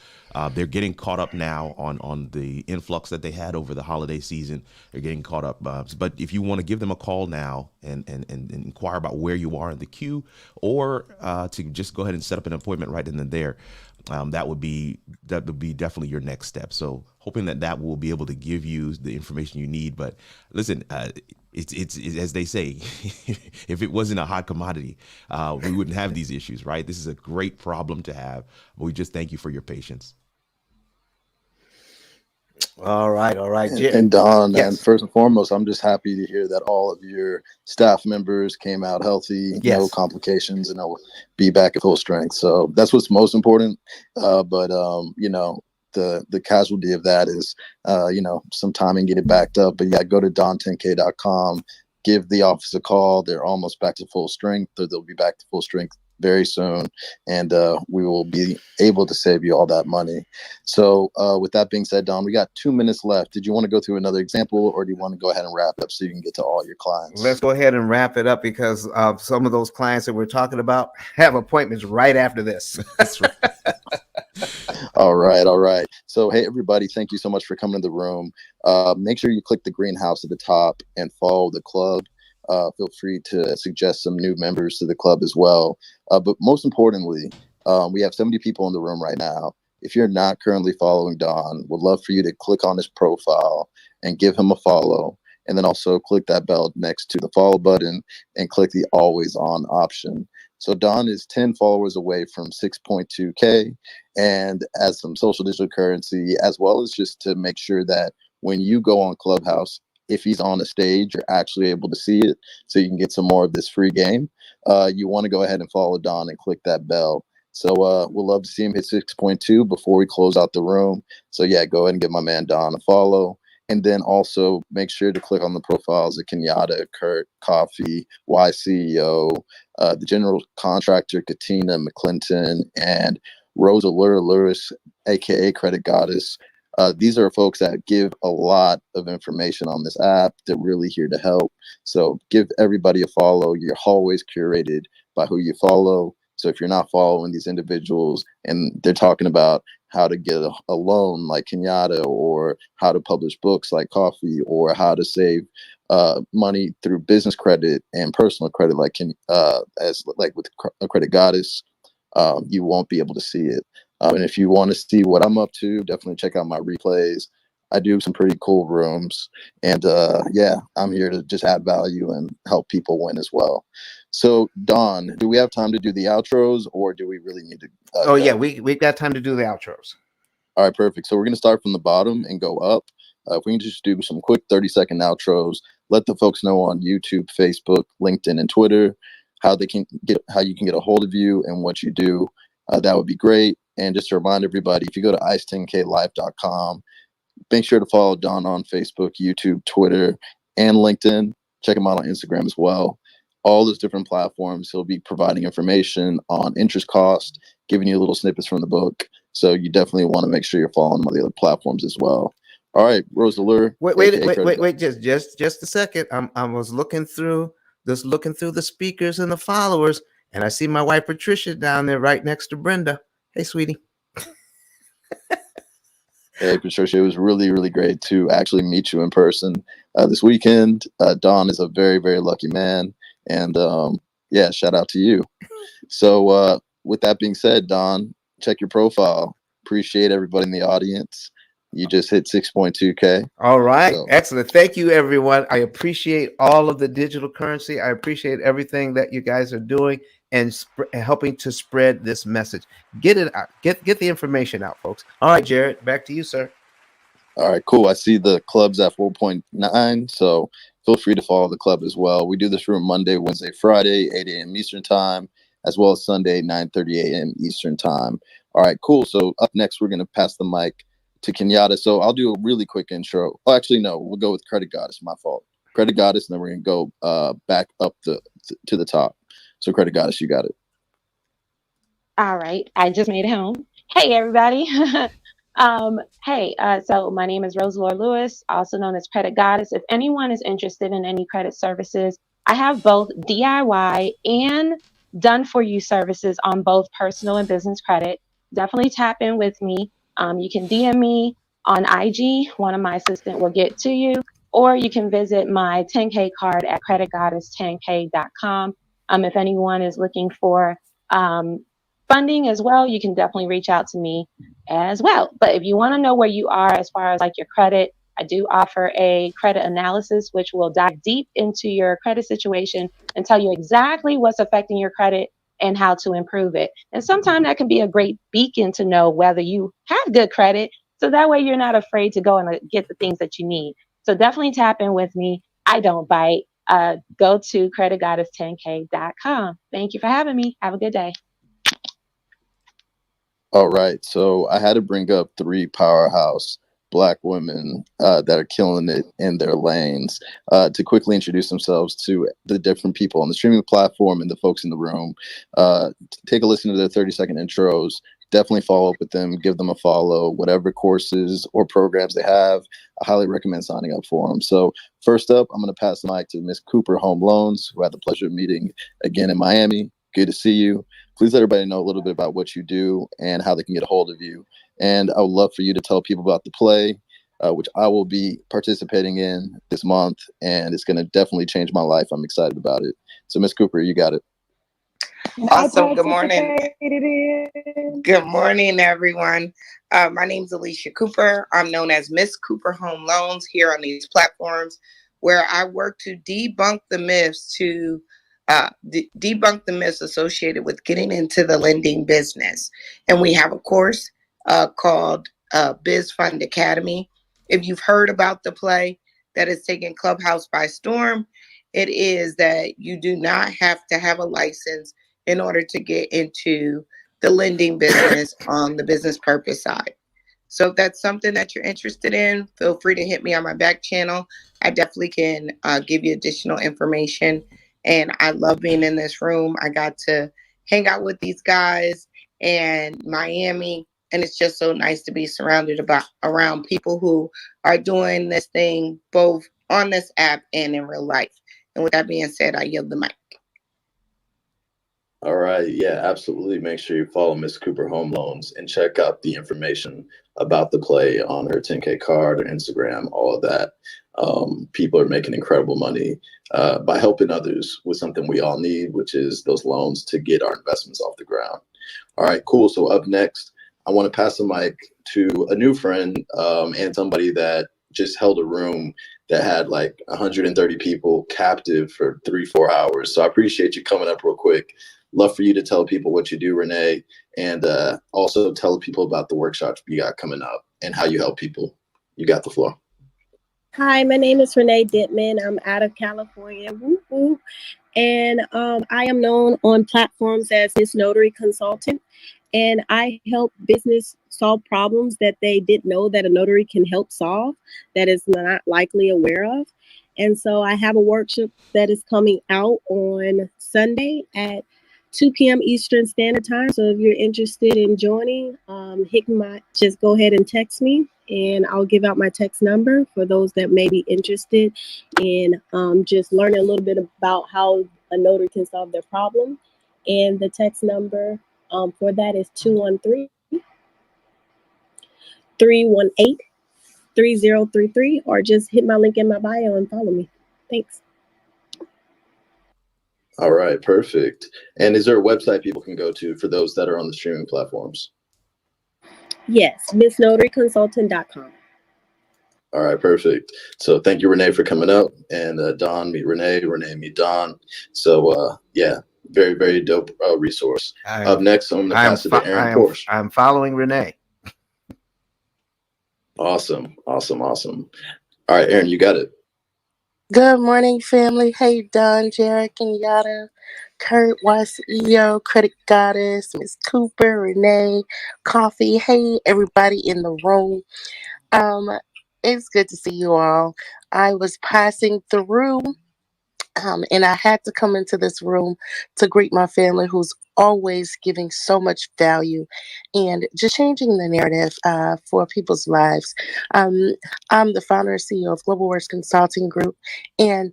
[SPEAKER 5] They're getting caught up now on the influx that they had over the holiday season. They're getting caught up. But if you want to give them a call now and inquire about where you are in the queue, or to just go ahead and set up an appointment right then and there, that would be definitely your next step. So hoping that will be able to give you the information you need. But listen, it's as they say, if it wasn't a hot commodity, we wouldn't have these issues, right? This is a great problem to have. But we just thank you for your patience.
[SPEAKER 1] All right, all right.
[SPEAKER 12] And Don, and
[SPEAKER 1] Yes.
[SPEAKER 12] first and foremost, I'm just happy to hear that all of your staff members came out healthy, no
[SPEAKER 1] Yes.
[SPEAKER 12] complications, and they'll be back at full strength. So that's what's most important. But the casualty of that is some timing get it backed up. But yeah, go to don10k.com, give the office a call. They're almost back to full strength, or they'll be back to full strength very soon, and we will be able to save you all that money. So with that being said, Don, we got 2 minutes left. Did you want to go through another example, or do you want to go ahead and wrap it up so you can get to all your clients?
[SPEAKER 1] Let's go ahead and wrap it up, because some of those clients that we're talking about have appointments right after this.
[SPEAKER 5] That's right.
[SPEAKER 12] All right. So, hey, everybody, thank you so much for coming to the room. Make sure you click the greenhouse at the top and follow the club. Feel free to suggest some new members to the club as well. But most importantly, we have 70 people in the room right now. If you're not currently following Don, would love for you to click on his profile and give him a follow. And then also click that bell next to the follow button and click the always on option. So Don is 10 followers away from 6.2K, and as some social digital currency, as well as just to make sure that when you go on Clubhouse, if he's on a stage, you're actually able to see it, so you can get some more of this free game. You want to go ahead and follow Don and click that bell. So we'll love to see him hit 6.2 before we close out the room. So yeah, go ahead and give my man Don a follow. And then also make sure to click on the profiles of Kenyatta, Kurt, Coffee, YCEO, the general contractor, Katina McClinton, and Rosa Lewis, aka Credit Goddess. These are folks that give a lot of information on this app. They're really here to help. So give everybody a follow. You're always curated by who you follow. So if you're not following these individuals and they're talking about how to get a loan like Kenyatta, or how to publish books like Coffee, or how to save money through business credit and personal credit like with Credit Goddess, you won't be able to see it. And if you want to see what I'm up to, definitely check out my replays. I do some pretty cool rooms, and yeah, I'm here to just add value and help people win as well. So Don, do we have time to do the outros, or do we really need to
[SPEAKER 1] Oh yeah, we've got time to do the outros.
[SPEAKER 12] All right, perfect. So we're going to start from the bottom and go up. If we can just do some quick 30-second outros, let the folks know on YouTube, Facebook, LinkedIn, and Twitter how you can get a hold of you and what you do. That would be great. And just to remind everybody, if you go to ice10klife.com, make sure to follow Don on Facebook, YouTube, Twitter, and LinkedIn. Check him out on Instagram as well. All those different platforms, he'll be providing information on interest cost, giving you little snippets from the book. So you definitely want to make sure you're following all the other platforms as well. All right, Rose Allure.
[SPEAKER 1] Wait, just a second. I was looking through the speakers and the followers, and I see my wife Patricia down there right next to Brenda. Hey, sweetie.
[SPEAKER 12] Hey, Patricia, it was really, really great to actually meet you in person this weekend. Don is a very, very lucky man. And yeah, shout out to you. So with that being said, Don, check your profile. Appreciate everybody in the audience. You just hit 6.2K.
[SPEAKER 1] All right.
[SPEAKER 12] So
[SPEAKER 1] Excellent. Thank you, everyone. I appreciate all of the digital currency. I appreciate everything that you guys are doing and helping to spread this message. Get it out. Get the information out, folks. All right, Jared, back to you, sir.
[SPEAKER 12] all right, cool. I see the club's at 4.9, so feel free to follow the club as well. We do this room Monday, Wednesday, Friday, 8 a.m. Eastern time, as well as Sunday, 9:30 a.m. Eastern time. All right, cool. So up next, we're going to pass the mic to Kenyatta. So I'll do a really quick intro. Oh, actually, no, we'll go with Credit Goddess. My fault. Credit Goddess, and then we're going to go back up to the top. So Credit Goddess, you got it.
[SPEAKER 11] All right, I just made it home. Hey, everybody. So my name is Rose Lord Lewis, also known as Credit Goddess. If anyone is interested in any credit services, I have both DIY and done for you services on both personal and business credit. Definitely tap in with me. You can DM me on IG. One of my assistants will get to you, or you can visit my 10K card at creditgoddess10k.com. If anyone is looking for funding as well, you can definitely reach out to me as well. But if you want to know where you are as far as like your credit, I do offer a credit analysis, which will dive deep into your credit situation and tell you exactly what's affecting your credit and how to improve it. And sometimes that can be a great beacon to know whether you have good credit. So that way you're not afraid to go and get the things that you need. So definitely tap in with me. I don't bite. Go to creditgoddess10k.com. Thank you for having me. Have a good day.
[SPEAKER 12] All right, so I had to bring up 3 powerhouse Black women that are killing it in their lanes to quickly introduce themselves to the different people on the streaming platform and the folks in the room. Take a listen to their 30-second intros. Definitely follow up with them, give them a follow, whatever courses or programs they have. I highly recommend signing up for them. So first up, I'm going to pass the mic to Miss Cooper Home Loans, who I had the pleasure of meeting again in Miami. Good to see you. Please let everybody know a little bit about what you do and how they can get a hold of you. And I would love for you to tell people about the play, which I will be participating in this month. And it's going to definitely change my life. I'm excited about it. So, Miss Cooper, you got it.
[SPEAKER 18] Awesome. Good morning. Good morning, everyone. My name is Alicia Cooper. I'm known as Miss Cooper Home Loans here on these platforms, where I work to debunk the myths associated with getting into the lending business. And we have a course called Biz Fund Academy. If you've heard about the play that is taking Clubhouse by storm, it is that you do not have to have a license in order to get into the lending business on the business purpose side. So if that's something that you're interested in, feel free to hit me on my back channel. I definitely can give you additional information. And I love being in this room. I got to hang out with these guys in Miami. And it's just so nice to be surrounded around people who are doing this thing both on this app and in real life. And with that being said, I yield the mic.
[SPEAKER 4] All right. Yeah, absolutely. Make sure you follow Miss Cooper Home Loans and check out the information about the play on her 10K card or Instagram, all of that. People are making incredible money by helping others with something we all need, which is those loans to get our investments off the ground. All right, cool. So up next, I want to pass the mic to a new friend and somebody that just held a room that had like 130 people captive for 3-4 hours. So I appreciate you coming up real quick. Love for you to tell people what you do, Renee, and also tell people about the workshops you got coming up and how you help people. You got the floor.
[SPEAKER 2] Hi, my name is Renee Dittman. I'm out of California. Woo woo. And I am known on platforms as Miss Notary Consultant. And I help business solve problems that they didn't know that a notary can help solve, that is not likely aware of. And so I have a workshop that is coming out on Sunday at 2 p.m. Eastern Standard Time. So if you're interested in joining, just go ahead and text me, and I'll give out my text number for those that may be interested in just learning a little bit about how a notary can solve their problem. And the text number for that is 213-318-3033, or just hit my link in my bio and follow me. Thanks.
[SPEAKER 4] All right, perfect. And is there a website people can go to for those that are on the streaming platforms?
[SPEAKER 2] Yes, MissNotaryConsultant.com.
[SPEAKER 12] All right, perfect. So thank you, Renee, for coming up. And Don, meet Renee. Renee, meet Don. So yeah, very, very dope resource. Up next, I'm going to pass it to Aaron Porsche.
[SPEAKER 1] I'm following Renee.
[SPEAKER 12] Awesome, awesome, awesome. All right, Aaron, you got it.
[SPEAKER 18] Good morning, family. Hey, Don, Jared, Kenyatta, Kurt, CEO, Credit Goddess, Miss Cooper, Renee, Coffee. Hey, everybody in the room. Um, it's good to see you all. I was passing through and I had to come into this room to greet my family who's always giving so much value and just changing the narrative for people's lives. Um, I'm the founder and CEO of Global Works Consulting Group, and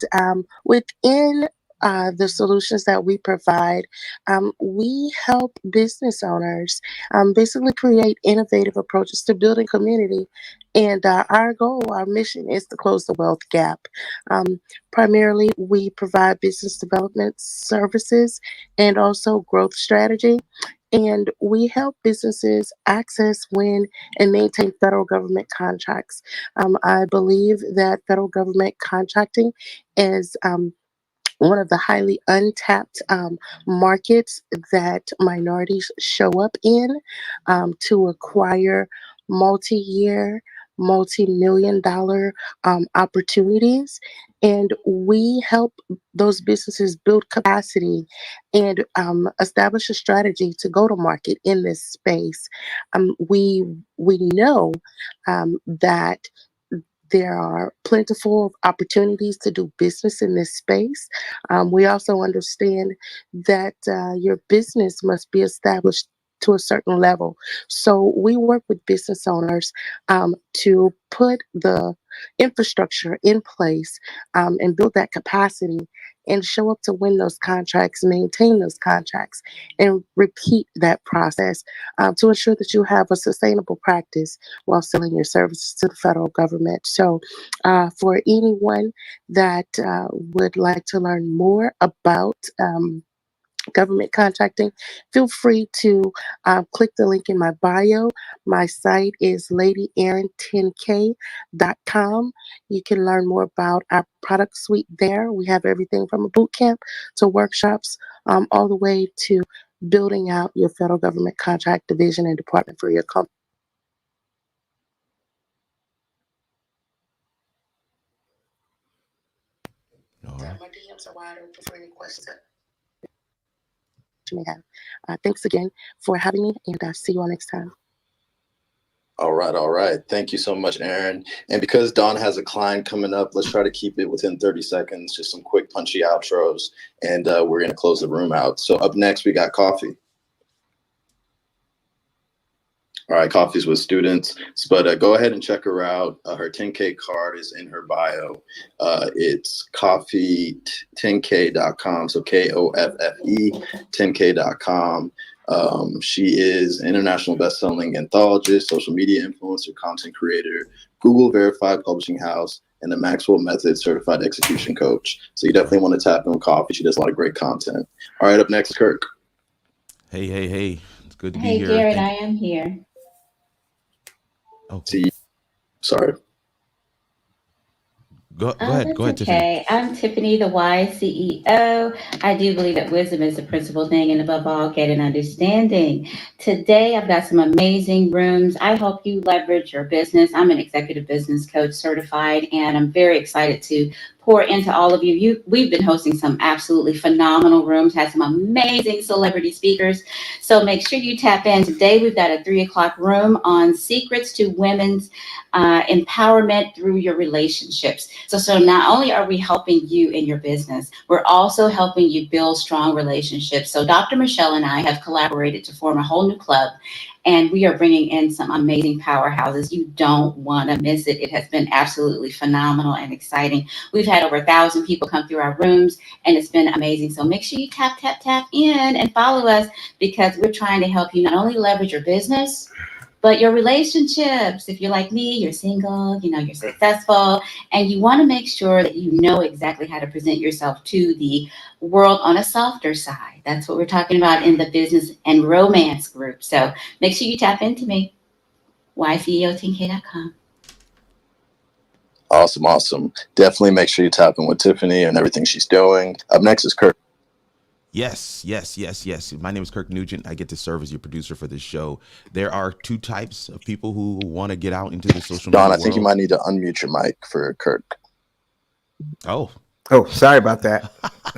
[SPEAKER 18] within the solutions that we provide, we help business owners basically create innovative approaches to building community. And our goal, our mission is to close the wealth gap. Um, Primarily, we provide business development services and also growth strategy. And we help businesses access, win, and maintain federal government contracts. I believe that federal government contracting is one of the highly untapped markets that minorities show up in to acquire multi-year, multi-million dollar opportunities. And we help those businesses build capacity and establish a strategy to go to market in this space. We know that there are plentiful opportunities to do business in this space. We also understand that your business must be established to a certain level. So we work with business owners to put the infrastructure in place and build that capacity and show up to win those contracts, maintain those contracts, and repeat that process to ensure that you have a sustainable practice while selling your services to the federal government. So, for anyone that would like to learn more about government contracting, feel free to click the link in my bio. My site is ladyaaron10k.com. You can learn more about our product suite there. We have everything from a boot camp to workshops, all the way to building out your federal government contract division and department for your company.
[SPEAKER 5] All right.
[SPEAKER 18] My DMs are wide open for any questions that you may have. Thanks again for having me, and see you all next time.
[SPEAKER 12] All right, all right. Thank you so much, Aaron. And because Don has a client coming up, let's try to keep it within 30 seconds, just some quick punchy outros, and we're going to close the room out. So up next, we got Coffee. All right, Coffee's with students, but go ahead and check her out. Her 10K card is in her bio. It's coffee10k.com, so KOFFE 10k.com. She is an international best-selling anthologist, social media influencer, content creator, Google verified publishing house, and the Maxwell Method certified execution coach. So you definitely want to tap in with Coffee. She does a lot of great content. All right, up next, Kirk.
[SPEAKER 5] Hey, hey, hey. It's good to be
[SPEAKER 9] Hey,
[SPEAKER 5] here.
[SPEAKER 9] Jared, I am here.
[SPEAKER 5] Okay.
[SPEAKER 12] Sorry.
[SPEAKER 5] Go ahead.
[SPEAKER 9] That's
[SPEAKER 5] Go ahead, Tiffany.
[SPEAKER 9] okay. I'm Tiffany, the wise CEO. I do believe that wisdom is the principal thing, and above all, get an understanding. Today, I've got some amazing rooms. I help you leverage your business. I'm an executive business coach certified, and I'm very excited to pour into all of you. We've been hosting some absolutely phenomenal rooms, had some amazing celebrity speakers. So make sure you tap in. Today, we've got a 3:00 room on secrets to women's empowerment through your relationships. So not only are we helping you in your business, we're also helping you build strong relationships. So Dr. Michelle and I have collaborated to form a whole new club, and we are bringing in some amazing powerhouses. You don't want to miss it. It has been absolutely phenomenal and exciting. We've had over 1,000 people come through our rooms, and it's been amazing. So make sure you tap in and follow us, because we're trying to help you not only leverage your business, but your relationships. If you're like me, you're single, you're successful, and you want to make sure that you know exactly how to present yourself to the world on a softer side. That's what we're talking about in the business and romance group. So make sure you tap into me, yceo10k.com.
[SPEAKER 12] Awesome, awesome. Definitely make sure you tap in with Tiffany and everything she's doing. Up next is Kirk.
[SPEAKER 5] Yes, yes, yes, yes. My name is Kirk Nugent. I get to serve as your producer for this show. There are two types of people who want to get out into the social
[SPEAKER 12] Don,
[SPEAKER 5] media
[SPEAKER 12] I think you
[SPEAKER 5] world.
[SPEAKER 12] might need to unmute your mic for Kirk.
[SPEAKER 5] Oh,
[SPEAKER 1] Oh, sorry about that.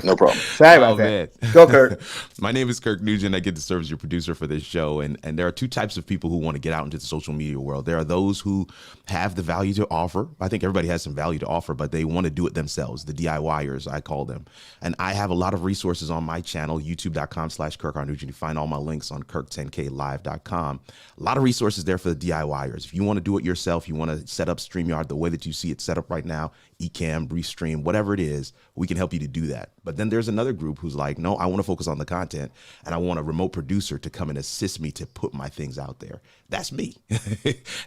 [SPEAKER 12] No problem.
[SPEAKER 1] Sorry
[SPEAKER 5] oh
[SPEAKER 1] about that.
[SPEAKER 5] man.
[SPEAKER 1] Go, Kurt.
[SPEAKER 5] My name is Kirk Nugent. I get to serve as your producer for this show. And there are two types of people who want to get out into the social media world. There are those who have the value to offer. I think everybody has some value to offer, but they want to do it themselves. The DIYers, I call them. And I have a lot of resources on my channel, youtube.com/Kirk R. Nugent. You find all my links on kirk10klive.com. A lot of resources there for the DIYers. If you want to do it yourself, you want to set up StreamYard the way that you see it set up right now, Ecamm, Restream, whatever it is, we can help you to do that. But then there's another group who's like, no, I want to focus on the content and I want a remote producer to come and assist me to put my things out there. That's me.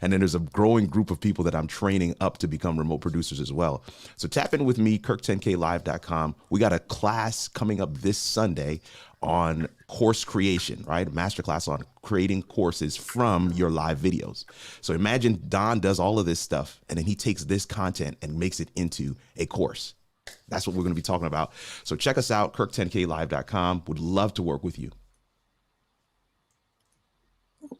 [SPEAKER 5] And then there's a growing group of people that I'm training up to become remote producers as well. So tap in with me, kirk10klive.com. We got a class coming up this Sunday on course creation, right? A masterclass on creating courses from your live videos. So imagine Don does all of this stuff and then he takes this content and makes it into a course. That's what we're going to be talking about. So check us out, kirk10klive.com. Would love to work with you.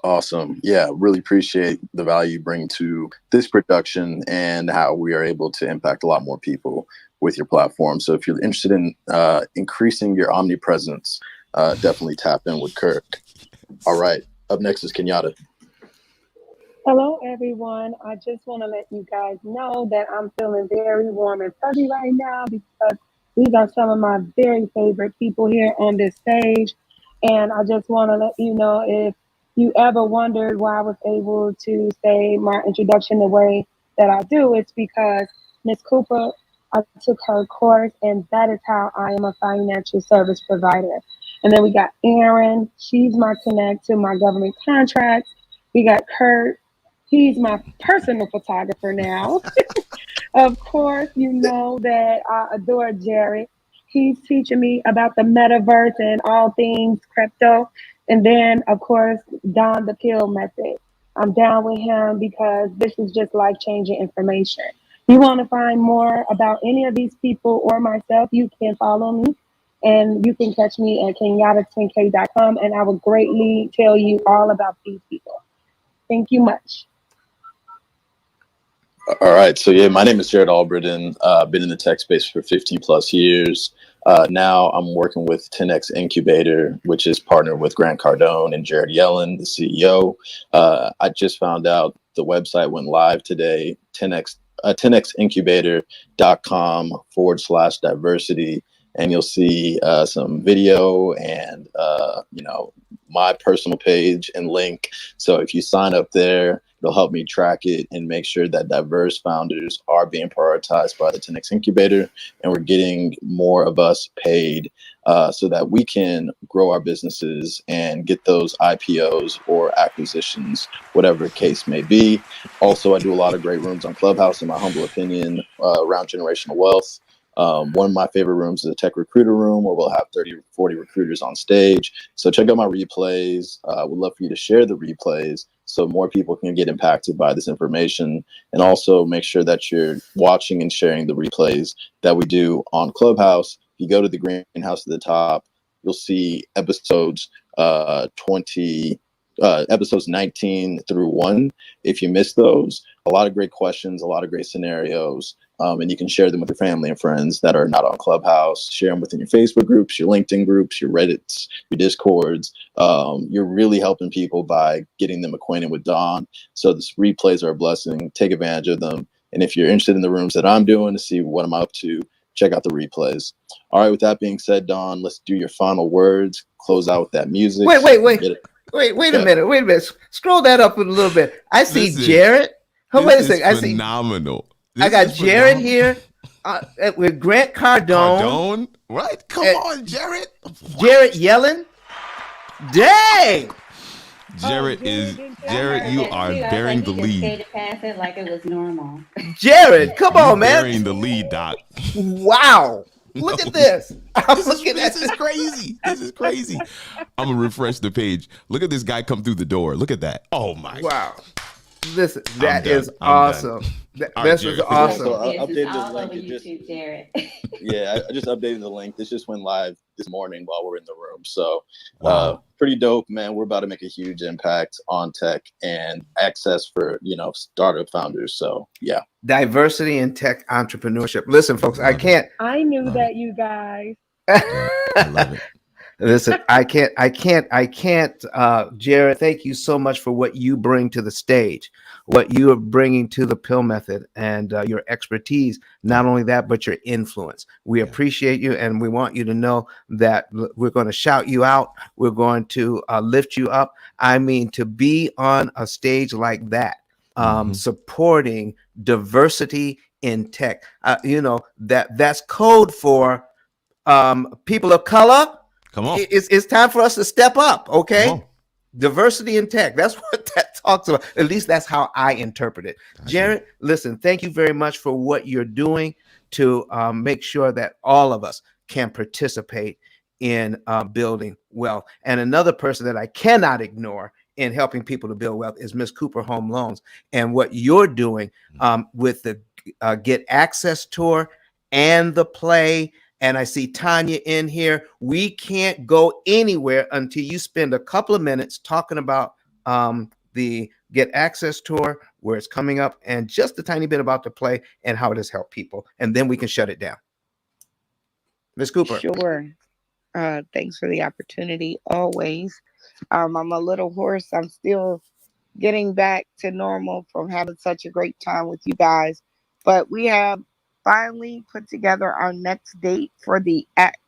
[SPEAKER 12] Awesome. Yeah, really appreciate the value you bring to this production and how we are able to impact a lot more people with your platform. So if you're interested in increasing your omnipresence, definitely tap in with Kirk. All right. Up next is Kenyatta.
[SPEAKER 2] Hello, everyone. I just want to let you guys know that I'm feeling very warm and fuzzy right now because these are some of my very favorite people here on this stage. And I just want to let you know, if you ever wondered why I was able to say my introduction the way that I do, it's because Miss Cooper, I took her course, and that is how I am a financial service provider. And then we got Erin. She's my connect to my government contracts. We got Kurt. He's my personal photographer now. Of course, you know that I adore Jared. He's teaching me about the metaverse and all things crypto. And then, of course, Don the P.I.L.L method. I'm down with him because this is just life changing information. If you want to find more about any of these people or myself, you can follow me and you can catch me at kenyatta10k.com, and I will greatly tell you all about these people. Thank you much.
[SPEAKER 12] All right. So, yeah, my name is Jared Albritton. I've been in the tech space for 15 plus years. Now I'm working with 10X Incubator, which is partnered with Grant Cardone and Jared Yellen, the CEO. I just found out the website went live today, 10xincubator.com/diversity. And you'll see some video and, my personal page and link. So if you sign up there, it'll help me track it and make sure that diverse founders are being prioritized by the 10X Incubator, and we're getting more of us paid so that we can grow our businesses and get those IPOs or acquisitions, whatever the case may be. Also, I do a lot of great rooms on Clubhouse, in my humble opinion, around generational wealth. One of my favorite rooms is a tech recruiter room where we'll have 30 or 40 recruiters on stage. So check out my replays. Would love for you to share the replays so more people can get impacted by this information. And also make sure that you're watching and sharing the replays that we do on Clubhouse. If you go to the greenhouse at the top, you'll see episodes 19 through 1. If you missed those, a lot of great questions, a lot of great scenarios. And you can share them with your family and friends that are not on Clubhouse. Share them within your Facebook groups, your LinkedIn groups, your Reddits, your Discords. You're really helping people by getting them acquainted with Don. So this replays are a blessing. Take advantage of them. And if you're interested in the rooms that I'm doing to see what I'm up to, check out the replays. All right, with that being said, Don, let's do your final words. Close out with that music.
[SPEAKER 1] Wait a minute. Scroll that up a little bit. I see Jared. Oh, wait a second. I see
[SPEAKER 5] phenomenal.
[SPEAKER 1] I got Jared here with Grant Cardone.
[SPEAKER 5] Right? Come on, Jared.
[SPEAKER 1] Jared Yellen. Dang.
[SPEAKER 5] Jared, you are bearing the lead.
[SPEAKER 9] Pass it like it was normal.
[SPEAKER 1] Jared, come on, man.
[SPEAKER 5] Bearing the lead, Doc.
[SPEAKER 1] Wow. Look at this.
[SPEAKER 5] This is crazy. This is crazy. I'm going to refresh the page. Look at this guy come through the door. Look at that. Oh, my.
[SPEAKER 1] Wow. Listen,
[SPEAKER 5] I'm
[SPEAKER 1] that
[SPEAKER 5] done.
[SPEAKER 1] is
[SPEAKER 5] I'm done.
[SPEAKER 1] awesome.
[SPEAKER 5] All right,
[SPEAKER 1] This is
[SPEAKER 5] Jared.
[SPEAKER 10] Yeah,
[SPEAKER 1] awesome.
[SPEAKER 10] so I
[SPEAKER 9] Yes, it's
[SPEAKER 10] updated the
[SPEAKER 9] all
[SPEAKER 10] link.
[SPEAKER 9] over
[SPEAKER 10] It just
[SPEAKER 9] YouTube, Jared.
[SPEAKER 10] yeah, I just updated the link. This just went live this morning while we're in the room. So
[SPEAKER 5] Wow.
[SPEAKER 10] pretty dope, man. We're about to make a huge impact on tech and access for, startup founders. So yeah.
[SPEAKER 1] Diversity in tech entrepreneurship. Listen, folks, I
[SPEAKER 5] Love it.
[SPEAKER 1] can't.
[SPEAKER 16] I knew
[SPEAKER 5] Love it.
[SPEAKER 16] that, you guys.
[SPEAKER 5] Yeah, I love it.
[SPEAKER 1] Listen, I can't. Jared, thank you so much for what you bring to the stage, what you are bringing to the pill method, and your expertise. Not
[SPEAKER 5] Yeah.
[SPEAKER 1] only that, but your influence. We
[SPEAKER 5] Yeah.
[SPEAKER 1] appreciate you, and we want you to know that we're going to shout you out. We're going to lift you up. I mean, to be on a stage like that,
[SPEAKER 5] Hmm.
[SPEAKER 1] supporting diversity in tech. That's code for people of color.
[SPEAKER 5] Come on.
[SPEAKER 1] It's time for us to step up.
[SPEAKER 5] Come on.
[SPEAKER 1] Okay, diversity in tech. That's what that talks about. At least that's how I interpret it.
[SPEAKER 5] I agree.
[SPEAKER 1] Jared, listen, thank you very much for what you're doing to make sure that all of us can participate in building wealth. And another person that I cannot ignore in helping people to build wealth is Miss Cooper Home Loans, and what you're doing with the Get Access Tour and the play. And I see Tanya in here. We can't go anywhere until you spend a couple of minutes talking about the Get Access Tour, where it's coming up, and just a tiny bit about the play and how it has helped people. And then we can shut it down. Miss Cooper.
[SPEAKER 18] Sure. Thanks for the opportunity. Always. I'm a little hoarse. I'm still getting back to normal from having such a great time with you guys. But we have finally put together our next date for the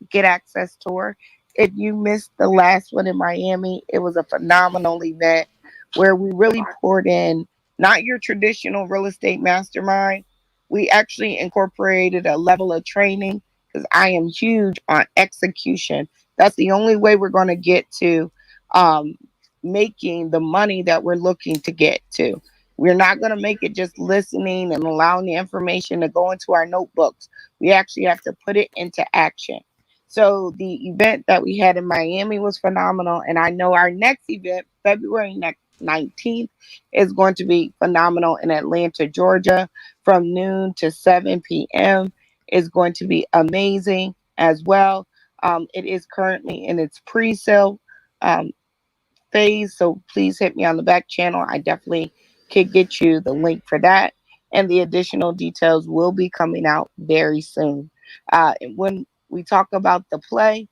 [SPEAKER 18] Get Access Tour. If you missed the last one in Miami, it was a phenomenal event where we really poured in not your traditional real estate mastermind. We actually incorporated a level of training because I am huge on execution. That's the only way we're going to get to um, making the money that we're looking to get to. We're not going to make it just listening and allowing the information to go into our notebooks. We actually have to put it into action. So the event that we had in Miami was phenomenal. And I know our next event, February 19th, is going to be phenomenal in Atlanta, Georgia, from noon to 7 p.m. is going to be amazing as well. It is currently in its pre-sale um, phase. So please hit me on the back channel. I definitely could get you the link for that. And the additional details will be coming out very soon. When we talk about the play,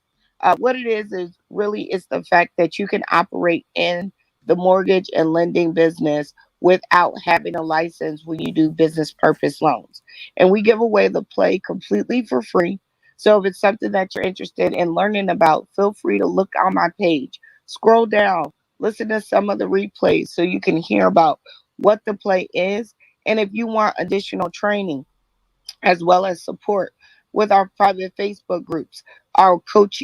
[SPEAKER 18] what it is really it's the fact that you can operate in the mortgage and lending business without having a license when you do business purpose loans. And we give away the play completely for free. So if it's something that you're interested in learning about, feel free to look on my page. Scroll down, listen to some of the replays so you can hear about what the play is. And if you want additional training, as well as support with our private Facebook groups, our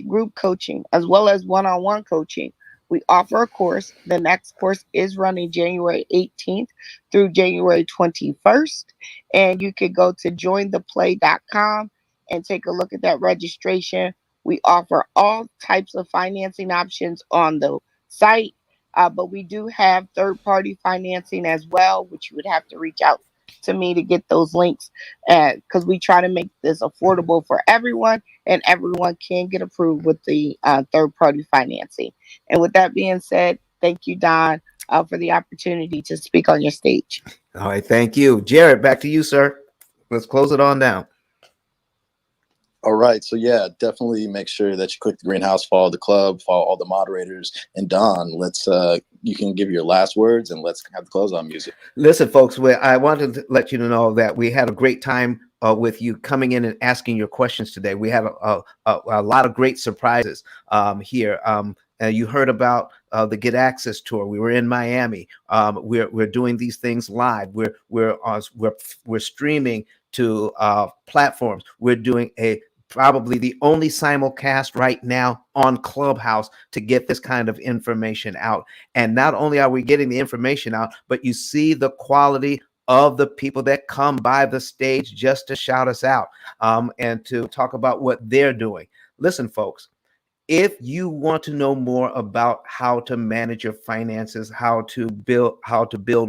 [SPEAKER 18] group coaching, as well as one-on-one coaching. We offer a course. The next course is running January 18th through January 21st. And you could go to jointheplay.com and take a look at that registration. We offer all types of financing options on the site, but we do have third party financing as well, which you would have to reach out to me to get those links because we try to make this affordable for everyone and everyone can get approved with the third party financing. And with that being said, thank you, Don, for the opportunity to speak on your stage.
[SPEAKER 1] All right, thank you. Jared, back to you, sir. Let's close it on down.
[SPEAKER 10] All right. So yeah, definitely make sure that you click the greenhouse, follow the club, follow all the moderators. And Don, let's you can give your last words and let's have the close on music.
[SPEAKER 1] Listen, folks, I wanted to let you know that we had a great time with you coming in and asking your questions today. We had a lot of great surprises here. You heard about the Get Access Tour. We were in Miami. We're doing these things live. We're streaming to platforms. We're doing probably the only simulcast right now on Clubhouse to get this kind of information out. And not only are we getting the information out, but you see the quality of the people that come by the stage just to shout us out and to talk about what they're doing. Listen, folks, if you want to know more about how to manage your finances, how to build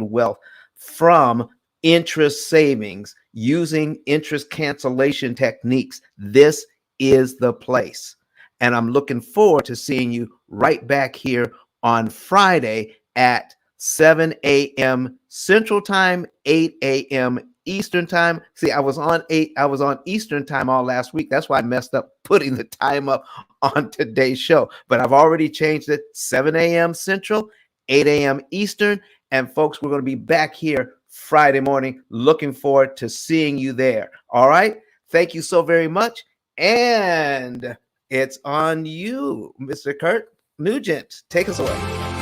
[SPEAKER 1] wealth from interest savings using interest cancellation techniques, this is the place. And I'm looking forward to seeing you right back here on Friday at 7 a.m. Central Time, 8 a.m. Eastern Time. See, I was on Eastern Time all last week. That's why I messed up putting the time up on today's show. But I've already changed it, 7 a.m. Central, 8 a.m. Eastern. And folks, we're going to be back here Friday morning. Looking forward to seeing you there. All right. Thank you so very much. And it's on you, Mr. Kurt Nugent. Take us away.